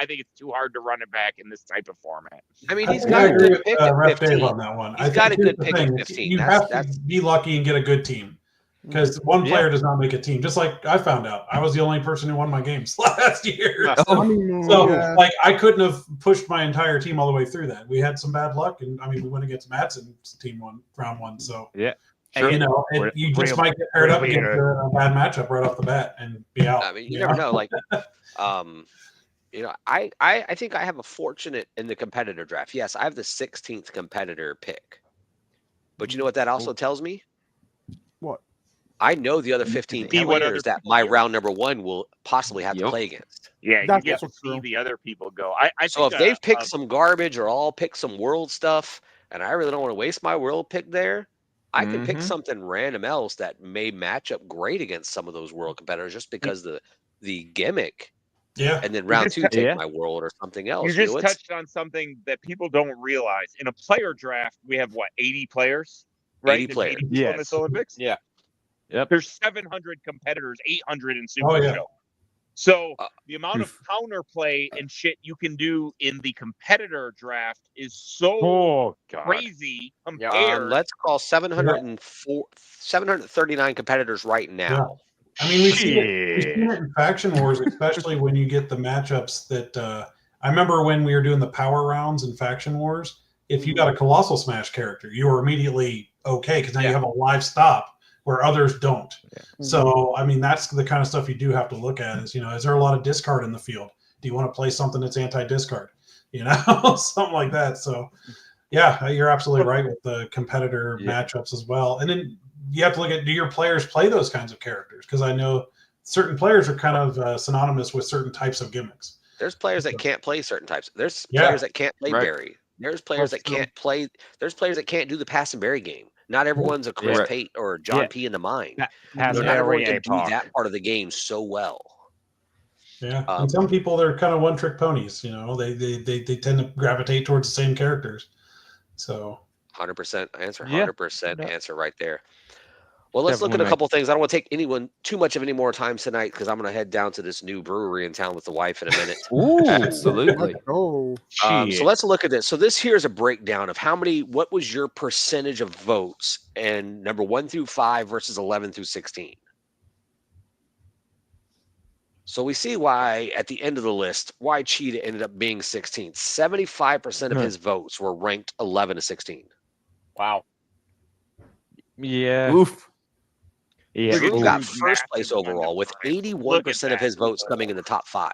think it's too hard to run it back in this type of format. I mean, he's I got a agree good with pick at Ref 15. Dave on that one. He's got a good pick at 15. You have to be lucky and get a good team. Because one player does not make a team. Just like I found out, I was the only person who won my games last year. Like, I couldn't have pushed my entire team all the way through that. We had some bad luck, and I mean, we went against Madsen's team round one. So yeah, you know, you just might get paired up against a bad matchup right off the bat and be out. I mean, you never know. Like, you know, I think I have a fortunate in the competitor draft. Yes, I have the 16th competitor pick, but you know what that also tells me? What? I know the other 15 players that my round number one will possibly have to play against. Yeah, you get to see the other people go. So if they've picked some garbage or all picked some world stuff, and I really don't want to waste my world pick there, I can pick something random else that may match up great against some of those world competitors just because the gimmick. Yeah. And then round two, take my world or something else. You just touched on something that people don't realize. In a player draft, we have 80 players, right? 80 players. 80 people in this Olympics. Yeah. Yep. There's 700 competitors, 800 in Super Show. So the amount of counterplay and shit you can do in the competitor draft is so crazy compared. Let's call 739 competitors right now. I mean, we've seen it in Faction Wars, especially when you get the matchups that I remember when we were doing the power rounds in Faction Wars. If you got a Colossal Smash character, you were immediately okay because now you have a live stop where others don't. So, I mean, that's the kind of stuff you do have to look at is, you know, is there a lot of discard in the field? Do you want to play something that's anti-discard? something like that. So, yeah, you're absolutely right with the competitor matchups as well. And then you have to look at, do your players play those kinds of characters? Because I know certain players are kind of synonymous with certain types of gimmicks. There's players that can't play certain types. There's players that can't play Barry. There's players that can't play. There's players that can't do the pass and Barry game. Not everyone's a Chris Pate or John P in the mind. Not everyone can do that part of the game so well. Yeah, and some people, they're kind of one-trick ponies. They tend to gravitate towards the same characters. So 100% answer. 100% answer right there. Well, let's look at a couple things. I don't want to take anyone too much of any more time tonight because I'm going to head down to this new brewery in town with the wife in a minute. Ooh, absolutely. So let's look at this. So this here is a breakdown of what was your percentage of votes in number 1 through 5 versus 11 through 16. So we see why at the end of the list, why Cheetah ended up being 16th. 75% of his votes were ranked 11 to 16. Wow. Yeah. Oof. Yeah. Drew got first place overall with 81% of his votes coming in the top 5.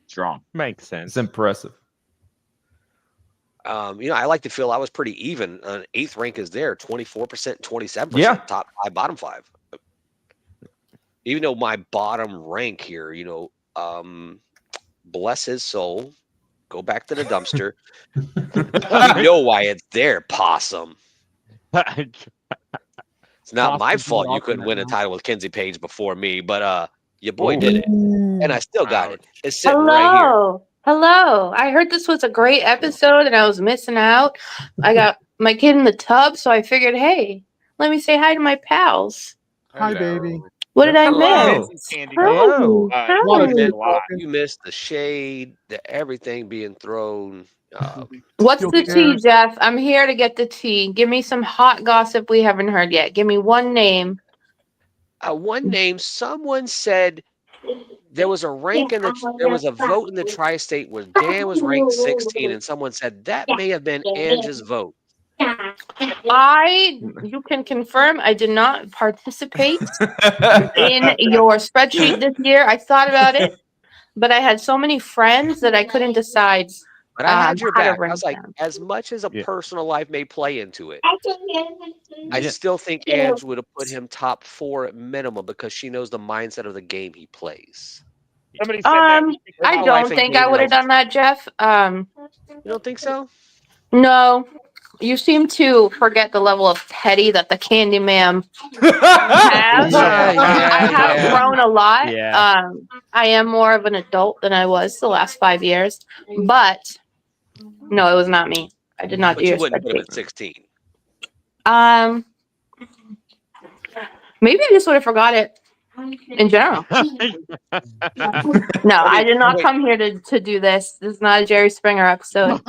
Strong. Makes sense. It's impressive. I like to feel I was pretty even. 8th rank is there, 24%, 27%. Yeah. Top 5, bottom 5. Even though my bottom rank here, bless his soul, go back to the dumpster. You know why it's there, possum. It's not my fault you couldn't win a title with Kenzie Page before me, but your boy did it, and I still got it. It's sitting right here. Hello. I heard this was a great episode, and I was missing out. I got my kid in the tub, so I figured, hey, let me say hi to my pals. Hi, baby. What did I Hello. miss? Hello. Hi. You missed the shade, the everything being thrown. What's the tea, Jeff? I'm here to get the tea. Give me some hot gossip we haven't heard yet. Give me one name. One name. Someone said there was a vote in the tri-state where Dan was ranked 16, and someone said that may have been Angie's vote. You can confirm I did not participate in your spreadsheet this year. I thought about it, but I had so many friends that I couldn't decide. But I had your back. I was like, as much as a personal life may play into it, I still think Ange would have put him top 4 at minimum because she knows the mindset of the game he plays. Somebody said that. I don't think I would have done that, Jeff. You don't think so? No. You seem to forget the level of petty that the Candyman has. I have grown a lot. Yeah. I am more of an adult than I was the last 5 years. But no, it was not me. I did not do you your wouldn't put him at spreadsheet. 16. Maybe I just would have forgot it in general. No, I did not come here to do this. This is not a Jerry Springer episode.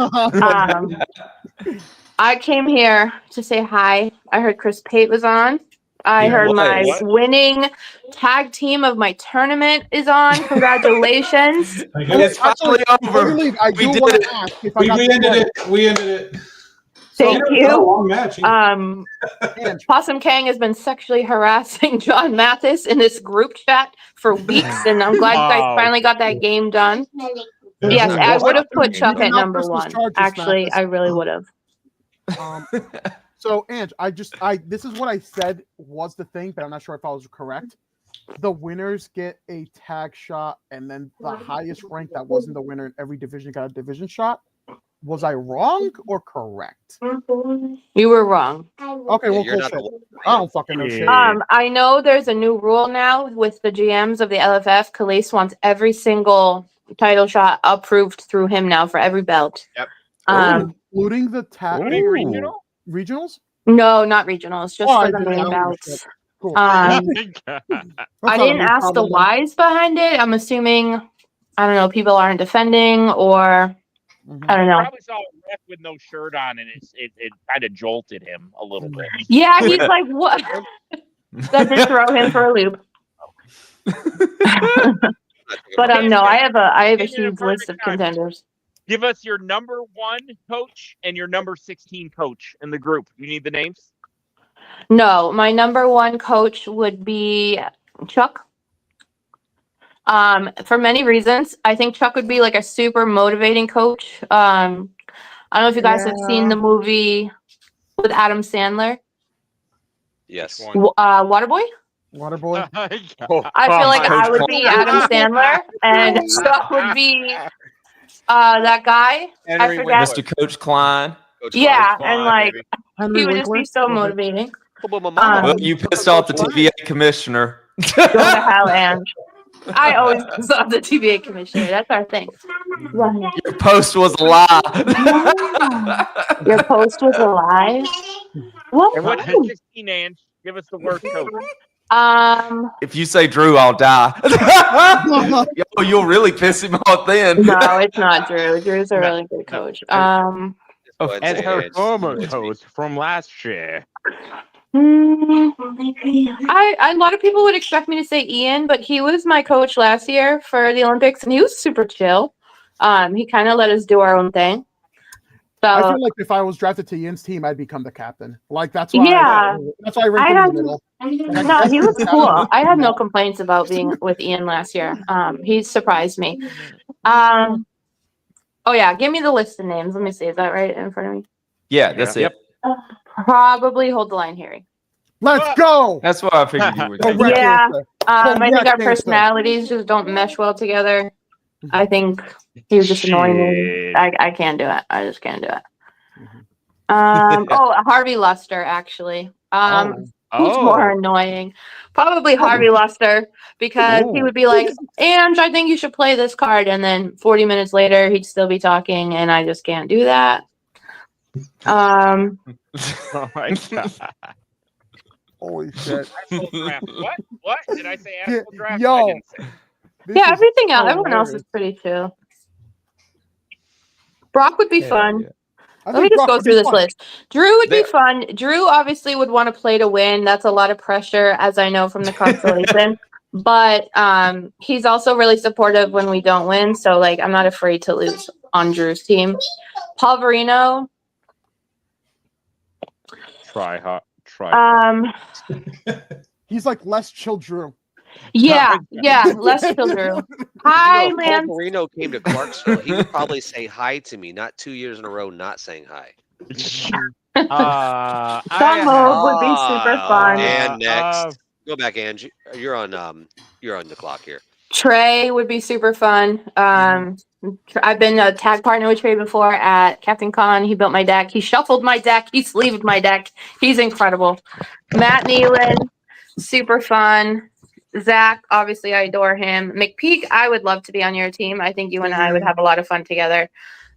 I came here to say hi. I heard Chris Pate was on. I heard my winning tag team of my tournament is on. Congratulations. It's finally over. I do want to ask if I got We ended it. Thank So, you. a long match. Possum Kang has been sexually harassing John Mathis in this group chat for weeks, and I'm glad you guys finally got that game done. Yes, I would have put Chuck at number 1. Actually, I really would have. So, Ange, this is what I said was the thing, but I'm not sure if I was correct. The winners get a tag shot, and then the highest rank that wasn't the winner in every division got a division shot. Was I wrong or correct? You were wrong. Okay, well, cool shit. I don't fucking know shit. I know there's a new rule now with the GMs of the LFF. Calais wants every single title shot approved through him now for every belt. Yep. Including the tag regionals? No, not regionals, just for the main belts. Cool. I didn't ask the whys behind it. I'm assuming, I don't know, people aren't defending or I don't know. I probably saw a ref with no shirt on, and it kind of jolted him a little bit. Yeah, he's like, what? That did throw him for a loop. But no, I have a huge list of contenders. Give us your number 1 coach and your number 16 coach in the group. You need the names? No, my number 1 coach would be Chuck. For many reasons. I think Chuck would be like a super motivating coach. I don't know if you guys have seen the movie with Adam Sandler. Yes. Waterboy? Waterboy. I feel like I would be Adam Sandler, and Chuck would be that guy. I forget. Mr. Coach Klein. Yeah, and like he would just be so motivating. Well, you pissed off the TVA commissioner. Go to hell, Ange. I always piss off the TVA commissioner. That's our thing. Your post was a lie. Your post was a lie. And what's the 16 inch? Give us the worst coach. If you say Drew, I'll die. Yo, you'll really piss him off then. No, it's not Drew. Drew's a really good coach. And her former coach from last year. A lot of people would expect me to say Ian, but he was my coach last year for the Olympics, and he was super chill. He kind of let us do our own thing. So I feel like if I was drafted to Ian's team, I'd become the captain. Like that's why. That's why I ranked him in the middle. No, he was cool. I had no complaints about being with Ian last year. He surprised me. Oh yeah, give me the list of names. Let me see. Is that right in front of me? Yeah, that's it. Probably Hold the Line, Harry. Let's go. That's what I figured you would. Yeah, I think our personalities just don't mesh well together. I think he was just annoying me. I can't do it. I just can't do it. Harvey Luster, actually. Who's more annoying? Probably Harvey Luster, because he would be like, Ange, I think you should play this card. And then 40 minutes later, he'd still be talking, and I just can't do that. Oh my God. Holy shit. What? Did I say asshole draft? Yo. I didn't say. Yeah, everything else, everyone else is pretty chill. Brock would be fun. Let me just go through this list. Drew would be fun. Drew obviously would want to play to win. That's a lot of pressure, as I know from the constellation. But he's also really supportive when we don't win. So, like, I'm not afraid to lose on Drew's team. Paul Verino. Try hard. He's like less chill Drew. Yeah, less chill Drew. Hi, man. If Marino came to Clarksville, he would probably say hi to me, not 2 years in a row not saying hi. Some mode would be super fun. And next, go back, Angie. You're on the clock here. Trey would be super fun. I've been a tag partner with Trey before at Captain Con. He built my deck. He shuffled my deck. He sleeved my deck. He's incredible. Matt Nealon, super fun. Zach, obviously, I adore him. McPeak, I would love to be on your team. I think you and I would have a lot of fun together.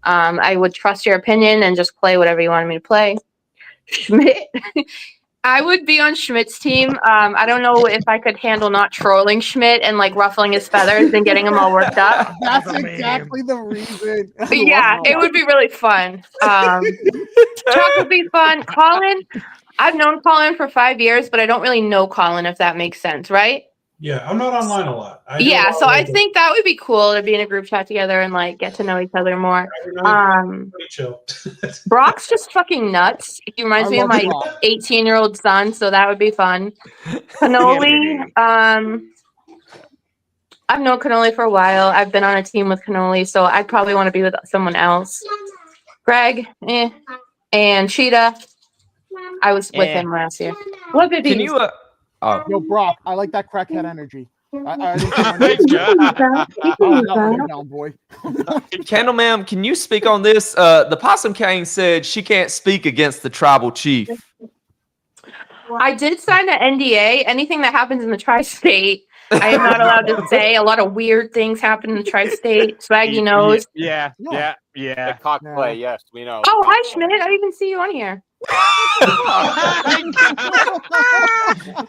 I would trust your opinion and just play whatever you wanted me to play. Schmidt, I would be on Schmidt's team. I don't know if I could handle not trolling Schmidt and like ruffling his feathers and getting him all worked up. That's exactly the reason. Yeah, it would be really fun. Chuck would be fun. Colin, I've known Colin for 5 years, but I don't really know Colin, if that makes sense, right? Yeah, I'm not online a lot. So I think that would be cool to be in a group chat together and like get to know each other more. Pretty chill. Brock's just fucking nuts. He reminds me of my 18-year-old son, so that would be fun. Cannoli, I've known Cannoli for a while. I've been on a team with Cannoli, so I'd probably want to be with someone else. Greg, and Cheetah. I was with him last year. What did Can you? Yo, Brock, I like that crackhead energy. Down, boy. Candle ma'am, can you speak on this? The Possum King said she can't speak against the tribal chief. I did sign an NDA. Anything that happens in the tri-state, I am not allowed to say. A lot of weird things happen in the tri-state. Swaggy knows. Yeah. The cock play, yes, we know. Oh, hi, Schmidt. I didn't even see you on here.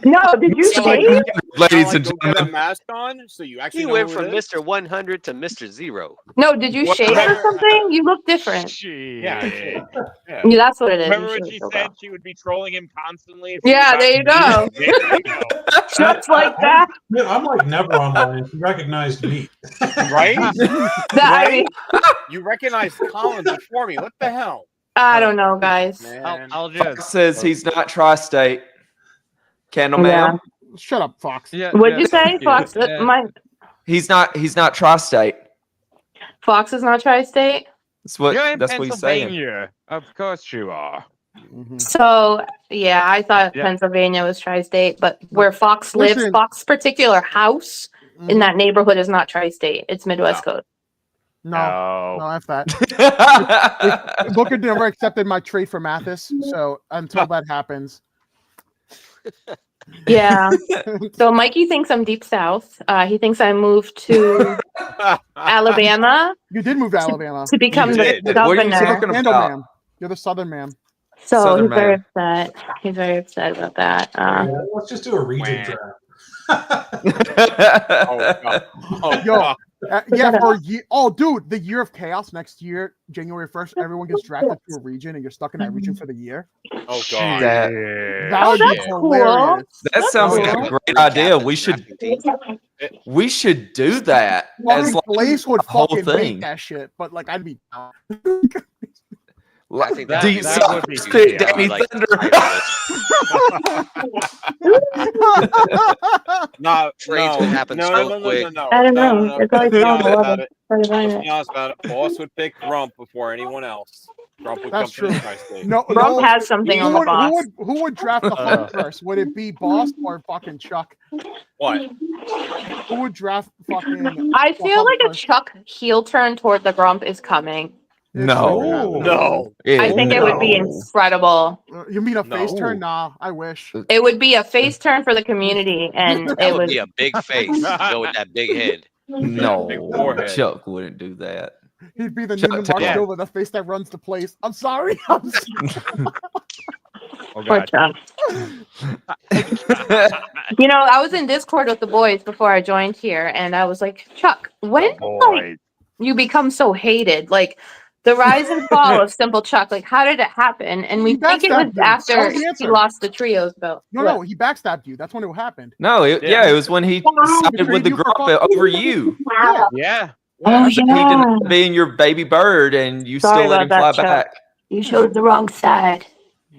No, did you shave? Ladies and gentlemen, mask on, so you actually He went from Mr. 100 to Mr. 0. No, did you shave or something? You look different. Yeah, that's what it is. Remember when she said she would be trolling him constantly? Yeah, there you go. Just like that. I'm like never online. She recognized me. Right? Right? You recognized Colin before me. What the hell? I don't know, guys. I'll Fox says he's not tri-state. Candle ma'am. Shut up, Fox. What'd you say, Fox? He's not tri-state. Fox is not tri-state. You're in That's what he's saying. Pennsylvania. Of course you are. So yeah, I thought Pennsylvania was tri-state, but where Fox lives, Listen. Fox's particular house in that neighborhood is not tri-state. It's Midwest code. No, F that. Booker never accepted my trade for Mathis, so until that happens. Yeah. So Mikey thinks I'm deep south. He thinks I moved to Alabama. You did move to Alabama to become the governor. You're the Southern man. So Southern he's very man. upset. He's very upset about that. Let's just do a region draft. For dude, the year of chaos next year, January 1st, everyone gets drafted to a region, and you're stuck in that region for the year. Oh god, that would be hilarious. That sounds like a great idea. We should do that as like Blaze would a whole fucking thing. make that shit, but like I'd be down. I think Do you that would be pick Danny like, Thunder? Trades would happen so quick. I don't know. It's always Let's be honest about it. Let's Let's be honest about it. Boss would pick Grump before anyone else. Grump would That's come true. to the state. Grump has something on the boss. Who would draft the Hunt first? Would it be Boss or fucking Chuck? What? Who would draft fucking? I feel like a Chuck heel turn toward the Grump is coming. No. I think it would be incredible. You mean a face turn? Nah, I wish. It would be a face turn for the community, and That it would would be a big face. Go with that big head. No, Big forehead. Chuck wouldn't do that. He'd be the Chuck Neiman Marcus Taylor. Silva, the face that runs the place. I'm sorry. I'm sorry. Oh Poor god. Chuck. You know, I was in Discord with the boys before I joined here, and I was like, Chuck, when like you become so hated, like the rise and fall of Simple Chuck, like how did it happen? And we He think it was backstabbed you. after That was the he answer. lost the trios belt. No, he backstabbed you. That's when it happened. No, it was when he sided with the Grump over you. Yeah. Oh He didn't being your baby bird, and you Sorry still let him fly about that, back. Chuck. You chose the wrong side.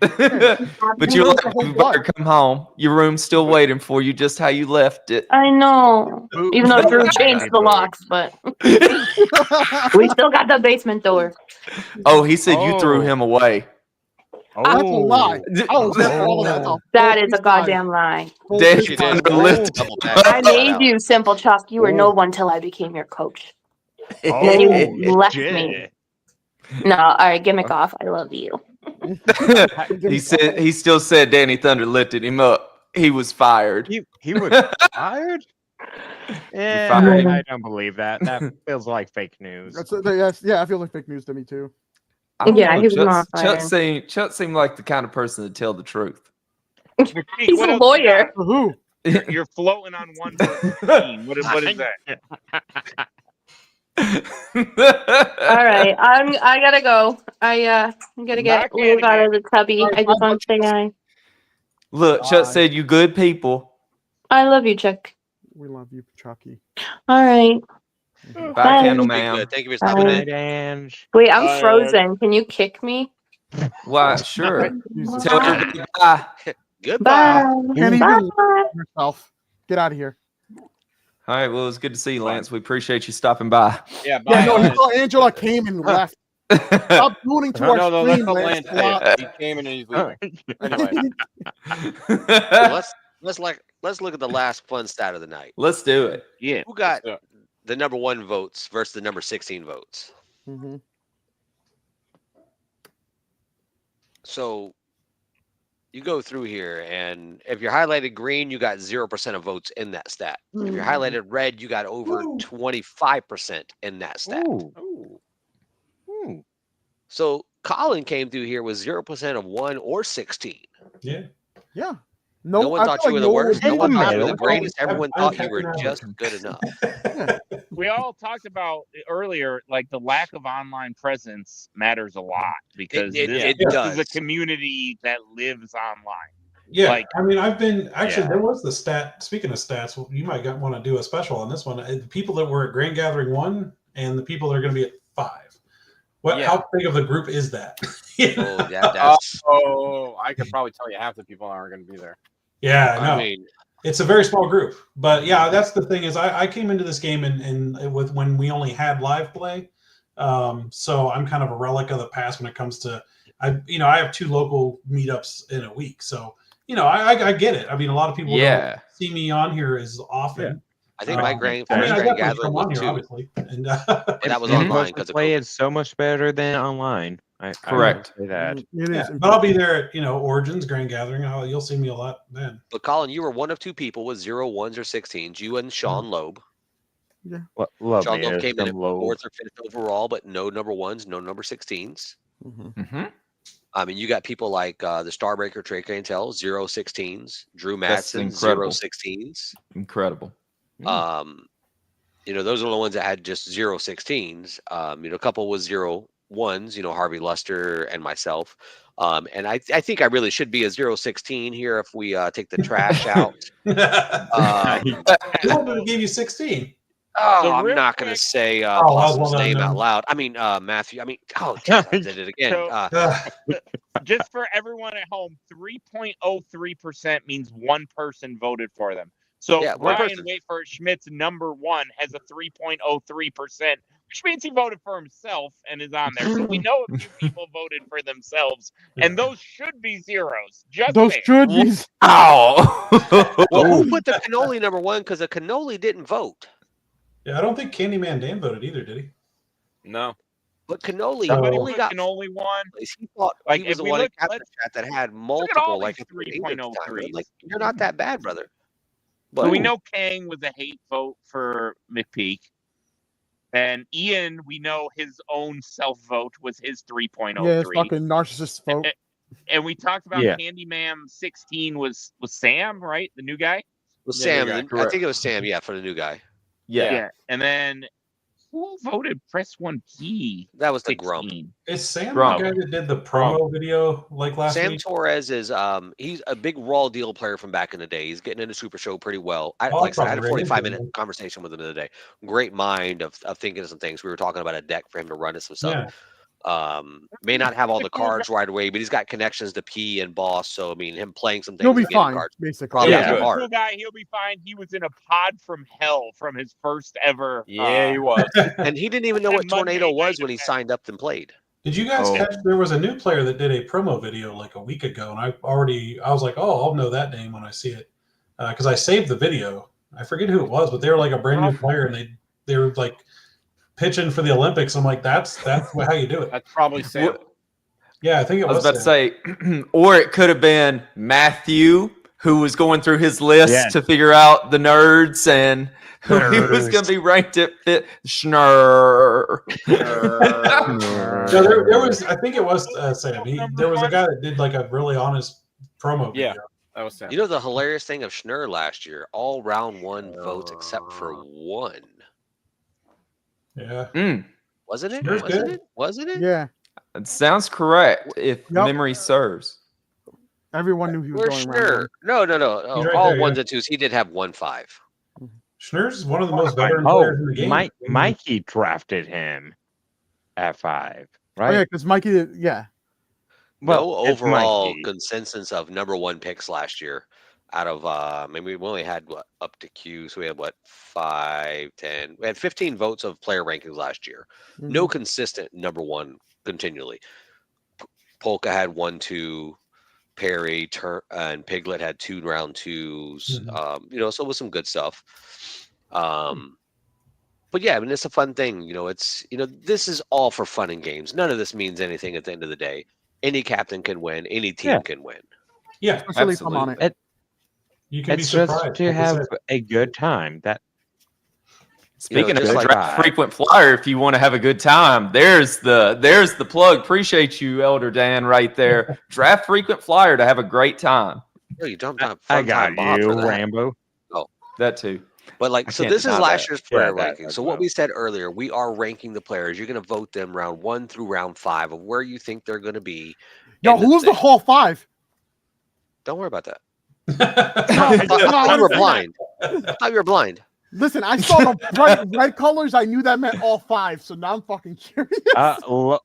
But you let baby bird come home. Your room's still waiting for you, just how you left it. I know. Even though Drew changed the locks, but we still got the basement door. Oh, he said you threw him away. That's a lie. I was there for all of that. That is a goddamn lie. Danny She did. Thunder lifted Double back. I made you, Simple Chuck. You were no one till I became your coach. And then you left me. No, all right, gimmick off. I love you. He still said Danny Thunder lifted him up. He was fired. He was fired? Yeah, fired him. I don't believe that. That feels like fake news. Yeah, I feel like fake news to me too. I don't Yeah, know. he was not fired. Chuck seemed like the kind of person to tell the truth. He's a lawyer. Who? You're floating on one team. What is that? All right, I gotta go. I'm gonna get Liv out of the tubby. I just want to say hi. Look, Chuck said you good people. I love you, Chuck. We love you, Chucky. All right. Bye, Candle Man. Good. Thank you for stopping in. Ange. Wait, I'm frozen. Can you kick me? Why? Sure. Tell everybody bye. Goodbye. Can't even Bye. look at yourself. Get out of here. All right. Well, it's good to see you, Lance. We appreciate you stopping by. Yeah, Yeah, no, bye. he saw Angela came and left. Stop booting to our No, stream, that's what Lance. Lance did. He came in and he's leaving. Anyway. Let's look at the last fun stat of the night. Let's do it. Yeah. Who got the number 1 votes versus the number 16 votes? Mm-hmm. So you go through here, and if you're highlighted green, you got 0% of votes in that stat. If you're highlighted red, you got over 25% in that stat. So Colin came through here with 0% of 1 or 16. Yeah. Yeah. No one I thought feel you were like the worst. No one thought you were the middle. greatest. Everyone I'm thought you were Captain just America. good enough. We all talked about earlier, like the lack of online presence matters a lot because It this does. is a community that lives online. Yeah, Like- I mean, I've been actually. Yeah. There was the stat. Speaking of stats, you might want to do a special on this one. The people that were at Grand Gathering 1 and the people that are going to be at 5. What? Yeah. How big of a group is that? Oh, yeah, that's. Oh, I could probably tell you half the people aren't going to be there. Yeah, I know. I mean, It's a very small group, but yeah, that's the thing is I came into this game and with when we only had live play, so I'm kind of a relic of the past when it comes to I have 2 local meetups in a week, so I get it. I mean, a lot of people don't see me on here as often. I think my I grand definitely gathering come was on here, 2. obviously, and that was online because of play COVID. is so much better than online. Correct. I will say that. It is. But I'll be there at Origins Grand Gathering. You'll see me a lot then. But Colin, you were one of 2 people with 0 1s or 16s. You and Sean Loeb. Yeah. Love Sean me Loeb came in at some 4th or 5th overall, but no number 1s, no number 16s. I mean, you got people like the Starbreaker Trey Kangtrell, 0 16s. Drew Matson, 0 16s. Incredible. Those are the ones that had just 0 16s. A couple with 0 1s, Harvey Luster and myself. And I think I really should be a 0 16 here if we take the trash out. Who gave you 16? Oh, I'm not going to say Possum's name out loud. I mean, Matthew. I mean, damn, I did it again. Just for everyone at home, 3.03% means one person voted for them. So Ryan Waitford Schmidt's number 1 has a 3.03%, which means he voted for himself and is on there. So we know a few people voted for themselves, and those should be zeros. Those should be. Ow! Well, who put the cannoli number 1? Because the cannoli didn't vote. Yeah, I don't think Candyman Dan voted either, did he? No. But cannoli only got cannoli 1. He thought he was the one in Captain Chat that had multiple, like 3.03. Like, you're not that bad, brother. But so we know Kang was a hate vote for McPeak. And Ian, we know his own self-vote was his 3.03. Yeah, it's fucking narcissist vote. And we talked about Candyman 16 was Sam, right? The new guy? Was Sam. I think it was Sam, for the new guy. Yeah. And then who voted press 1 key? That was the Grum. Is Sam the guy that did the promo video like last Sam week? Torres is he's a big Raw deal player from back in the day. He's getting into Super Show pretty well. I had a 45-minute conversation with him the other day. Great mind of thinking of some things. We were talking about a deck for him to run and some stuff. Yeah. May not have all the cards right away, but he's got connections to P and Boss. So I mean, him playing some things. He'll be fine, cards. basically. Cool guy, he'll be fine. He was in a pod from hell from his first ever. Yeah, he was, and he didn't even know what Tornado was when he signed up and played. Did you guys catch? There was a new player that did a promo video like a week ago, and I was like, oh, I'll know that name when I see it, because I saved the video. I forget who it was, but they were like a brand new player, and they were like pitching for the Olympics. I'm like, that's how you do it. That's probably Sam. Yeah, I think it was. I was about to say, or it could have been Matthew, who was going through his list to figure out the nerds and who he was going to be ranked at fit. Schnurr. So there was, I think it was Sam. There was a guy that did like a really honest promo video. Yeah, that was Sam. You know the hilarious thing of Schnurr last year? All round 1 votes except for 1. Yeah. Wasn't it? Schnurr's Wasn't good. it? Wasn't it? Yeah. It sounds correct if memory serves. Everyone knew he was Where's going around. Schnurr? No. He's right All there, 1s and 2s. He did have 1-5. Schnurr's one of the most veteran players in the game. Mikey drafted him at 5, right? Oh, yeah, because Mikey did, No overall consensus of number 1 picks last year. Out of maybe we only had up to Q, so we had 5, 10. We had 15 votes of player rankings last year. No consistent number 1 continually. Polka had 1, 2. Perry and Piglet had 2 round 2s. So it was some good stuff. But yeah, I mean, it's a fun thing. This is all for fun and games. None of this means anything at the end of the day. Any captain can win. Any team can win. Yeah, absolutely. On it. You can it's be surprised. Just to have a good time. Speaking of draft frequent flyer, if you want to have a good time, there's the plug. Appreciate you, Elder Dan, right there. Draft frequent flyer to have a great time. No, you don't have I got you, Rambo. Oh, that too. But so this is last year's player ranking. So what we said earlier, we are ranking the players. You're going to vote them round 1 through round 5 of where you think they're going to be. Yo, who's the Hall 5? Don't worry about that. I thought you were blind. I thought you were blind. Listen, I saw the bright red colors. I knew that meant all 5. So now I'm fucking curious. No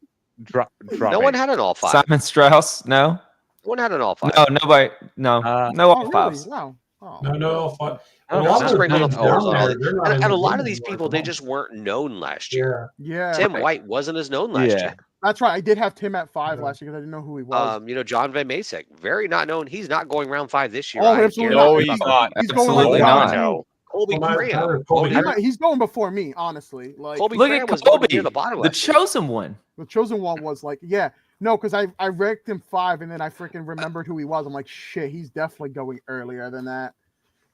one had an all 5. Simon Strauss, no. No one had an all 5. No, nobody. No, no all 5s. Really? Wow. No. Oh, A lot of Spring the Hill names Falls, down all there, that. they're not in And the a lot of game these anymore people, at they all. just weren't known last year. Yeah. Tim White wasn't as known last year. That's right. I did have Tim at 5 last year because I didn't know who he was. John Van Masek, very not known. He's not going round 5 this year. Oh, I absolutely guarantee No, you. he's not. He's going Absolutely like not. no. Colby Cram. He's going before me, honestly. Like Colby Look Cram at was voted Kobe, near the bottom the last year. chosen one. the chosen one was like, yeah, no, because I ranked him 5 and then I freaking remembered who he was. I'm like, shit, he's definitely going earlier than that.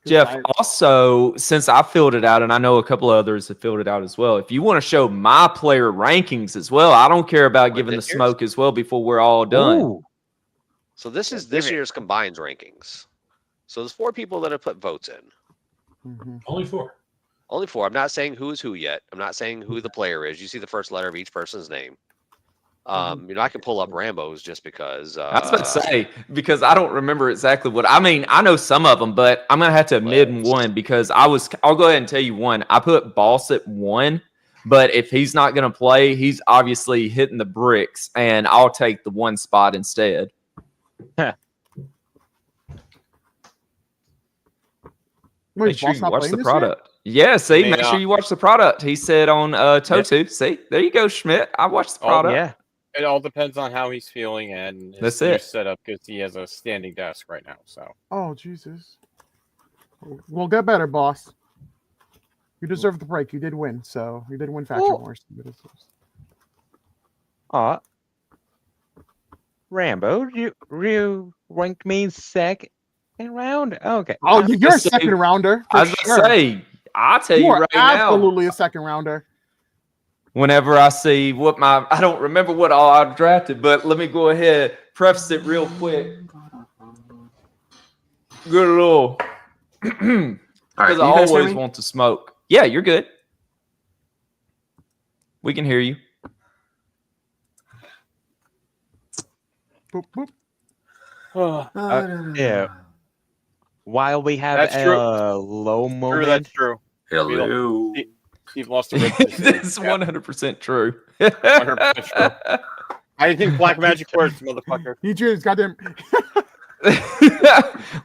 Jeff, also, since I filled it out, and I know a couple of others have filled it out as well, if you want to show my player rankings as well, I don't care about giving the smoke as well before we're all done. Ooh. So this is this year's combined rankings. So there's 4 people that have put votes in. Only 4. Only 4. I'm not saying who is who yet. I'm not saying who the player is. You see the first letter of each person's name. I can pull up Rambo's just because. I was about to say, because I don't remember exactly what I mean. I know some of them, but I'm gonna have to admit one because I'll go ahead and tell you one. I put Boss at 1, but if he's not gonna play, he's obviously hitting the bricks, and I'll take the 1 spot instead. Make sure you watch the product. Yeah, see, make sure you watch the product. He said on Totu. See, there you go, Schmidt. I watched the product. Yeah. It all depends on how he's feeling and his new setup because he has a standing desk right now. So. Oh Jesus. Well, get better, boss. You deserve the break. You did win, so you did win Faction Wars. Rambo, you ranked me second round. Okay. Oh, you're a second rounder. I was going to say, I'll tell you right now. Absolutely a second rounder. Whenever I see I don't remember what all I drafted, but let me go ahead, preface it real quick. Good little, because I always want to smoke. Yeah, you're good. We can hear you. Boop, boop. Yeah. While we have a low moment. That's true. Hello. Steve lost a This is 100% true. 100% true. I think black magic works, motherfucker. He just goddamn.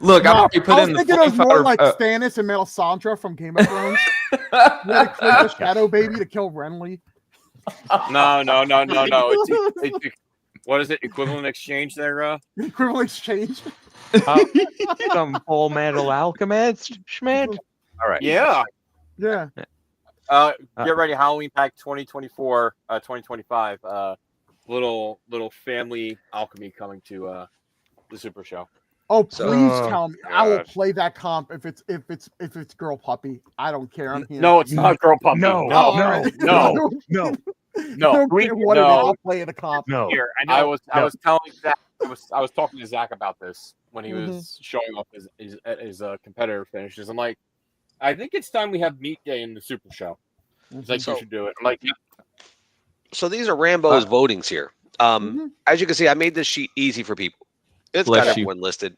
Look, I've already put in the. I was thinking it was more like Stannis and Melisandre from Game of Thrones. Where they create the Shadow Baby to kill Renly. No. It's what is it? Equivalent exchange there? Equivalent exchange. Some Full Metal Alchemist, Schmidt. All right. Yeah. Yeah. Get ready, Halloween Pack 2024, 2025. Little family alchemy coming to the Super Show. Oh, please tell me. I will play that comp if it's Girl Puppy. I don't care. I'm here. No, it's not Girl Puppy. No. I'll play the comp. No. Here, I was telling Zach. I was talking to Zach about this when he was showing off his competitor finishes. I'm like, I think it's time we have meet day in the Super Show. He's like, you should do it. I'm like, yeah. So these are Rambo's votings here. As you can see, I made this sheet easy for people. It's got everyone listed.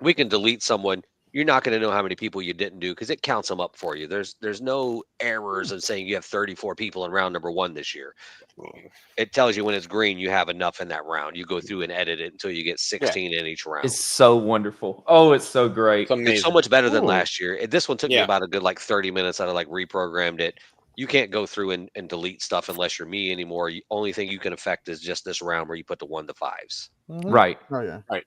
We can delete someone. You're not going to know how many people you didn't do because it counts them up for you. There's no errors of saying you have 34 people in round number 1 this year. It tells you when it's green, you have enough in that round. You go through and edit it until you get 16 in each round. It's so wonderful. Oh, it's so great. It's so much better than last year. This one took me about a good 30 minutes. I reprogrammed it. You can't go through and delete stuff unless you're me anymore. Only thing you can affect is just this round where you put the 1 to 5s. Right. Oh yeah. Right.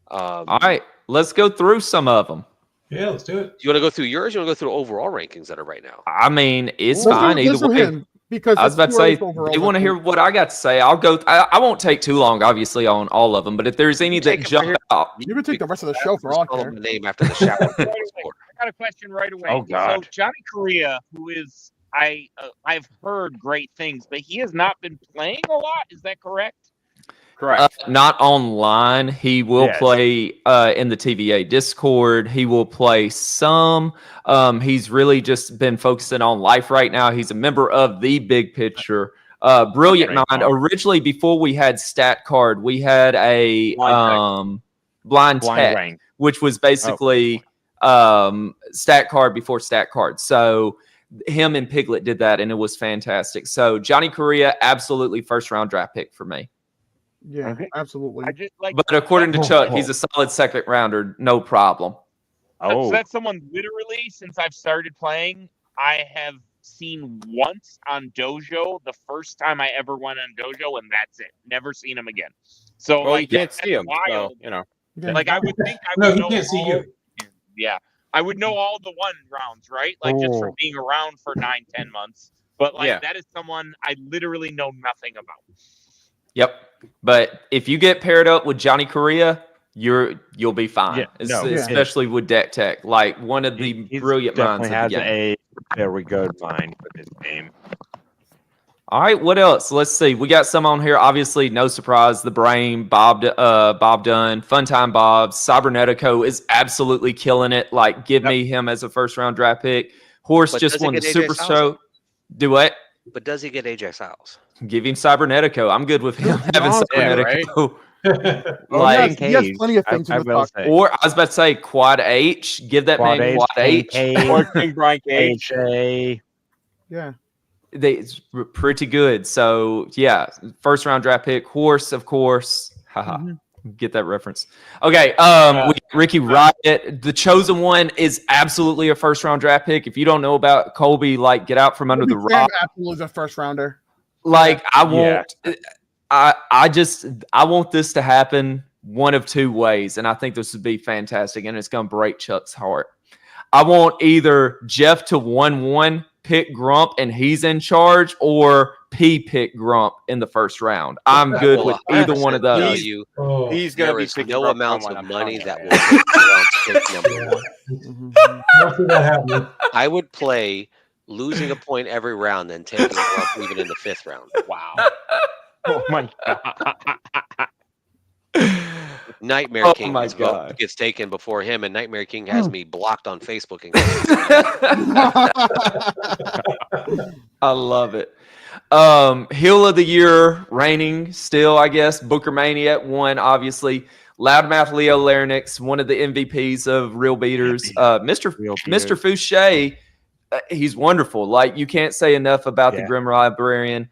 All right. Let's go through some of them. Yeah, let's do it. You want to go through yours? You want to go through overall rankings that are right now? I mean, it's fine either way. Because I was about to say, they want to hear what I got to say. I'll go. I won't take too long, obviously, on all of them. But if there's any that jump out, you can take the rest of the show for all I care. The name after the shower. I got a question right away. Oh God. So Johnny Correa, who is I've heard great things, but he has not been playing a lot. Is that correct? Correct. Not online. He will play in the TVA Discord. He will play some. He's really just been focusing on life right now. He's a member of the Big Picture. Brilliant mind. Originally, before we had Stat Card, we had a blind tech, which was basically Stat Card before Stat Card. So him and Piglet did that, and it was fantastic. So Johnny Correa, absolutely first round draft pick for me. Yeah, absolutely. I just but according to Chuck, he's a solid second rounder, no problem. Oh, that's someone literally since I've started playing, I have seen once on Dojo the first time I ever went on Dojo, and that's it. Never seen him again. So Well, you like can't that's see him, wild. so you know. Like I would think I No, would he know can't see all, you. Yeah, I would know all the one rounds, right? Like just from Oh. being around for 9-10 months. But like Yeah. that is someone I literally know nothing about. Yep. But if you get paired up with Johnny Correa, you'll be fine. Yeah, no, Especially with Deck Tech, like one of the he brilliant minds definitely of the has game. a very good mind for this game. All right, what else? Let's see. We got some on here. Obviously, no surprise. The Brain, Bob Dunn, Funtime Bob, Cybernetico is absolutely killing it. Like, give me him as a first-round draft pick. Horse But just does he won the get AJ Super Styles? Show. Do what? But does he get AJ Styles? Give him Cybernetico. I'm good with him having Cybernetico. Like, he has plenty of things in the stock. Or I was about to say Quad H. Give that Quad man H, Quad H. Or King Brian Cage. HA. Yeah. It's pretty good. So yeah, first round draft pick. Horse, of course. Haha. Get that reference. Okay. Ricky Riot, the chosen one, is absolutely a first round draft pick. If you don't know about Colby, like get out from under the rock. Absolutely a first rounder. Like I want, I want this to happen one of two ways, and I think this would be fantastic, and it's going to break Chuck's heart. I want either Jeff to 1-1 pick Grump and he's in charge, or P pick Grump in the first round. I'm good with either one of those. He's gonna there be is picking no Grump amounts one, of I'm money telling that you. will take Grump pick number one. Don't see that happening. I would play losing a point every round, then taking Grump even in the 5th round. Wow. Oh my god. Nightmare King my gets, God. gets taken before him, and Nightmare King has me blocked on Facebook. I love it. Heel of the Year reigning still, I guess. Booker Mania at 1, obviously. Loudmouth Leo Larynx, one of the MVPs of Real Beaters. Mr. Fouché, he's wonderful. Like, you can't say enough about the Grim Librarian.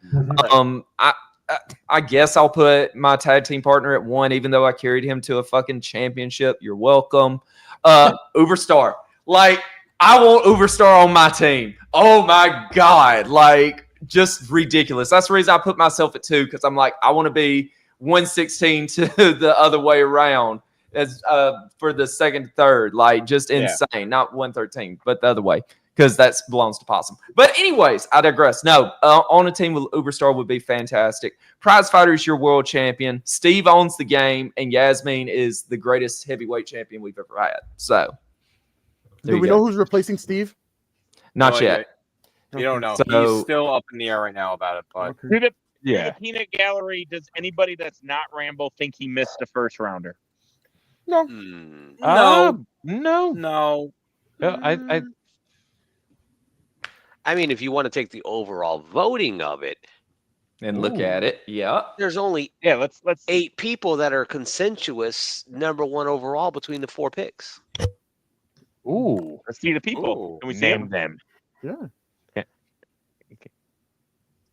I guess I'll put my tag team partner at 1, even though I carried him to a fucking championship. You're welcome. Uberstar. Like, I want Uberstar on my team. Oh my God. Like, just ridiculous. That's the reason I put myself at 2, because I'm like, I want to be 116 to the other way around as for the second, third. Like, just insane. Not 113, but the other way, because that belongs to Possum. But anyways, I digress. No, on a team with Uberstar would be fantastic. Prize Fighter is your world champion. Steve owns the game, and Yasmin is the greatest heavyweight champion we've ever had. So, do we know who's replacing Steve? Not yet. You don't know. So- He's still up in the air right now about it, but Through the peanut gallery, does anybody that's not Rambo think he missed a first rounder? No. No. No. I mean, if you want to take the overall voting of it and look at it, there's only let's 8 people that are consensuous number 1 overall between the 4 picks. Ooh. Let's see the people. Can we see Name them? them. Yeah.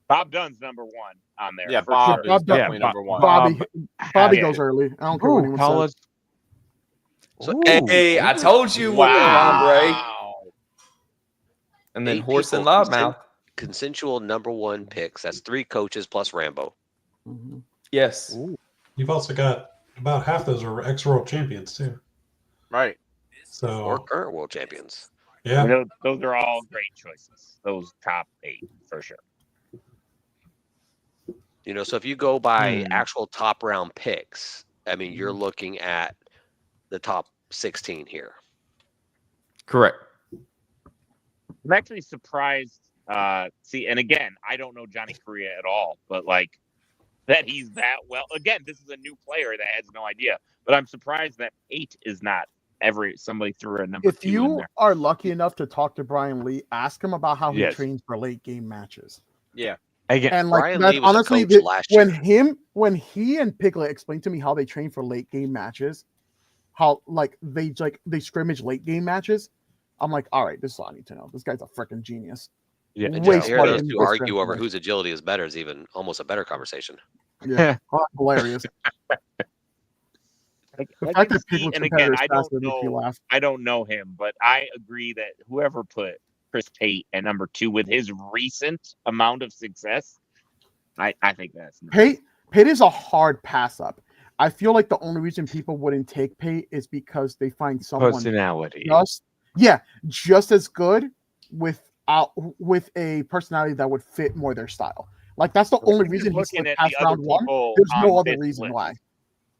Bob Dunn's number 1 on there. Yeah, for Bob sure. is definitely number 1. Bobby goes early. I don't care what anyone says. So, hey, I told you what Andre. And then 8 Horse and people Loudmouth. Consensual number 1 picks. That's 3 coaches plus Rambo. Yes. You've also got about half those are ex-world champions too. Right. So Or current world champions. Yeah. You know, those are all great choices. Those top 8 for sure. You know, so if you go by actual top round picks, I mean, you're looking at the top 16 here. Correct. I'm actually surprised. See, and again, I don't know Johnny Correa at all, but like that he's that well. Again, this is a new player that has no idea. But I'm surprised that 8 is not somebody threw a number If 2 in you there. are lucky enough to talk to Brian Lee, ask him about how he Yes. trains for late game matches. Yeah. Again, And like Brian that's Lee was a honestly coach last year. when he and Piglet explained to me how they train for late game matches, how like they scrimmage late game matches, I'm like, all right, this is all I need to know. This guy's a freaking genius. Yeah. And Way to hear smarter those than two this argue guy. over whose agility is better is even almost a better conversation. Yeah, hilarious. The I fact can that Pig see, looks and again, competitor faster makes me laugh. I don't know him, but I agree that whoever put Chris Pate at number 2 with his recent amount of success, I think that's nice. Pate is a hard pass up. I feel like the only reason people wouldn't take Pate is because they find someone Personality. just as good with a personality that would fit more their style. Like that's the only reason he's Looking like at past the other round one. people There's no on other this reason list. why.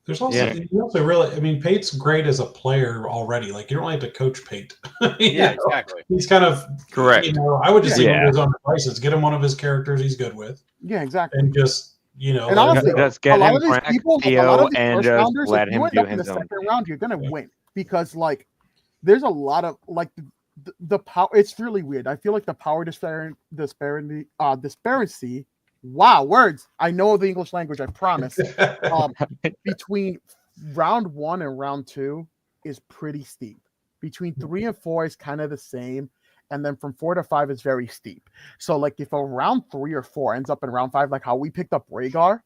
There's also, you also really, I mean, Pate's great as a player already. Like, you don't have to coach Pate. Yeah, exactly. He's kind of correct. You know, I would just leave him to his own devices. Get him one of his characters he's good with. Yeah, exactly. And just, you know, And honestly, just a get lot him of these Brack, people, a lot Theo, of these and first just rounders, let if you him end do up in the his own. second round, you're gonna win because like there's a lot of like the power. It's really weird. I feel like the power disparity. Wow, words. I know the English language. I promise. Between round 1 and round 2 is pretty steep. Between 3 and 4 is kind of the same, and then from 4 to 5 is very steep. So like if a round 3 or 4 ends up in round 5, like how we picked up Rhaegar,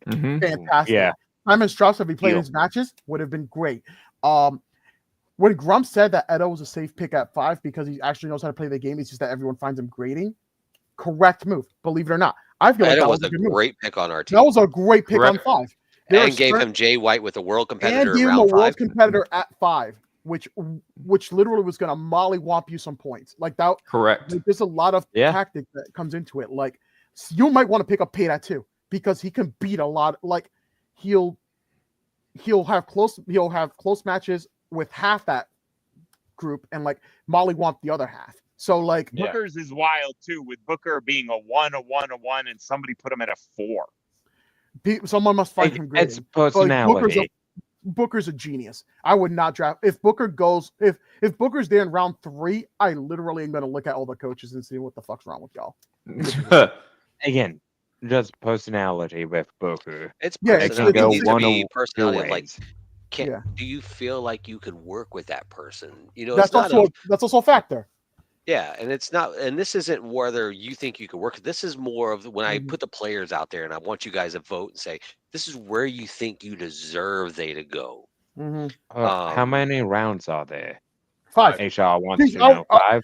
fantastic. Yeah. Simon Strauss, if he played his matches, would have been great. When Grump said that Edo was a safe pick at 5 because he actually knows how to play the game, it's just that everyone finds him grating. Correct move, believe it or not. I feel like Edo that was was a great pick on our team. That was a great pick on 5. And gave him Jay White with a world competitor and gave in him a round world 5. competitor at 5, which literally was going to mollywomp you some points. Like that. Correct. Like, there's a lot of tactic that comes into it. Like you might want to pick up Pate at 2 because he can beat a lot. Like he'll have close matches with half that group and like mollywomp the other half. So like Booker's is wild too, with Booker being a 1, and somebody put him at a 4. Someone must find him great. It's personality. Booker's a genius. I would not draft if Booker goes if Booker's there in round 3. I literally am going to look at all the coaches and see what the fuck's wrong with y'all. Again, just personality with Booker. It's personality. it needs to be personality of, like, ways. do you feel like you could work with that person? You know, that's also a factor. Yeah, and it's not, and this isn't whether you think you could work. This is more of when I put the players out there, and I want you guys to vote and say, this is where you think you deserve they to go. How many rounds are there? 5. HR wants to know 5.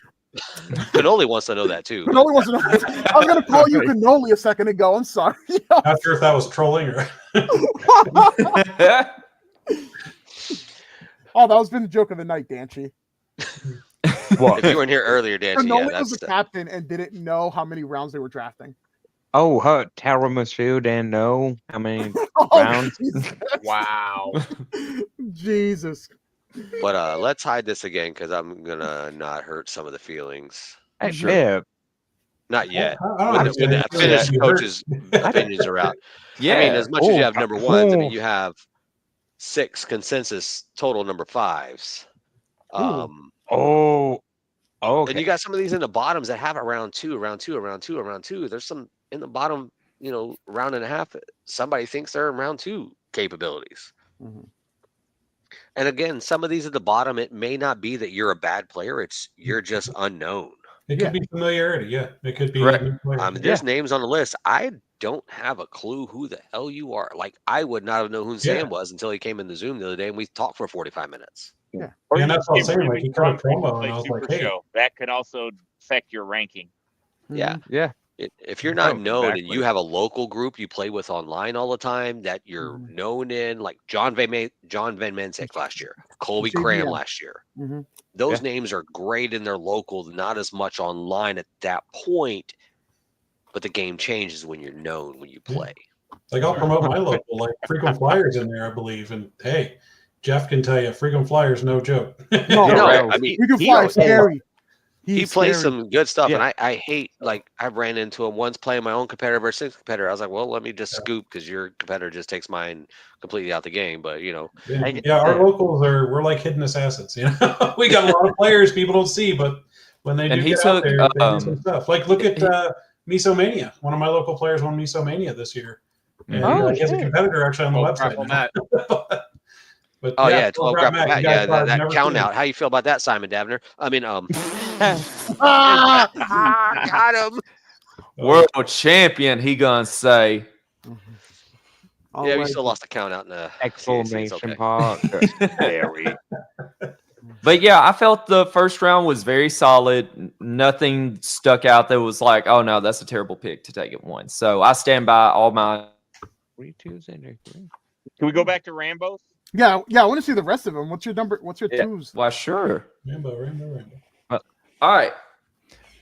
Cannoli wants to know that too. Cannoli wants to know. I was going to call you Cannoli a second ago. I'm sorry. Not sure if that was trolling or. Oh, that was been the joke of the night, Danchi. What? If you weren't here earlier, Dan, Cannoli was the captain and didn't know how many rounds they were drafting. Oh, her Taramashu didn't know how many rounds. Wow. Jesus. But let's hide this again because I'm gonna not hurt some of the feelings. Yeah. Not yet. When the finished coaches' opinions are out. Yeah. I mean, as much as you have number 1s, I mean, you have 6 consensus total number 5s. Okay. And you got some of these in the bottoms that have a round 2, round 2, round 2, round 2. There's some in the bottom, round and a half. Somebody thinks they're in round 2 capabilities. And again, some of these at the bottom, it may not be that you're a bad player. You're just unknown. It could be familiarity. Yeah, it could be. There's names on the list. I don't have a clue who the hell you are. Like, I would not have known who Sam was until he came in the Zoom the other day and we talked for 45 minutes. Yeah. And that's what I'm saying. Like, he cut a promo and I was like, hey. That could also affect your ranking. Yeah. Yeah. If you're not known and you have a local group you play with online all the time that you're known in, like John Van Mensek last year, Colby Cram last year. Those names are great in their local, not as much online at that point, but the game changes when you're known when you play. Like, I'll promote my local, like Frequent Flyers in there, I believe. And hey, Jeff can tell you, Frequent Flyers, no joke. No, I mean, Frequent Flyers scary. He plays some good stuff, and I hate, like, I ran into him once playing my own competitor versus his competitor. I was like, well, let me just scoop because your competitor just takes mine completely out the game. But, our locals we're like hidden assassins. We got a lot of players people don't see, but when they do get out there, they do some stuff. Like, look at Misomania. One of my local players won Misomania this year. And he has a competitor actually on the website. But, 12 grapple hat. Yeah, that count out. How you feel about that, Simon Davner? I mean, got him. World champion, he gonna say. Yeah, we still lost the count out in the exclamation mark. Scary. But yeah, I felt the first round was very solid. Nothing stuck out that was like, oh no, that's a terrible pick to take at 1. So I stand by all my 3 2s and 3. Can we go back to Rambo's? Yeah. I want to see the rest of them. What's your number? What's your twos? Why, sure. Rambo. All right.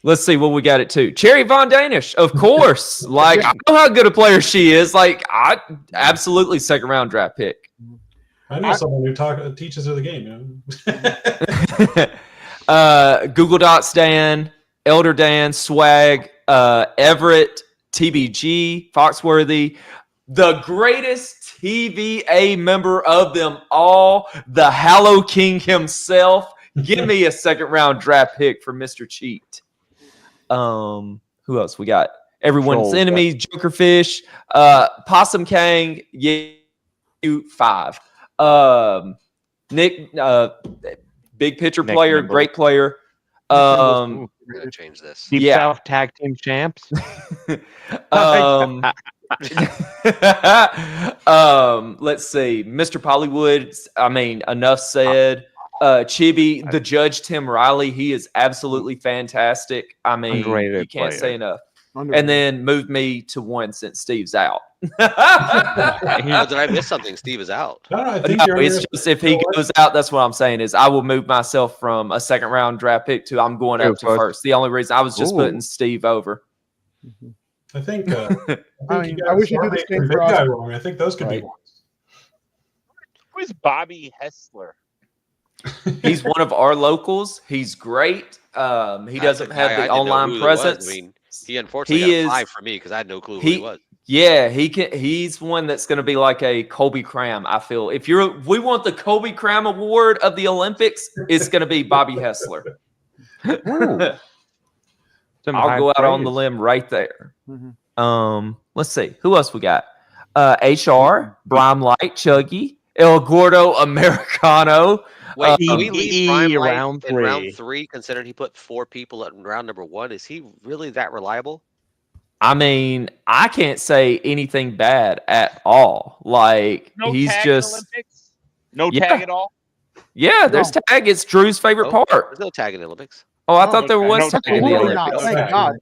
Let's see what we got at 2. Cherry Von Danish, of course. Like, I know how good a player she is. Like, I absolutely second round draft pick. I know someone who teaches her the game. Google Dots Dan, Elder Dan, Swag, Everett, TBG, Foxworthy, the greatest TVA member of them all, the Hallow King himself. Give me a second round draft pick for Mr. Cheat. Who else we got? Everyone's Enemy, Jokerfish, Possum Kang, you 5. Nick, big picture Nick player, Nimble. great player. I'm gonna change this. Deep South Tag Team Champs. Let's see. Mr. Pollywood, I mean, enough said. Chibi, the judge Tim Riley, he is absolutely fantastic. I mean, Underrated you can't player. say enough. Underrated. And then moved me to 1 since Steve's out. Oh, did I miss something? Steve is out. I think No, it's just if he goes out, that's what I'm saying is I will move myself from a second round draft pick to I'm going up to first. The only reason I was just putting Steve over. I think. I wish you do the same for us. guy wrong. I think those could be ones. Who is Bobby Hessler? He's one of our locals. He's great. He doesn't have the online presence. I mean, he unfortunately got 5 for me because I had no clue who he was. Yeah, he's one that's going to be like a Colby Cram. I feel if we want the Colby Cram Award of the Olympics, it's going to be Bobby Hessler. I'll go out on the limb right there. Let's see who else we got. HR, Brime Light, Chuggy, El Gordo Americano. Wait, can we leave Prime Light in round 3, considering he put 4 people at round number 1? Is he really that reliable? I mean, I can't say anything bad at all. Like he's just no tag at all. Yeah, there's tag. It's Drew's favorite part. There's no tag in the Olympics. Oh, I thought there was tag in the Olympics. Thank God.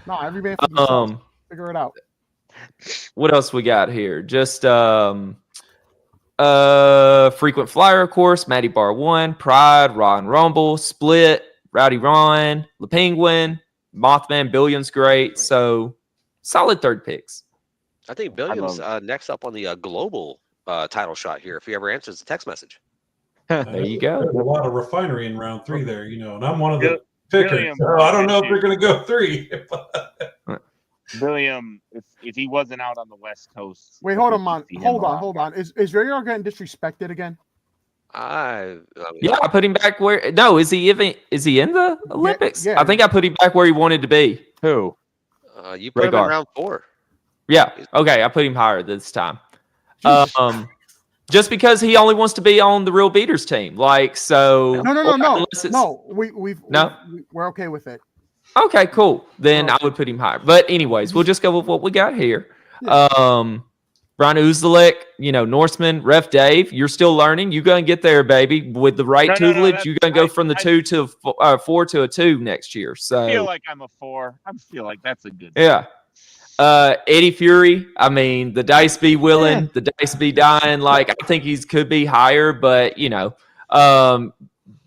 No, every man for themselves. Figure it out. What else we got here? Just frequent flyer, of course. Matty Bar 1, Pride, Ron Rumble, Split, Rowdy Ron, the Penguin, Mothman, Billions, great. So solid third picks. I think Billions next up on the global title shot here if he ever answers the text message. There you go. There's a lot of refinery in round 3 there, and I'm one of the pickers. So I don't know if they're going to go 3. William, if he wasn't out on the West Coast. Wait, hold on. Is Radar getting disrespected again? I put him back where. No, is he in the Olympics? Yeah. I think I put him back where he wanted to be. Who? You put him in round 4. Yeah. Okay, I put him higher this time. Just because he only wants to be on the Real Beaters team, like so. No. We're okay with it. Okay, cool. Then I would put him higher. But anyways, we'll just go with what we got here. Brian Uzalek, Norseman, Ref Dave, you're still learning. You're going to get there, baby. With the right tutelage, you're going to go from the 2 to 4 to a 2 next year. So I feel like I'm a 4. I feel like that's a good. Yeah. Eddie Fury, I mean, the dice be willing, the dice be dying. Like, I think could be higher, but,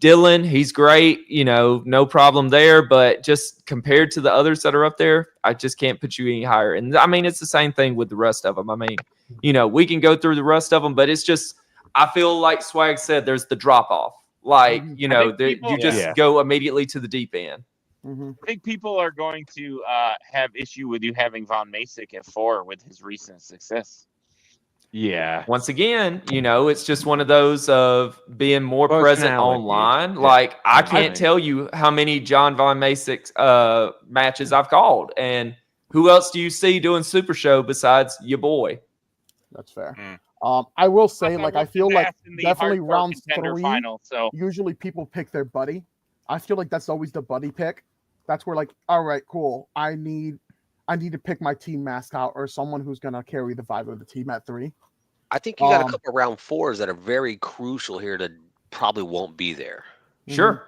Dylan, he's great, no problem there. But just compared to the others that are up there, I just can't put you any higher. And I mean, it's the same thing with the rest of them. I mean, we can go through the rest of them, but it's just, I feel like Swag said, there's the drop off. Like, you just go immediately to the deep end. I think people are going to have issue with you having Von Masick at 4 with his recent success. Yeah. Once again, it's just one of those of being more present online. Like, I can't tell you how many John Von Masick matches I've called. And who else do you see doing Super Show besides your boy? That's fair. I will say, I feel like definitely round 3, final, usually people pick their buddy. I feel like that's always the buddy pick. That's where, all right, cool. I need I need to pick my team mascot or someone who's gonna carry the vibe of the team at 3. I think you got a couple round 4s that are very crucial here that probably won't be there. Sure.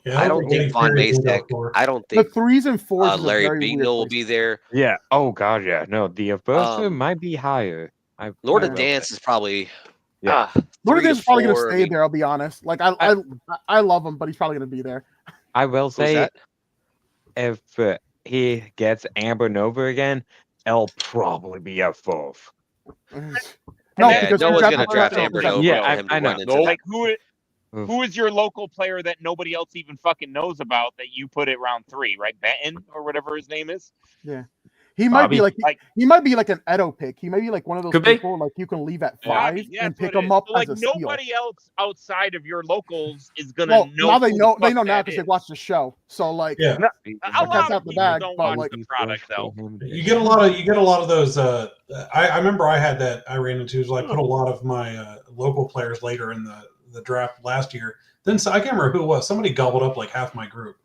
Yeah, I don't think Von Maystek. I don't The think 3s and 4s is a Larry very weird Beagnall will place. be there. Yeah. Oh god, yeah. No, the first might be higher. Lord I of will Dance say. is probably Yeah. Lord of 3 Dance to is probably gonna 4. stay I mean, there. I'll be honest. Like I love him, but he's probably gonna be there. I will who's say that? if he gets Amber Nova again, it'll probably be a 4th. No, Yeah, because no we one's drafted gonna draft Amber Amber Nova. Nova Yeah, for him to I know. run into that. Like who is your local player that nobody else even fucking knows about that you put at round 3, right? Benton or whatever his name is. Yeah. He might be Bobby. he might be like an Edo pick. He may be like one of those Could be. people like you can leave at 5 Bobby, yeah, and that's pick what it him is. up So, like as a steal. nobody else outside of your locals is gonna Well, know. now they who know the fuck now that because they is. watch the show. So like Yeah. A lot cat's of out the people bag, don't but watch like the product though. You get a lot of those. I remember I had that I ran into. So I put a lot of my local players later in the draft last year. Then I can't remember who it was. Somebody gobbled up like half my group.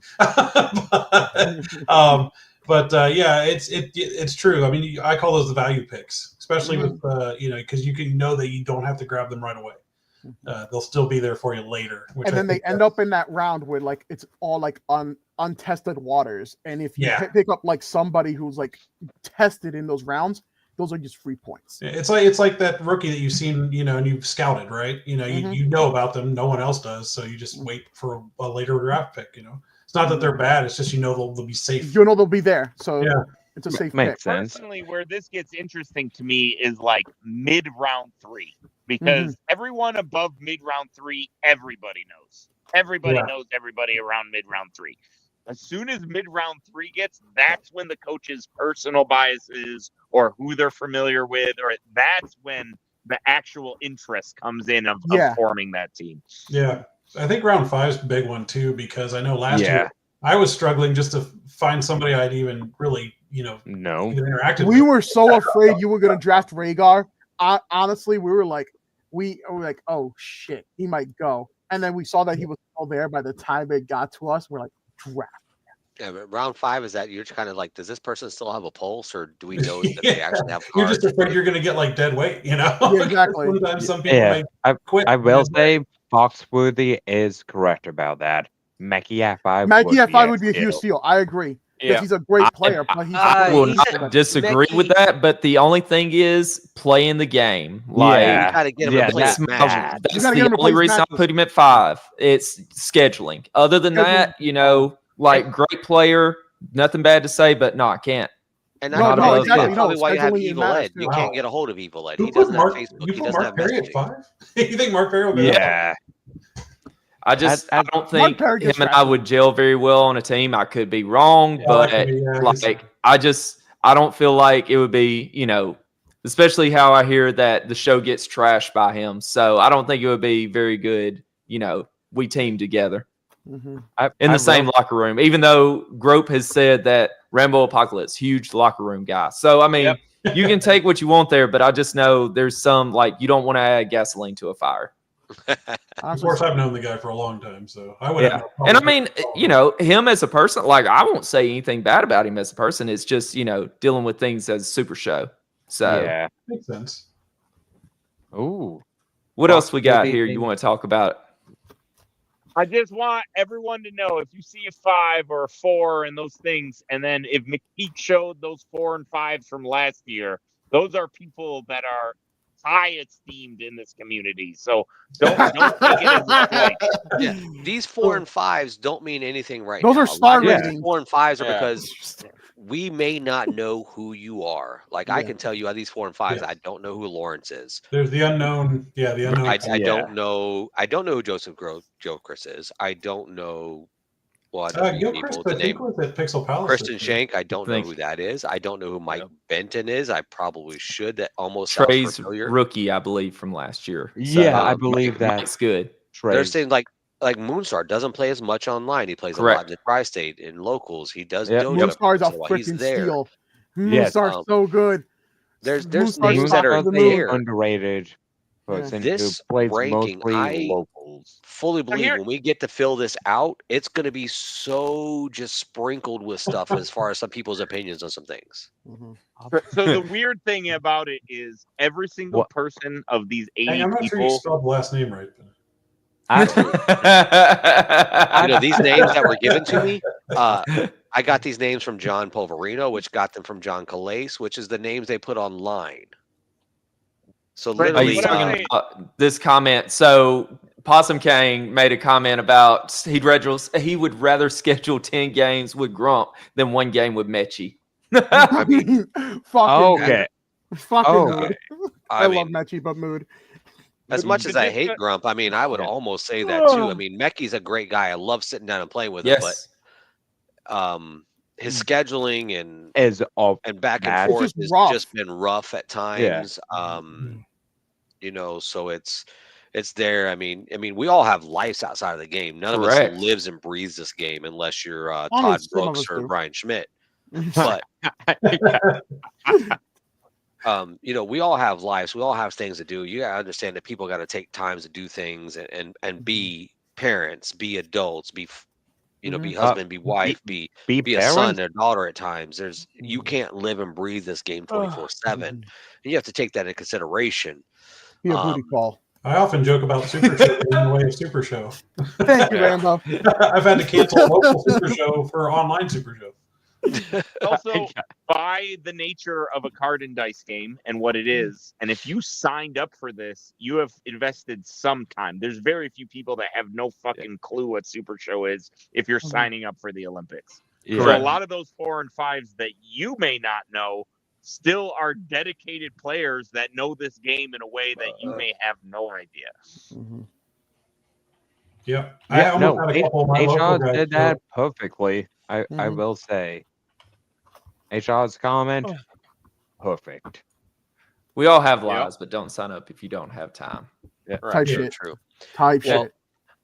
but yeah, it's true. I mean, I call those the value picks, especially with because you can know that you don't have to grab them right away. They'll still be there for you later. And then they end up in that round where like it's all like untested waters. And if you pick up like somebody who's like tested in those rounds, those are just free points. It's like that rookie that you've seen, and you've scouted, right? You know about them. No one else does, so you just wait for a later draft pick. It's not that they're bad. It's just they'll be safe. You know they'll be there, so yeah, it's a safe Makes pick. sense. Personally, where this gets interesting to me is like mid round 3 because everyone above mid round 3, everybody knows. Everybody knows everybody around mid round 3. As soon as mid round 3 gets, that's when the coach's personal biases or who they're familiar with, or that's when the actual interest comes in of forming that team. Yeah, I think round 5 is a big one too because I know last year I was struggling just to find somebody I'd even really even interacted with. We were so afraid you were going to draft Rhaegar. Honestly, we were like, oh shit, he might go. And then we saw that he was still there by the time it got to us. We're like, draft. Yeah, but round 5 is that you're kind of like, does this person still have a pulse, or do we know that they actually have cards? You're just afraid you're going to get like dead weight, Yeah, exactly. Sometimes some people may quit. I will say Foxworthy is correct about that. Mackie at 5. Mackie at 5 would be a huge steal. I agree. Because he's a great player. But I will not disagree with that, but the only thing is playing the game. Like, you got to get him to play that's match. the only reason I put him at 5. It's scheduling. Other than that, great player, nothing bad to say, but no, I can't. And that's probably why you have Evil Ed. You can't get a hold of Evil Ed. He doesn't have Facebook. He doesn't have messaging. 5? You think Mark Perry will go? Yeah. I don't think him and I would gel very well on a team. I could be wrong, but I don't feel like it would be, especially how I hear that the show gets trashed by him. So I don't think it would be very good. We team together in the same locker room, even though Grope has said that Rambo Apocalypse, huge locker room guy. So, I mean, you can take what you want there, but I just know there's some, you don't want to add gasoline to a fire. Of course, I've known the guy for a long time, so I would. Yeah, and I mean, him as a person, I won't say anything bad about him as a person. It's just dealing with things as a super show. So yeah, makes sense. Ooh, what else we got here? You want to talk about? I just want everyone to know if you see a 5 or a 4 and those things, and then if McPeak showed those 4 and 5s from last year, those are people that are high esteemed in this community. So don't take it as a point. Yeah, these 4 and 5s don't mean anything right now. Those are star ratings. 4 and 5s are because we may not know who you are. I can tell you, these 4 and 5s, I don't know who Lawrence is. There's the unknown. Yeah, the unknown. I don't know. I don't know who Joseph Joker's is. I don't know. Well, I don't know people. The name Pixel Palace. Kristen Shank. I don't know who that is. I don't know who Mike Benton is. I probably should. That almost Trey's sounds familiar. Rookie, I believe, from last year. Yeah, I believe that's good. They're saying like Moonstar doesn't play as much online. He plays a lot in the Tri-State in locals. He does dojo. Moonstar's a freaking steal. Moonstar's so good. There's names that are there. Underrated. person This who plays ranking, mostly I locals. fully believe when we get to fill this out, it's going to be so just sprinkled with stuff as far as some people's opinions on some things. So the weird thing about it is every single person of these 80 Hey, I'm not sure you people. spelled the last name right. These names that were given to me, I got these names from John Polverino, which got them from John Calais, which is the names they put online. So Are you literally, talking about this comment? So Possum King made a comment about he would rather schedule 10 games with Grump than 1 game with Mechie. I mean, fucking Okay. mood. I I mean, love Mechie, but mood. as much as I hate Grump, I mean, I would almost say that too. I mean, Meckie's a great guy. I love sitting down and playing with him, but his scheduling and back and It's forth just has rough. just been rough at times. So it's there. I mean, we all have lives outside of the game. None Correct. of us lives and breathes this game unless you're know Todd some of Brooks us or do. Brian Schmidt. But we all have lives. We all have things to do. You gotta understand that people got to take times to do things and be parents, be adults, be husband, be wife, be a son, parents? a daughter at times. You can't live and breathe this game 24/7. And you have to take that into consideration. Be a booty call. I often joke about Super Show being the way of Super Show. Thank you, Rambo. I've had to cancel a local Super Show for online Super Show. Also, by the nature of a card and dice game and what it is, and if you signed up for this, you have invested some time. There's very few people that have no fucking clue what Super Show is if you're signing up for the Olympics. Yeah. So a lot of those 4 and 5s that you may not know still are dedicated players that know this game in a way that you may have no idea. Yep. Yeah, no, had a couple of my local HR guys did do that it. perfectly. I will say. HR's comment, perfect. We all have lives, but don't sign up if you don't have time. Yeah. Type True, shit. true. Type Well, shit.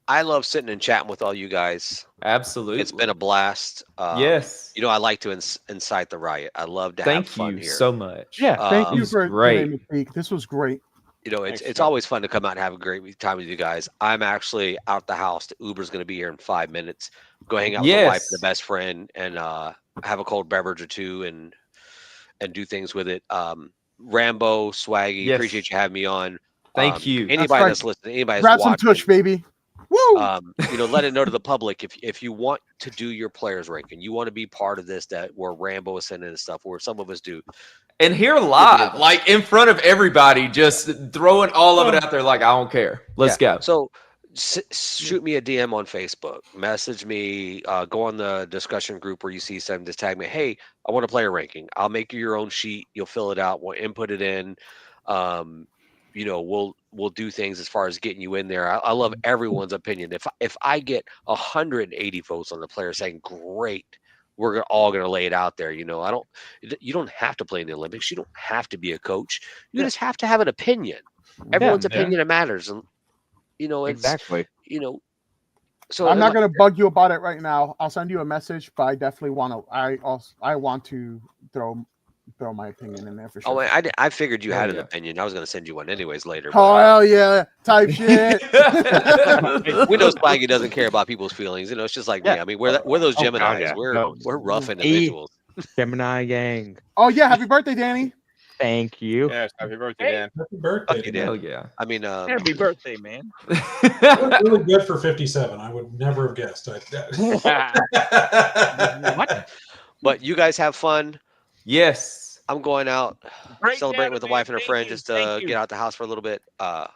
I love sitting and chatting with all you guys. Absolutely. It's been a blast. Yes. I like to incite the riot. I love to have Thank fun you here. so much. Yeah, thank you It's for great. letting me speak. This was great. It's always fun to come out and have a great time with you guys. I'm actually out the house. The Uber's going to be here in 5 minutes. Go hang out with the wife and the best friend and have a cold beverage or two and do things with it. Rambo, Swaggy, Yes. appreciate you having me on. Thank you. Anybody right. that's listening, anybody Grab that's some watching, tush, baby. Woo! let it know to the public if you want to do your players ranking, you want to be part of this, that where Rambo is sending and stuff, where some of us do. And here live, like in front of everybody, just throwing all of it out there like, I don't care. Let's go. So shoot me a DM on Facebook, message me, go on the discussion group where you see something, just tag me, hey, I want a player ranking. I'll make you your own sheet. You'll fill it out. We'll input it in. We'll do things as far as getting you in there. I love everyone's opinion. If I get 180 votes on the player saying great, we're all going to lay it out there. You don't have to play in the Olympics. You don't have to be a coach. You just have to have an opinion. Everyone's opinion matters. And, Exactly. So I'm not gonna bug you about it right now. I'll send you a message, but I definitely want to. I want to throw my opinion in there for sure. Oh, I figured you had an opinion. I was going to send you one anyways later. Oh hell yeah! Type shit. We know Swaggy doesn't care about people's feelings. It's just like me. I mean, we're those Geminis. We're rough individuals. Gemini gang. Oh yeah! Happy birthday, Danny. Thank you. Yes, happy birthday, Dan. Happy birthday. Fuck you, Dan. Hell yeah. I mean, Happy birthday, man. Really good for 57. I would never have guessed. What? But you guys have fun. Yes. I'm going out, Great celebrating with the wife and her Thank friend, you. just to Thank you. get out the house for a little bit.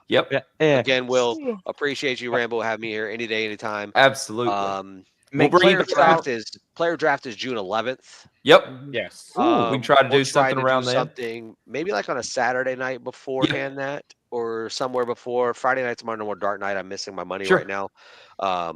Yep. Again, Will, appreciate you, Rambo, having me here any day, anytime. Absolutely. We'll bring player you draft is June 11th. Yep. Yes. We can try to do something around then. Something maybe like on a Saturday night beforehand that, or somewhere before. Friday night's my normal dark night. I'm missing my money right now. I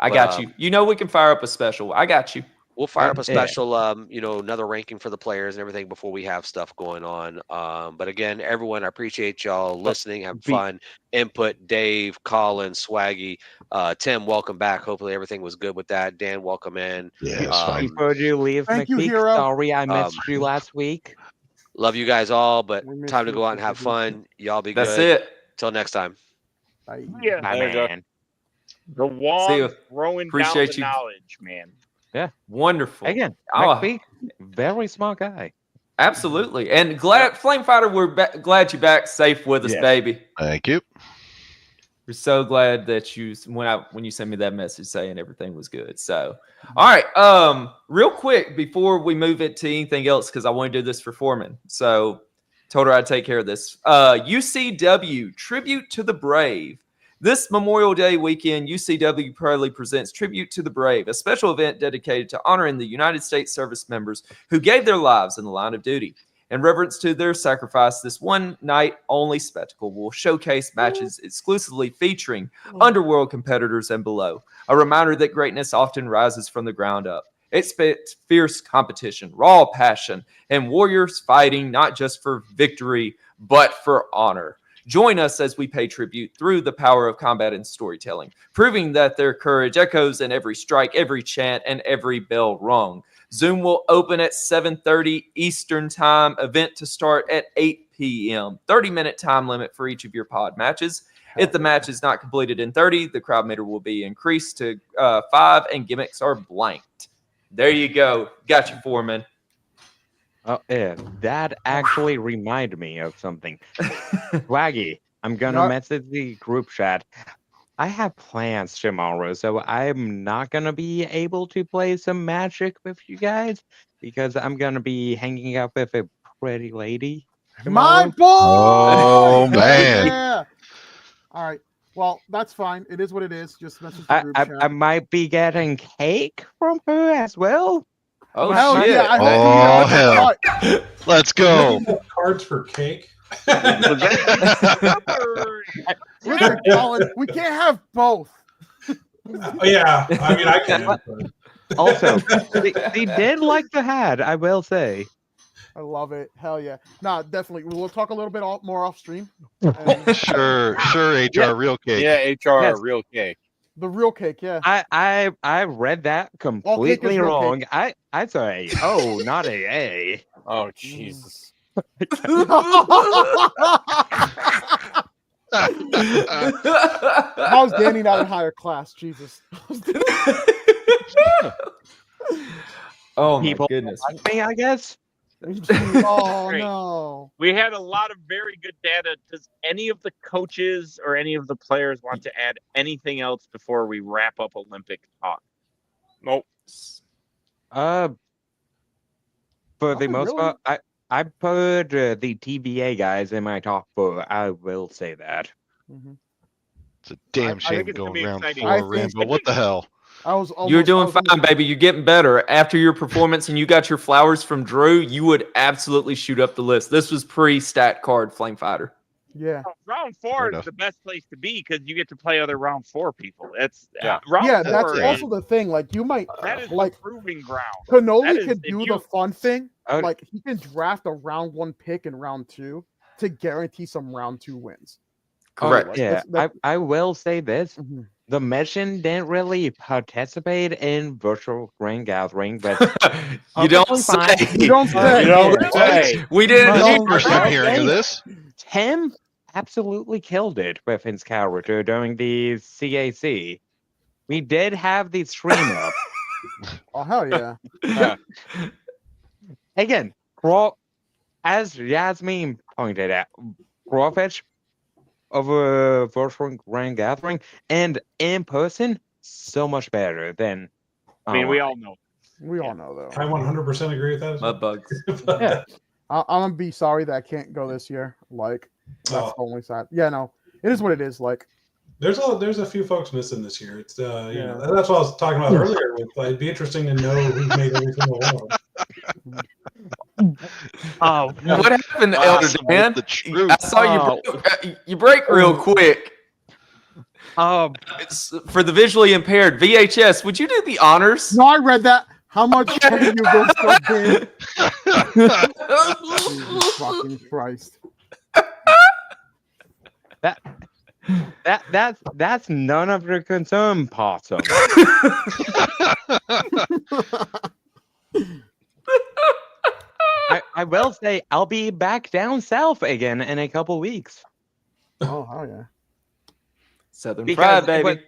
got you. We can fire up a special. I got you. We'll fire up a special, another ranking for the players and everything before we have stuff going on. But again, everyone, I appreciate y'all listening, having fun, input. Dave, Colin, Swaggy, Tim, welcome back. Hopefully everything was good with that. Dan, welcome in. Yeah, it's fine. Before you leave, Thank you, McPeak, hero. sorry I missed you last week. Love you guys all, but We miss time to you, go out and have Triple D. fun. Y'all be That's good. it. Till next time. Bye. Yeah, My Later, Joe. man. the See Wong you. throwing Appreciate down the you. knowledge, man. Wonderful. Again, Oh, McPhee, very smart guy. absolutely. And Flame Fighter, we're glad you're back safe with us, Yes. baby. Thank you. We're so glad that you when you sent me that message saying everything was good. So, all right. Real quick before we move it to anything else, because I want to do this for Foreman. So, told her I'd take care of this. UCW Tribute to the Brave. This Memorial Day weekend, UCW proudly presents Tribute to the Brave, a special event dedicated to honoring the United States service members who gave their lives in the line of duty. In reverence to their sacrifice, this one-night-only spectacle will showcase matches exclusively featuring underworld competitors and below. A reminder that greatness often rises from the ground up. Expect fierce competition, raw passion, and warriors fighting not just for victory, but for honor. Join us as we pay tribute through the power of combat and storytelling, proving that their courage echoes in every strike, every chant, and every bell rung. Zoom will open at 7:30 Eastern Time. Event to start at 8 p.m. 30-minute time limit for each of your pod matches. If the match is not completed in 30, the crowd meter will be increased to 5, and gimmicks are blanked. There you go. Got you, Foreman. Oh, yeah, that actually reminded me of something. Swaggy, I'm gonna Yeah. message the group chat. I have plans tomorrow, so I'm not gonna be able to play some Magic with you guys because I'm gonna be hanging out with a pretty lady My tomorrow. boy. Oh, Hell man. yeah. All right. Well, that's fine. It is what it is. Just message the group I chat. might be getting cake from her as well. Oh, Hell shit. yeah! I hope Oh, you get a hell. cut. Let's You go. have cards for cake. Listen, Colin, we can't have both. Oh, yeah, I mean, I can. But... Also, they did like the hat, I will say. I love it. Hell yeah. Nah, definitely. We'll talk a little bit more off stream. Sure, HR, Yeah. real cake. Yeah, HR, Yes. real cake. The real cake, yeah. I read that completely real wrong. I saw a O, not a A. Oh, Jesus. How's Danny not in higher class? Jesus. Oh, my People goodness. like me, I guess. Oh, Great. no. We had a lot of very good data. Does any of the coaches or any of the players want to add anything else before we wrap up Olympic talk? Nope. For the Nothing most really. part, I put the TVA guys in my top 4. I will say that. It's a damn I shame think it's gonna going be round exciting. 4, I think- Rambo. What the hell? You're doing fine, baby. You're getting better. After your performance and you got your flowers from Drew, you would absolutely shoot up the list. This was pre-stat card Flame Fighter. Yeah. Round 4 Fair is enough. the best place to be because you get to play other round 4 people. It's Yeah. round Yeah, 4 that's is, also the thing. Like, you might, that is like, the proving ground. Cannoli That is- could if do you- the fun thing. Oh. Like, he can draft a round 1 pick in round 2 to guarantee some round 2 wins. Correct. Like, Yeah, that's- I will say this. Mhm. The mission didn't really participate in virtual grand gathering, but You don't perfectly say. fine. You don't say. You don't say. We didn't. This is don't the first say. I'm hearing of this. Tim absolutely killed it with his character during the CAC. We did have the stream up. Oh, hell yeah. Again, as Yasmin pointed out, Crawfish over virtual grand gathering and in person, so much better than. I mean, we online. all know. We all know, though. I 100% agree with that. As well. Mud bugs. Yeah. I'm gonna be sorry that I can't go this year. Like, that's the only side. Yeah, no. It is what it is. Like, There's a few folks missing this year. It's you know, that's what I was talking about earlier. It'd be interesting to know who's made every single one of them. Oh, What happened, Elder Dan? The truth. I saw you break real quick. It's for the visually impaired. VHS, would you do the honors? no, I read that. How much can you go so big? Jesus fucking Christ. That's none of your concern, Possum. I will say I'll be back down south again in a couple weeks. Oh yeah. Southern Fried, baby.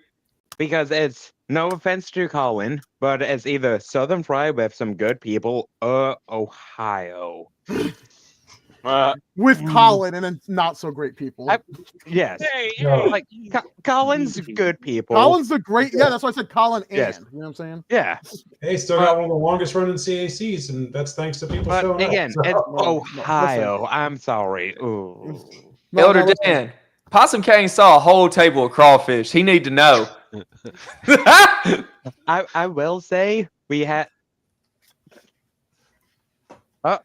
Because it's no offense to Colin, but it's either Southern Fried with some good people or Ohio. With Colin and then not so great people. Yes. Hey, Like Colin's good people. Colin's the great. Yeah, that's why I said Colin and. Yes. You know what I'm saying? Yeah. Hey, still got one of the longest running CACs, and that's thanks to people But showing again, up. it's So- Ohio. I'm sorry. Ooh. Elder Dan, Possum King saw a whole table of crawfish. He need to know. I will say we had. I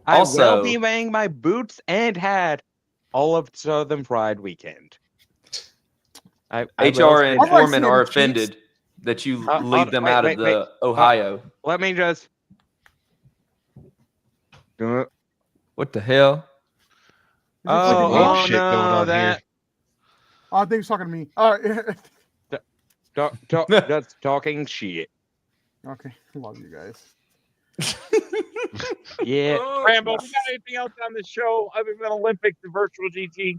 Also- will be wearing my boots and hat all of Southern Fried weekend. I HR and will say that. Foreman are offended that you leave them out of the Ohio. Let me just. What the hell? Oh, shit going on here. Oh, I think he's talking to me. All right. Just talking shit. Okay. Love you guys. Yeah. Rambo, we got anything else on the show other than Olympics and virtual GT?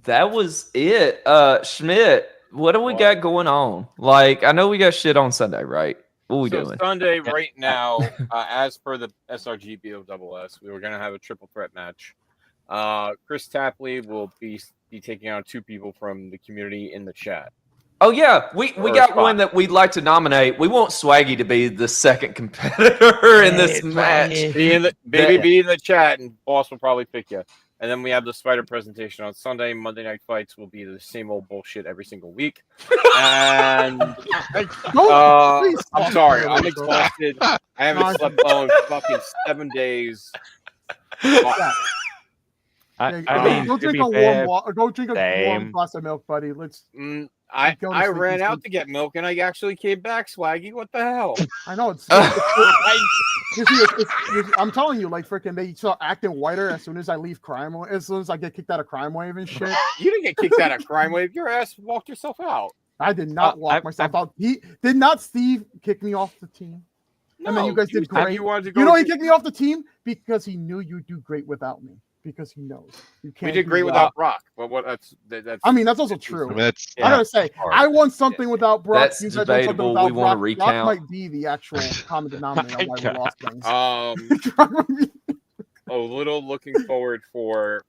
That was it. Schmidt, what do we got going on? Like, I know we got shit on Sunday, right? What we doing? Sunday, right now, as per the SRG BOSS, we were going to have a triple threat match. Chris Tapley will be taking on 2 people from the community in the chat. Oh yeah, we got one that we'd like to nominate. We want Swaggy to be the second competitor in this match. Be in the chat, and Boss will probably pick you. And then we have the Spider presentation on Sunday. Monday Night Fights will be the same old bullshit every single week. And I'm sorry, I'm exhausted. I haven't slept well in fucking 7 days. Go drink a warm glass of milk, buddy. Let's. I ran out to get milk and I actually came back, Swaggy. What the hell? I know it's. I'm telling you, like freaking, they start acting whiter as soon as I leave Crime Wave. As soon as I get kicked out of Crime Wave and shit. You didn't get kicked out of Crime Wave. Your ass walked yourself out. I did not walk myself out. He did not. Steve kick me off the team. No, and then you guys did great. You know he kicked me off the team because he knew you'd do great without me. Because he knows you can't. We did great without Brock, but that's. I mean, that's also true. I mean, I gotta say, I won something without Brock. That's debatable. We want to recount. Brock might be the actual common denominator why we lost things. A little looking forward for.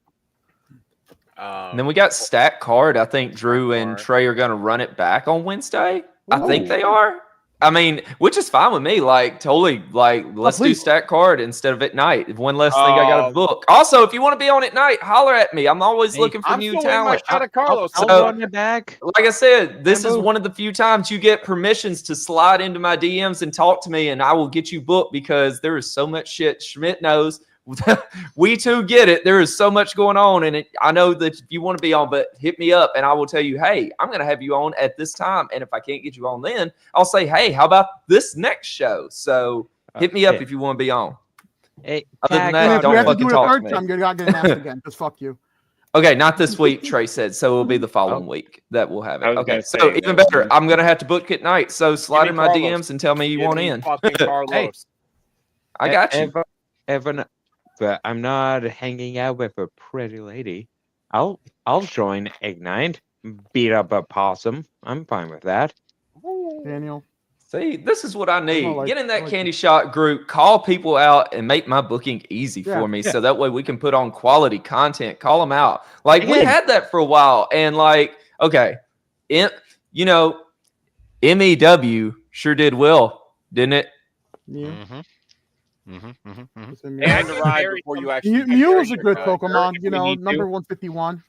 And then we got Stack Card. I think Drew and Trey are going to run it back on Wednesday. I think they are. I mean, which is fine with me. Like, totally. Like, let's do Stack Card instead of at night. One less thing I got to book. Also, if you want to be on at night, holler at me. I'm always looking for new talent. Carlos. So, like I said, this is one of the few times you get permissions to slide into my DMs and talk to me, and I will get you booked because there is so much shit. Schmidt knows. We too get it. There is so much going on, and I know that if you want to be on, but hit me up, and I will tell you, hey, I'm going to have you on at this time, and if I can't get you on then, I'll say, hey, how about this next show? So hit me up if you want to be on. Hey, other than that, don't fucking talk to me. I'm going to get asked again, because fuck you. Okay, not this week, Trey said, so it'll be the following week that we'll have it. Okay, so even better, I'm going to have to book at night, so slide in my DMs and tell me you want in. Hey, I got you. But I'm not hanging out with a pretty lady. I'll join Ignite, beat up a possum. I'm fine with that. Daniel. See, this is what I need. Get in that Candyshop group, call people out, and make my booking easy for me, so that way we can put on quality content. Call them out. Like we had that for a while, and like, okay, MEW sure did well, didn't it? Yeah. And the ride before you actually. Mew was a good Pokemon, number 151.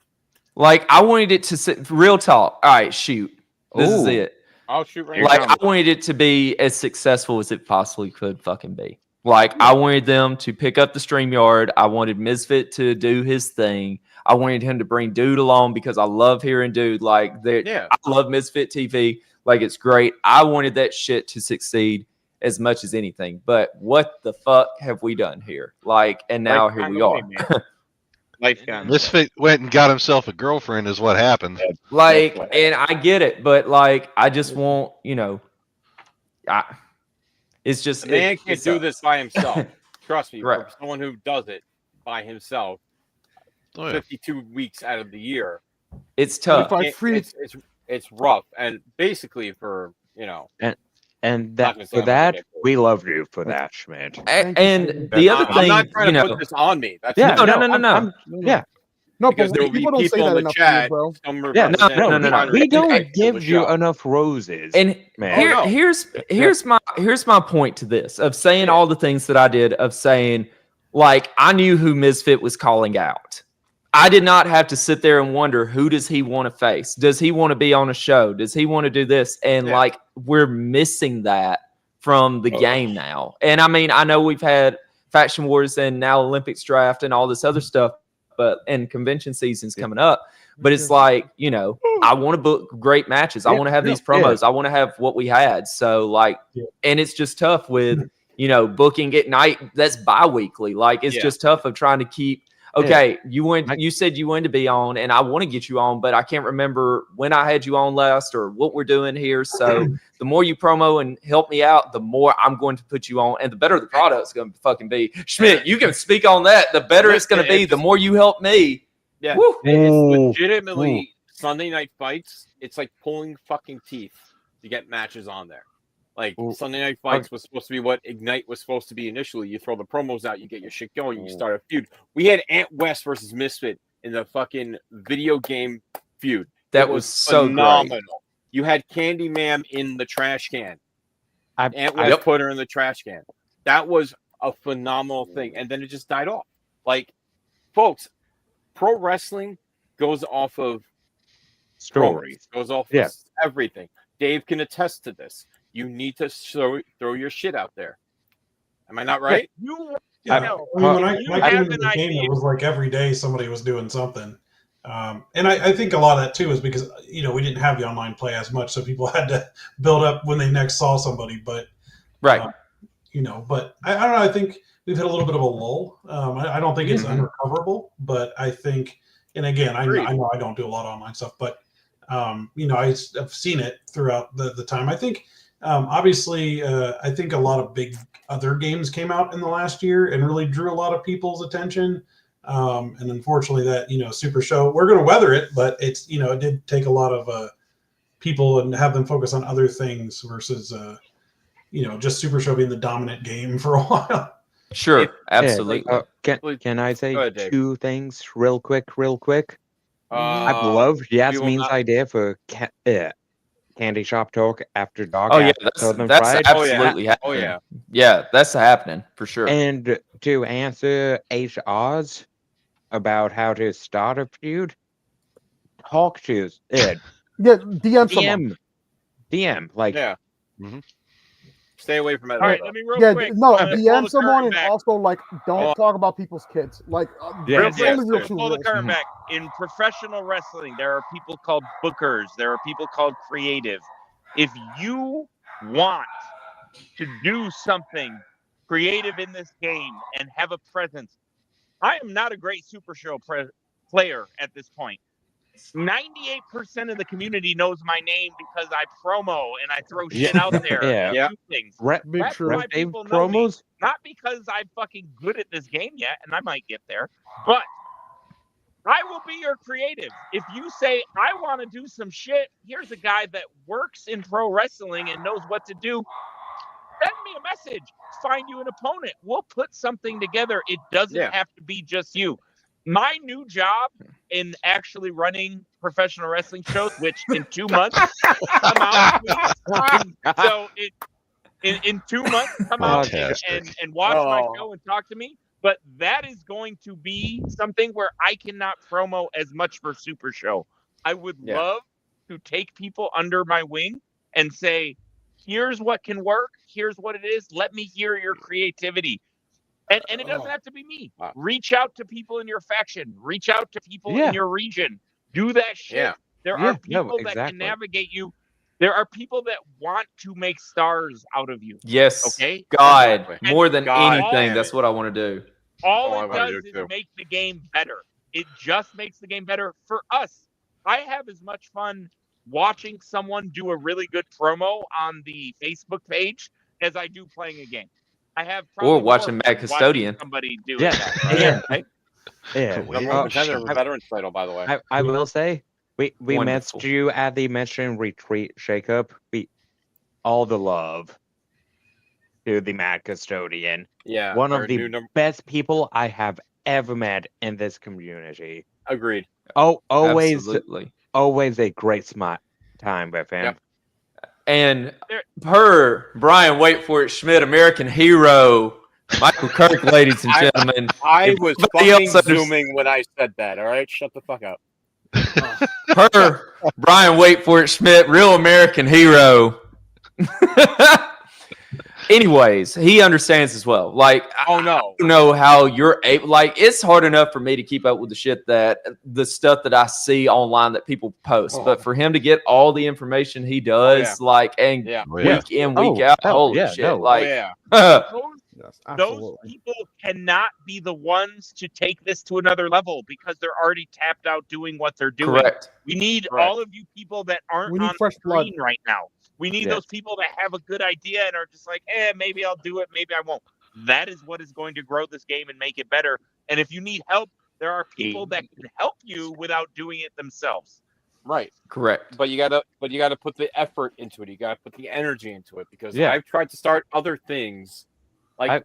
Like I wanted it to sit. Real talk. All right, shoot. This is it. I'll shoot right now. now. I wanted it to be as successful as it possibly could fucking be. Like I wanted them to pick up the StreamYard. I wanted Misfit to do his thing. I wanted him to bring Dude along because I love hearing Dude. Like I love Misfit TV. Like it's great. I wanted that shit to succeed as much as anything, but what the fuck have we done here? Like, and now here we are. Misfit went and got himself a girlfriend is what happened. Like, and I get it, but like, I just want, It's just The man can't it do this sucks. by himself. Trust me, Right. for someone who does it by himself, 52 weeks out of the year, It's tough. It's rough, and basically for And not that gonna say for I'm gonna that get we love you for that, Schmidt. And the other I'm not thing, trying to put this on me. That's Yeah, no. yeah. No, because but there will be people don't say people in that the enough to you, chat. bro. Some Yeah, representatives no. trying to We don't kill the give you show. enough roses. And man. here's my point to this of saying all the things that I did of saying, like, I knew who Misfit was calling out. I did not have to sit there and wonder, who does he want to face? Does he want to be on a show? Does he want to do this? And like, we're missing that from the game now. And I mean, I know we've had Faction Wars and now Olympics draft and all this other stuff, and convention season's coming up. But it's like, I want to book great matches. I want to have these promos. I want to have what we had. So like, and it's just tough with, booking at night. That's bi-weekly. Like, it's just tough of trying to keep, okay, you said you wanted to be on, and I want to get you on, but I can't remember when I had you on last or what we're doing here. So the more you promo and help me out, the more I'm going to put you on, and the better the product's going to fucking be. Schmidt, you can speak on that. The better it's going to be, the more you help me. Yeah, Woo. it's legitimately Sunday night fights. It's like pulling fucking teeth to get matches on there. Like Sunday night fights was supposed to be what Ignite was supposed to be initially. You throw the promos out, you get your shit going, you start a feud. We had Ant West versus Misfit in the fucking video game feud. That was so phenomenal. great. You had Candyman in the trash can. Ant West put her in the trash can. That was a phenomenal thing, and then it just died off. Like, folks, pro wrestling goes off of Stories, goes off of everything. Dave can attest to this. You need to throw your shit out there. Am I not right? Yeah. I mean, when I came into the game, it was like every day somebody was doing something. And I think a lot of that too is because, we didn't have the online play as much, so people had to build up when they next saw somebody. But, but I don't know. I think we've hit a little bit of a lull. I don't think it's unrecoverable, but I think, and again, I know I don't do a lot of online stuff, but, I've seen it throughout the time. I think, obviously, I think a lot of big other games came out in the last year and really drew a lot of people's attention. And unfortunately that, Super Show, we're going to weather it, but it's, it did take a lot of people and have them focus on other things versus, just Super Show being the dominant game for a while. Sure. Absolutely. Can I say ahead, Dave. 2 things real quick? I've loved Yasmin's idea for Candyshop Talk after dark. Oh yeah, after that's Friday. absolutely happening. Yeah, that's happening for sure. And to answer HR's about how to start a feud, talk to Ed. DM someone. DM like Stay away from it. All right, let me real quick. No, I'm gonna pull DM the someone curtain and back. also like don't talk about people's kids. Like Real it's quick, only real let's two pull the rules. curtain back. In professional wrestling, there are people called bookers. There are people called creative. If you want to do something creative in this game and have a presence, I am not a great Super Show player at this point. 98% of the community knows my name because I promo and I throw shit out there and do things. That's why people know me. Not because I'm fucking good at this game yet, and I might get there, but I will be your creative. If you say, I want to do some shit, here's a guy that works in pro wrestling and knows what to do, send me a message. Find you an opponent. We'll put something together. It doesn't have to be just you. My new job in actually running professional wrestling shows, which in 2 months come out. So in 2 months, come out and watch my show and talk to me. But that is going to be something where I cannot promo as much for Super Show. I would love to take people under my wing and say, here's what can work. Here's what it is. Let me hear your creativity. And it doesn't have to be me. Reach out to people in your faction. Reach out to people in your region. Do that shit. There are people that can navigate you. There are people that want to make stars out of you. Yes. Okay. God, more than God, anything, that's what I want to do. All it does is make the game better. It just makes the game better for us. I have as much fun watching someone do a really good promo on the Facebook page as I do playing a game. I have Or probably watching more Mad fun Custodian. watching somebody do Yeah. it. That way, Yeah. right? Yeah. Number one contender of a veterans title, by the way. I will say, we Wonderful. missed you at the mission retreat, Jacob. All the love to the Mad Custodian. Yeah. One our of the new number. best people I have ever met in this community. Agreed. Oh, always Absolutely. always a great smart time with him. Yep. And per Brian, wait for it, Schmidt, American hero, Michael Kirk, ladies and gentlemen. I If was anybody fucking else under- zooming when I said that. All right, shut the fuck up. Per Brian, wait for it, Schmidt, real American hero. Anyways, he understands as well. Like, Oh no. I don't know how you're able. Like, it's hard enough for me to keep up with the shit the stuff that I see online that people post. But for him to get all the information he does, and Yeah. week in, week out, holy shit! Oh Like, yeah. Those people cannot be the ones to take this to another level because they're already tapped out doing what they're doing. Correct. We need Correct. all of you people that aren't We need on fresh blood. screen right now. We need those people that have a good idea and are just like, maybe I'll do it, maybe I won't. That is what is going to grow this game and make it better. And if you need help, there are people that can help you without doing it themselves. Right. Correct. But you gotta put the effort into it. You gotta put the energy into it because Yeah. I've tried to start other things. Like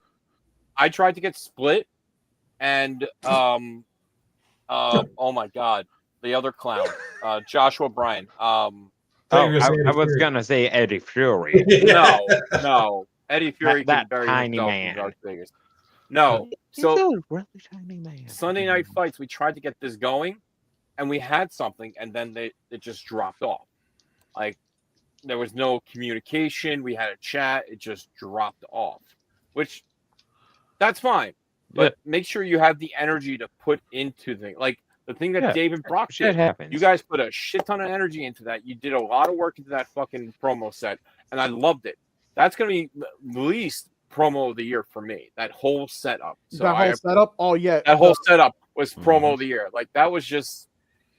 I tried to get Split and oh my god, the other clown, Joshua Bryan. I was gonna say Eddie Fury. No. Eddie Fury that can bury tiny himself man. in Las Vegas. No. He's So a really tiny man. Sunday Night Fights, we tried to get this going, and we had something, and then it just dropped off. Like there was no communication. We had a chat. It just dropped off, which that's fine. But make sure you have the energy to put into things. Like the thing that Dave and Brock Shit did. happens. You guys put a shit ton of energy into that. You did a lot of work into that fucking promo set, and I loved it. That's gonna be the least promo of the year for me. That whole setup. So that whole setup? Oh yeah. that whole setup was promo of the year. Like that was just.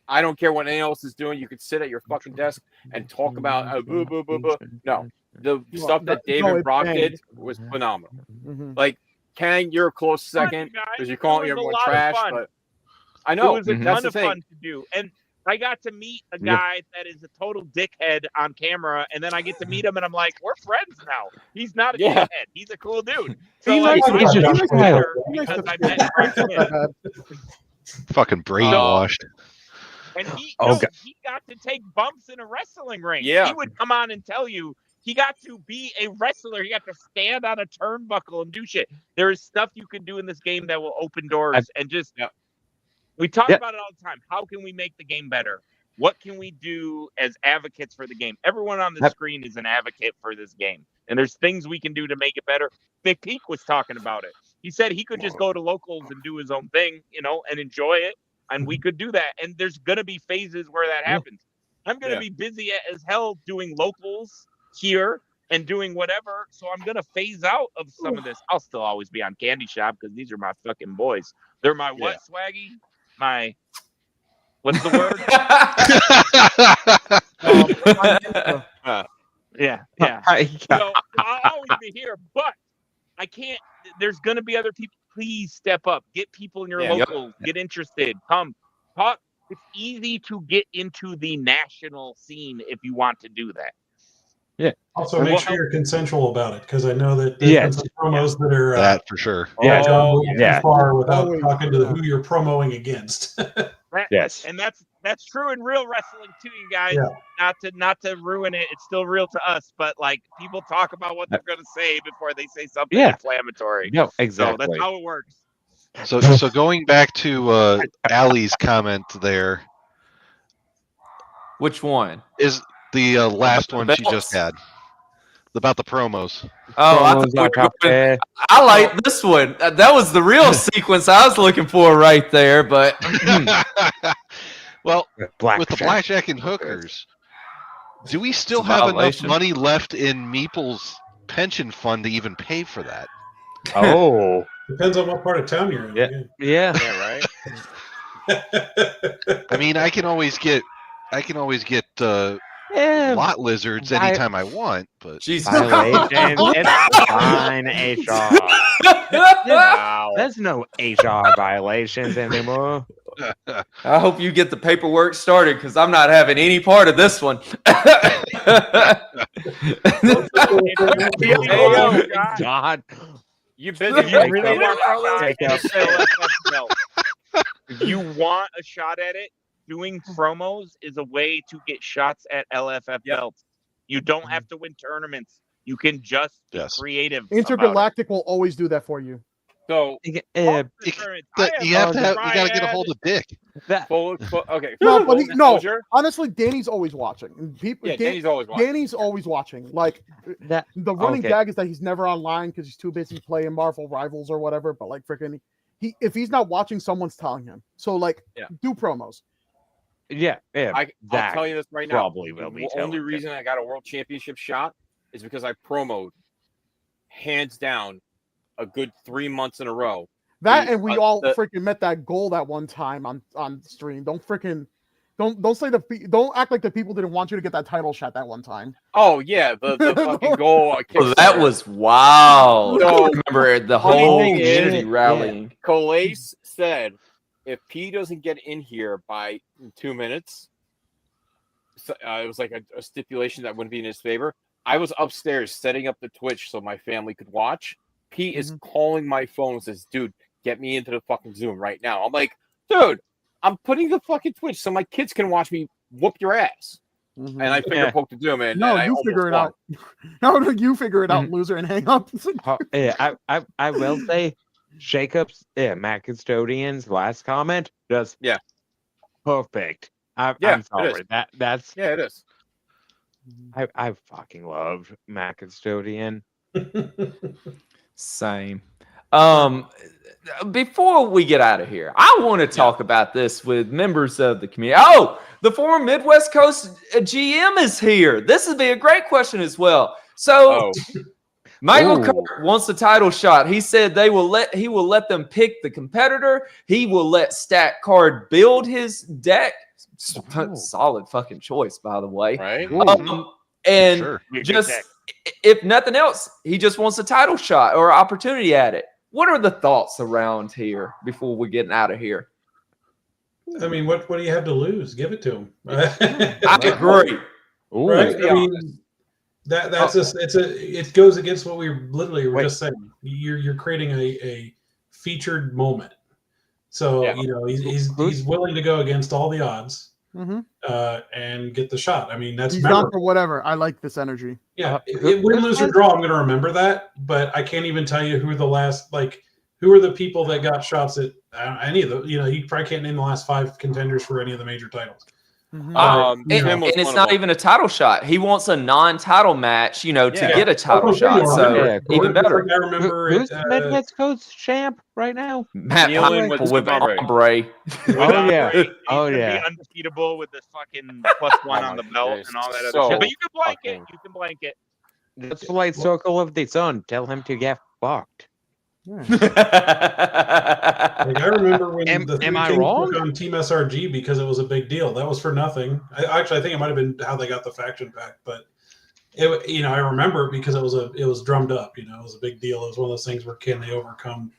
I don't care what anyone else is doing. You could sit at your fucking desk and talk about boo, boo, boo, boo. No, the stuff that Dave and Brock did was phenomenal. Like Kang, you're a close second because you're calling everyone trash, but I know It was a that's ton the of thing. fun to do. And I got to meet a guy that is a total dickhead on camera, and then I get to meet him, and I'm like, we're friends now. He's not a dickhead. He's a cool dude. So He's like, nice. I'm He's better nice. because I met Frank Smith. Fucking brainwashed. And he God. he got to take bumps in a wrestling ring. Yeah. He would come on and tell you he got to be a wrestler. He got to stand on a turnbuckle and do shit. There is stuff you can do in this game that will open doors and just we talk about it all the time. How can we make the game better? What can we do as advocates for the game? Everyone on the screen is an advocate for this game. And there's things we can do to make it better. McPeak was talking about it. He said he could just go to locals and do his own thing, and enjoy it. And we could do that. And there's going to be phases where that happens. I'm going to be busy as hell doing locals here and doing whatever. So I'm going to phase out of some of this. I'll still always be on Candyshop because these are my fucking boys. They're my what, Swaggy? My, what's the word? Yeah. So I'll always be here, but I can't. There's going to be other people. Please step up. Get people in your locals. Get interested. Come talk. It's easy to get into the national scene if you want to do that. Yeah. Also, make sure you're consensual about it because I know that there's been some promos that are that for sure. gone a little too far without talking to who you're promoting against. Yes, and that's true in real wrestling too, you guys. Yeah. Not to ruin it. It's still real to us, but like people talk about what they're going to say before they say something inflammatory. No, exactly. So that's how it works. So going back to Allie's comment there. Which one? Is the last one she belts? just had. About the promos. Oh, I like this one. That was the real sequence I was looking for right there. But well, with the blackjack and hookers, do we still have enough money left in Meeple's pension fund to even pay for that? Oh, depends on what part of town you're in. Yeah, right. I mean, I can always get lot lizards anytime I want, but violations. It's fine, HR. Wow. There's no HR violations anymore. I hope you get the paperwork started because I'm not having any part of this one. God. You busy? You really want Carlos? If you want a shot at it, doing promos is a way to get shots at LFF belts. You don't have to win tournaments. You can just be creative. Intergalactic will always do that for you. So you gotta get a hold of Dick. Okay. No, but honestly, Danny's always watching. Danny's always watching. Danny's always watching. Like the running gag is that he's never online because he's too busy playing Marvel Rivals or whatever. But like freaking, if he's not watching, someone's telling him. So like, do promos. I'll tell you this right now. Probably will be. The only reason I got a world championship shot is because I promoed, hands down, a good 3 months in a row. That and we all freaking met that goal that one time on stream. Don't act like the people didn't want you to get that title shot that one time. Oh yeah, the fucking goal. That was wild. So, I remember the whole community rallying. Calais said, if P doesn't get in here by 2 minutes, it was like a stipulation that wouldn't be in his favor. I was upstairs setting up the Twitch so my family could watch. P is calling my phone and says, dude, get me into the fucking Zoom right now. I'm like, dude, I'm putting the fucking Twitch so my kids can watch me whoop your ass. And I finger poked the Doom in. No, you figure it out. No, you figure it out, loser, and hang up. I will say, Jacob's Matt Custodian's last comment just perfect. I'm sorry. That's it is. I fucking love Matt Custodian. Same. Before we get out of here, I want to talk about this with members of the community. Oh, the former Midwest Coast GM is here. This would be a great question as well. So, Michael Kirk wants a title shot. He said he will let them pick the competitor. He will let Stat Card build his deck. Solid fucking choice, by the way. Right. Just if nothing else, he just wants a title shot or opportunity at it. What are the thoughts around here before we get out of here? I mean, what do you have to lose? Give it to him. I agree. Right? I mean, it goes against what we literally were just saying. You're creating a featured moment. So he's willing to go against all the odds. And get the shot. I mean, he's gone for whatever. I like this energy. Yeah, win, lose, or draw. I'm going to remember that, but I can't even tell you who are the people that got shots at any of the. You probably can't name the last 5 contenders for any of the major titles. And it's not even a title shot. He wants a non-title match, to get a title shot. So even better. I remember who's the Midwest Coast champ right now? Matt Pineapple with Ombre. Oh yeah. Be undefeatable with this fucking +1 on the belt and all that other shit. But you can blank it. You can blank it. That's the light circle of the sun. Tell him to get fucked. I remember when the am I wrong? on Team SRG because it was a big deal. That was for nothing. I think it might have been how they got the faction pack, but I remember it because it was drummed up. It was a big deal. It was one of those things where can they overcome,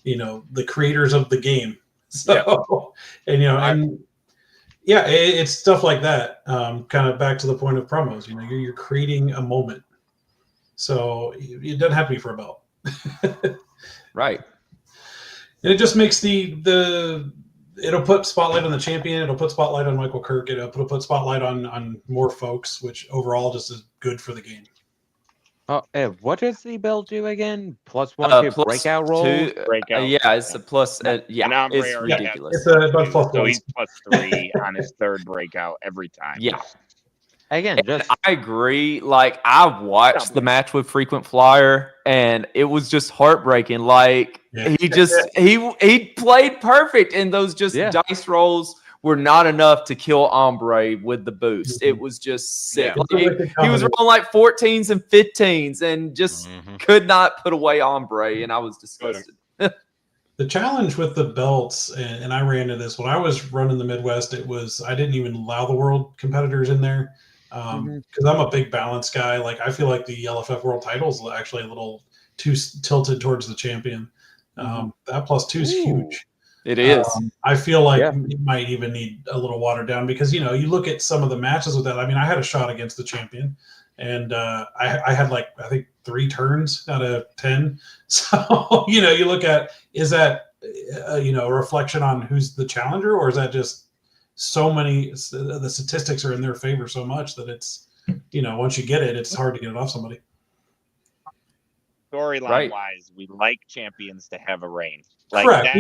the creators of the game. So it's stuff like that. Kind of back to the point of promos. You're creating a moment, so it doesn't have to be for a belt. Right. And it just makes it'll put spotlight on the champion. It'll put spotlight on Michael Kirk. It'll put spotlight on more folks, which overall just is good for the game. What does the belt do again? +1 to breakout roll? Breakout. It's a plus. It's ridiculous. It's a bunch plus so he's +3 on his 3rd breakout every time. Yeah. Again, I agree. Like, I watched the match with Frequent Flyer, and it was just heartbreaking. Like, he played perfect, and those dice rolls were not enough to kill Ombre with the boost. It was just sick. He was rolling like 14s and 15s, and just could not put away Ombre, and I was disgusted. The challenge with the belts, and I ran into this when I was running the Midwest. I didn't even allow the world competitors in there. because I'm a big balance guy. Like I feel like the LFF World Title is actually a little too tilted towards the champion. That +2 is huge. It is. I feel like it might even need a little watered down because, you know, you look at some of the matches with that. I mean, I had a shot against the champion and I had like, I think 3 turns out of 10. So, you know, you look at, is that, you know, a reflection on who's the challenger, or is that just so many, the statistics are in their favor so much that it's, you know, once you get it, it's hard to get it off somebody. Storyline wise, we like champions to have a reign. Like correct. That,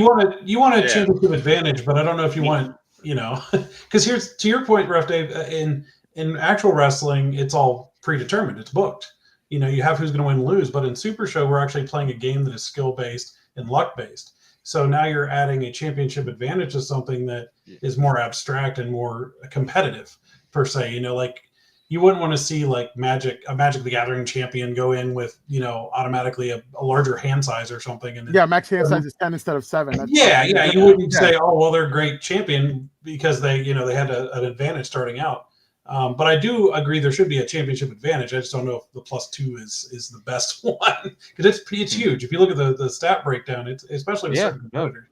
you want a championship advantage, but I don't know if you want, you know, because here's to your point, Ref Dave. In actual wrestling, it's all predetermined. It's booked. You know, you have who's going to win and lose. But in Super Show, we're actually playing a game that is skill based and luck based. So now you're adding a championship advantage to something that is more abstract and more competitive per se. You know, like you wouldn't want to see like a Magic the Gathering champion go in with, you know, automatically a larger hand size or something. And then, max hand size is 10 instead of 7. That's you wouldn't say, oh, well, they're a great champion because they, you know, they had an advantage starting out. But I do agree there should be a championship advantage. I just don't know if the +2 is the best one because it's huge. If you look at the stat breakdown, it's especially with certain competitors.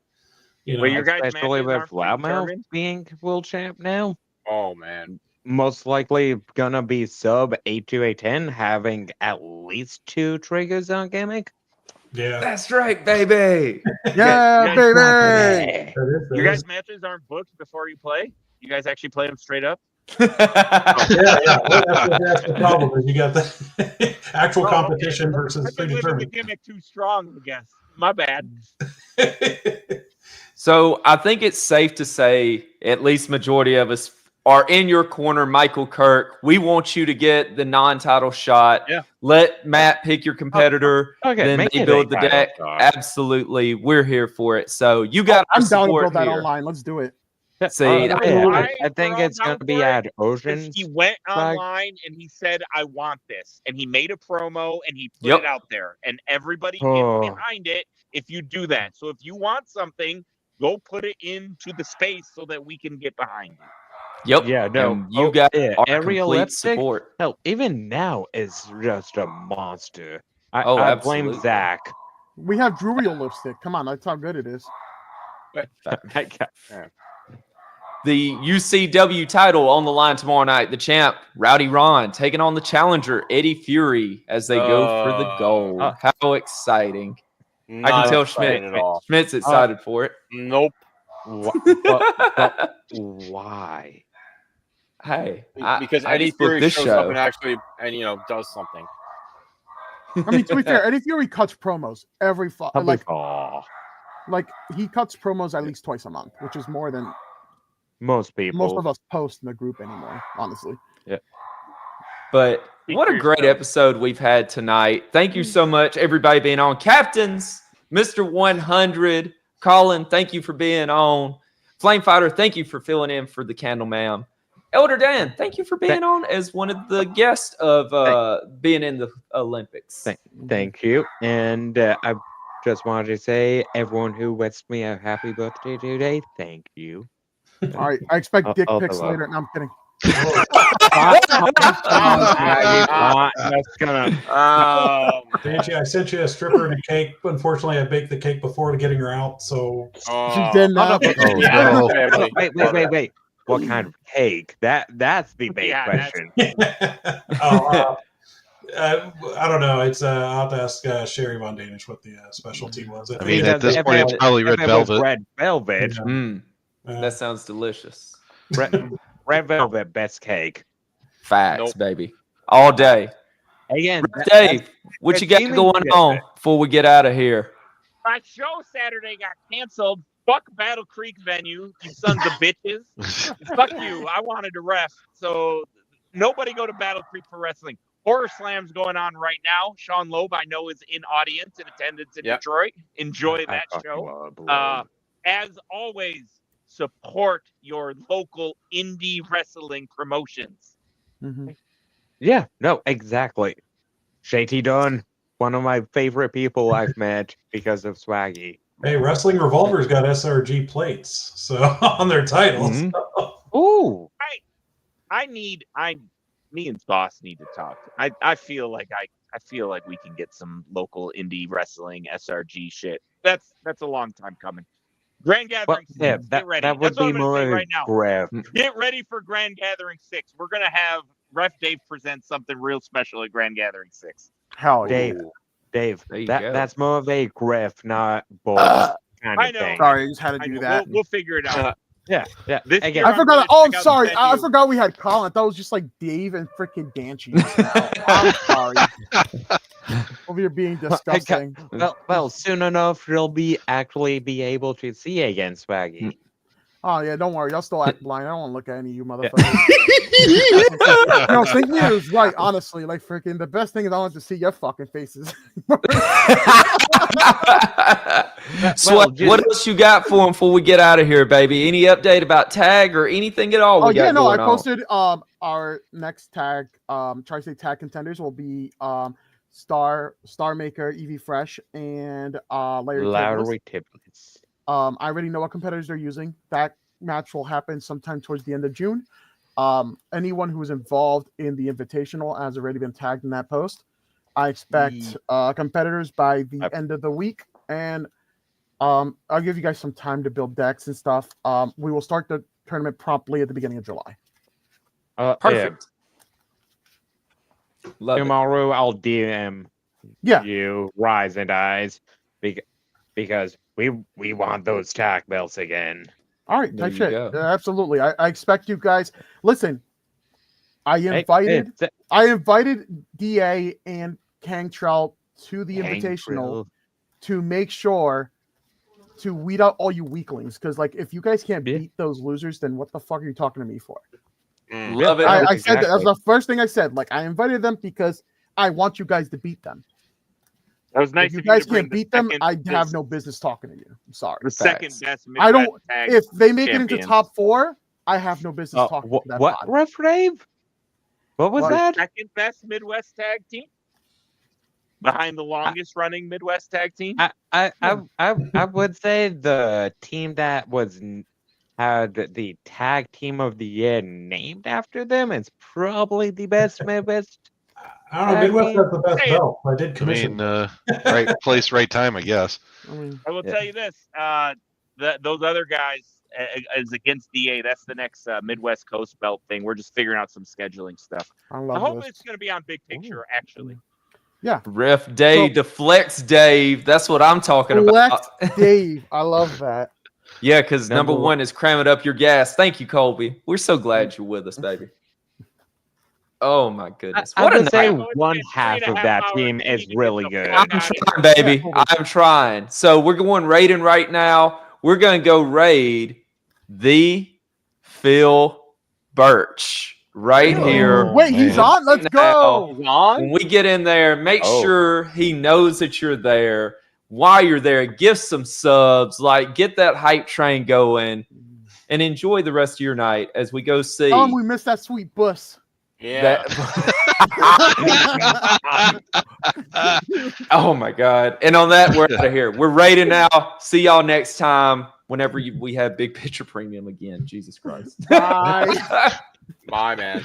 You know, your guys' especially with matches aren't Loudmouth predetermined? being world champ now. Oh man. Most likely gonna be sub 8 to 810, having at least 2 triggers on gimmick. Yeah, that's right, baby. Yeah, baby. Your guys' matches aren't booked before you play. You guys actually play them straight up. That's the problem. Is you got the actual competition versus predetermined. The gimmick too strong, I guess. My bad. So I think it's safe to say at least majority of us are in your corner, Michael Kirk. We want you to get the non-title shot. Yeah. Let Matt pick your competitor. Okay, then they build the deck. Absolutely. We're here for it. So you got I'm down to support build that here. online. Let's do it. See, I think it's going to be at Ocean. He went online and he said, I want this. And he made a promo and he put it out there. And everybody gets behind it if you do that. So if you want something, go put it into the space so that we can get behind it. Yep. Yeah, no. And you got our Ariel complete support. Hell, even now is just a monster. I blame absolutely. Zach. We have Drureal lipstick. Come on, that's how good it is. The UCW title on the line tomorrow night. The champ, Rowdy Ron, taking on the challenger, Eddie Fury, as they go for the gold. How exciting. I can tell Schmidt's excited for it. Nope. But why? Hey, because I Eddie need to book Fury this shows show. up and actually, and you know, does something. I mean, to be fair, Eddie Fury cuts promos every like he cuts promos at least twice a month, which is more than most people. Most of us post in the group anymore, honestly. Yeah. But what a great episode we've had tonight. Thank you so much, everybody being on. Captains, Mr. 100, Colin, thank you for being on. Flamefighter, thank you for filling in for the Candle Ma'am. Elder Dan, thank you for being on as one of the guests of being in the Olympics. Thank you. And I just wanted to say, everyone who wished me a happy birthday today, thank you. All right, I expect dick pics later. No, I'm kidding. Banshee, I sent you a stripper and a cake. Unfortunately, I baked the cake before getting her out, so she's dead now. Wait. What kind of cake? That's the big question. I don't know. It's I'll have to ask Sherry Von Danish what the specialty was. I mean, at this point, it's probably red velvet. Red velvet. That sounds delicious. Red velvet, best cake. Facts, baby. All day. Again, Dave, what you got going on before we get out of here? My show Saturday got canceled. Fuck Battle Creek venue, you sons of bitches. Fuck you. I wanted to ref. So nobody go to Battle Creek for wrestling. Horror Slam's going on right now. Sean Loeb, I know, is in audience in attendance in Detroit. Enjoy that show. As always, support your local indie wrestling promotions. Yeah, no, exactly. Shady Dunn, one of my favorite people I've met because of Swaggy. Hey, Wrestling Revolver's got SRG plates, so on their titles. Ooh, I need me and Sauce need to talk. I feel like we can get some local indie wrestling SRG shit. That's a long time coming. Grand Gathering 6, get ready. That would That's what be I'm going to more say right now. graph. Get ready for Grand Gathering 6. We're going to have Ref Dave present something real special at Grand Gathering 6. Hell Dave, yeah. Dave, There you go. that's more of a graph, not balls kind I of know. thing. Sorry, I just had to I do know. that. We'll figure it out. Yeah. This Again, year, I I'm forgot. gonna Oh, I'm check out sorry. the I venue. forgot we had Colin. That was just like Dave and freaking Danchi just now. I'm sorry. Over here being disgusting. Well, soon enough, you'll actually be able to see again, Swaggy. Oh yeah, don't worry. I'll still act blind. I don't want to look at any of you motherfuckers. Cynthia was right, honestly. Like freaking the best thing is I want to see your fucking faces. Swag, what else you got for him before we get out of here, baby? Any update about tag or anything at all? Oh we yeah, got no, I going on? posted our next tag, Tri-State tag contenders will be Star Maker, Evie Fresh, and Larry Tiblets. I already know what competitors they're using. That match will happen sometime towards the end of June. Anyone who is involved in the Invitational has already been tagged in that post. I expect competitors by the end of the week, and I'll give you guys some time to build decks and stuff. We will start the tournament promptly at the beginning of July. Perfect. Tomorrow I'll DM you Rise and Eyes because we want those tag belts again. All right, type shit. Absolutely. I expect you guys. Listen, I invited DA and Kangtrell to the Invitational to make sure to weed out all you weaklings. Because like, if you guys can't beat those losers, then what the fuck are you talking to me for? Love it. I said that. That's the first thing I said. Like, I invited them because I want you guys to beat them. That was nice. If you guys can't beat them, I have no business talking to you. I'm sorry. The second best. I don't. Tag If they make it into champions. top 4, I have no business talking to that. What? Ref Rave? What was that? Second best Midwest tag team, behind the longest running Midwest tag team. I would say the team that had the tag team of the year named after them is probably the best Midwest. I don't know. Midwest has the best belt. I did commission. Right place, right time, I guess. I will tell you this: those other guys is against DA. That's the next Midwest Coast belt thing. We're just figuring out some scheduling stuff. I hope it's going to be on Big Picture. Actually, yeah. Ref Dave, the Flex Dave. That's what I'm talking about. Flex Dave. I love that. Yeah, because number one is cramming up your gas. Thank you, Colby. We're so glad you're with us, baby. Oh my goodness! I would say one half of that team is really good. I'm trying, baby. I'm trying. So we're going raiding right now. We're going to go raid the Phil Birch right here. Wait, he's on? Let's go. He's on? When we get in there, make sure he knows that you're there. While you're there, give some subs, like get that hype train going, and enjoy the rest of your night as we go see. We missed that sweet bus. Yeah. Oh my God. And on that, we're out of here. We're raiding now. See y'all next time whenever we have Big Picture Premium again. Jesus Christ. Bye. Bye, man.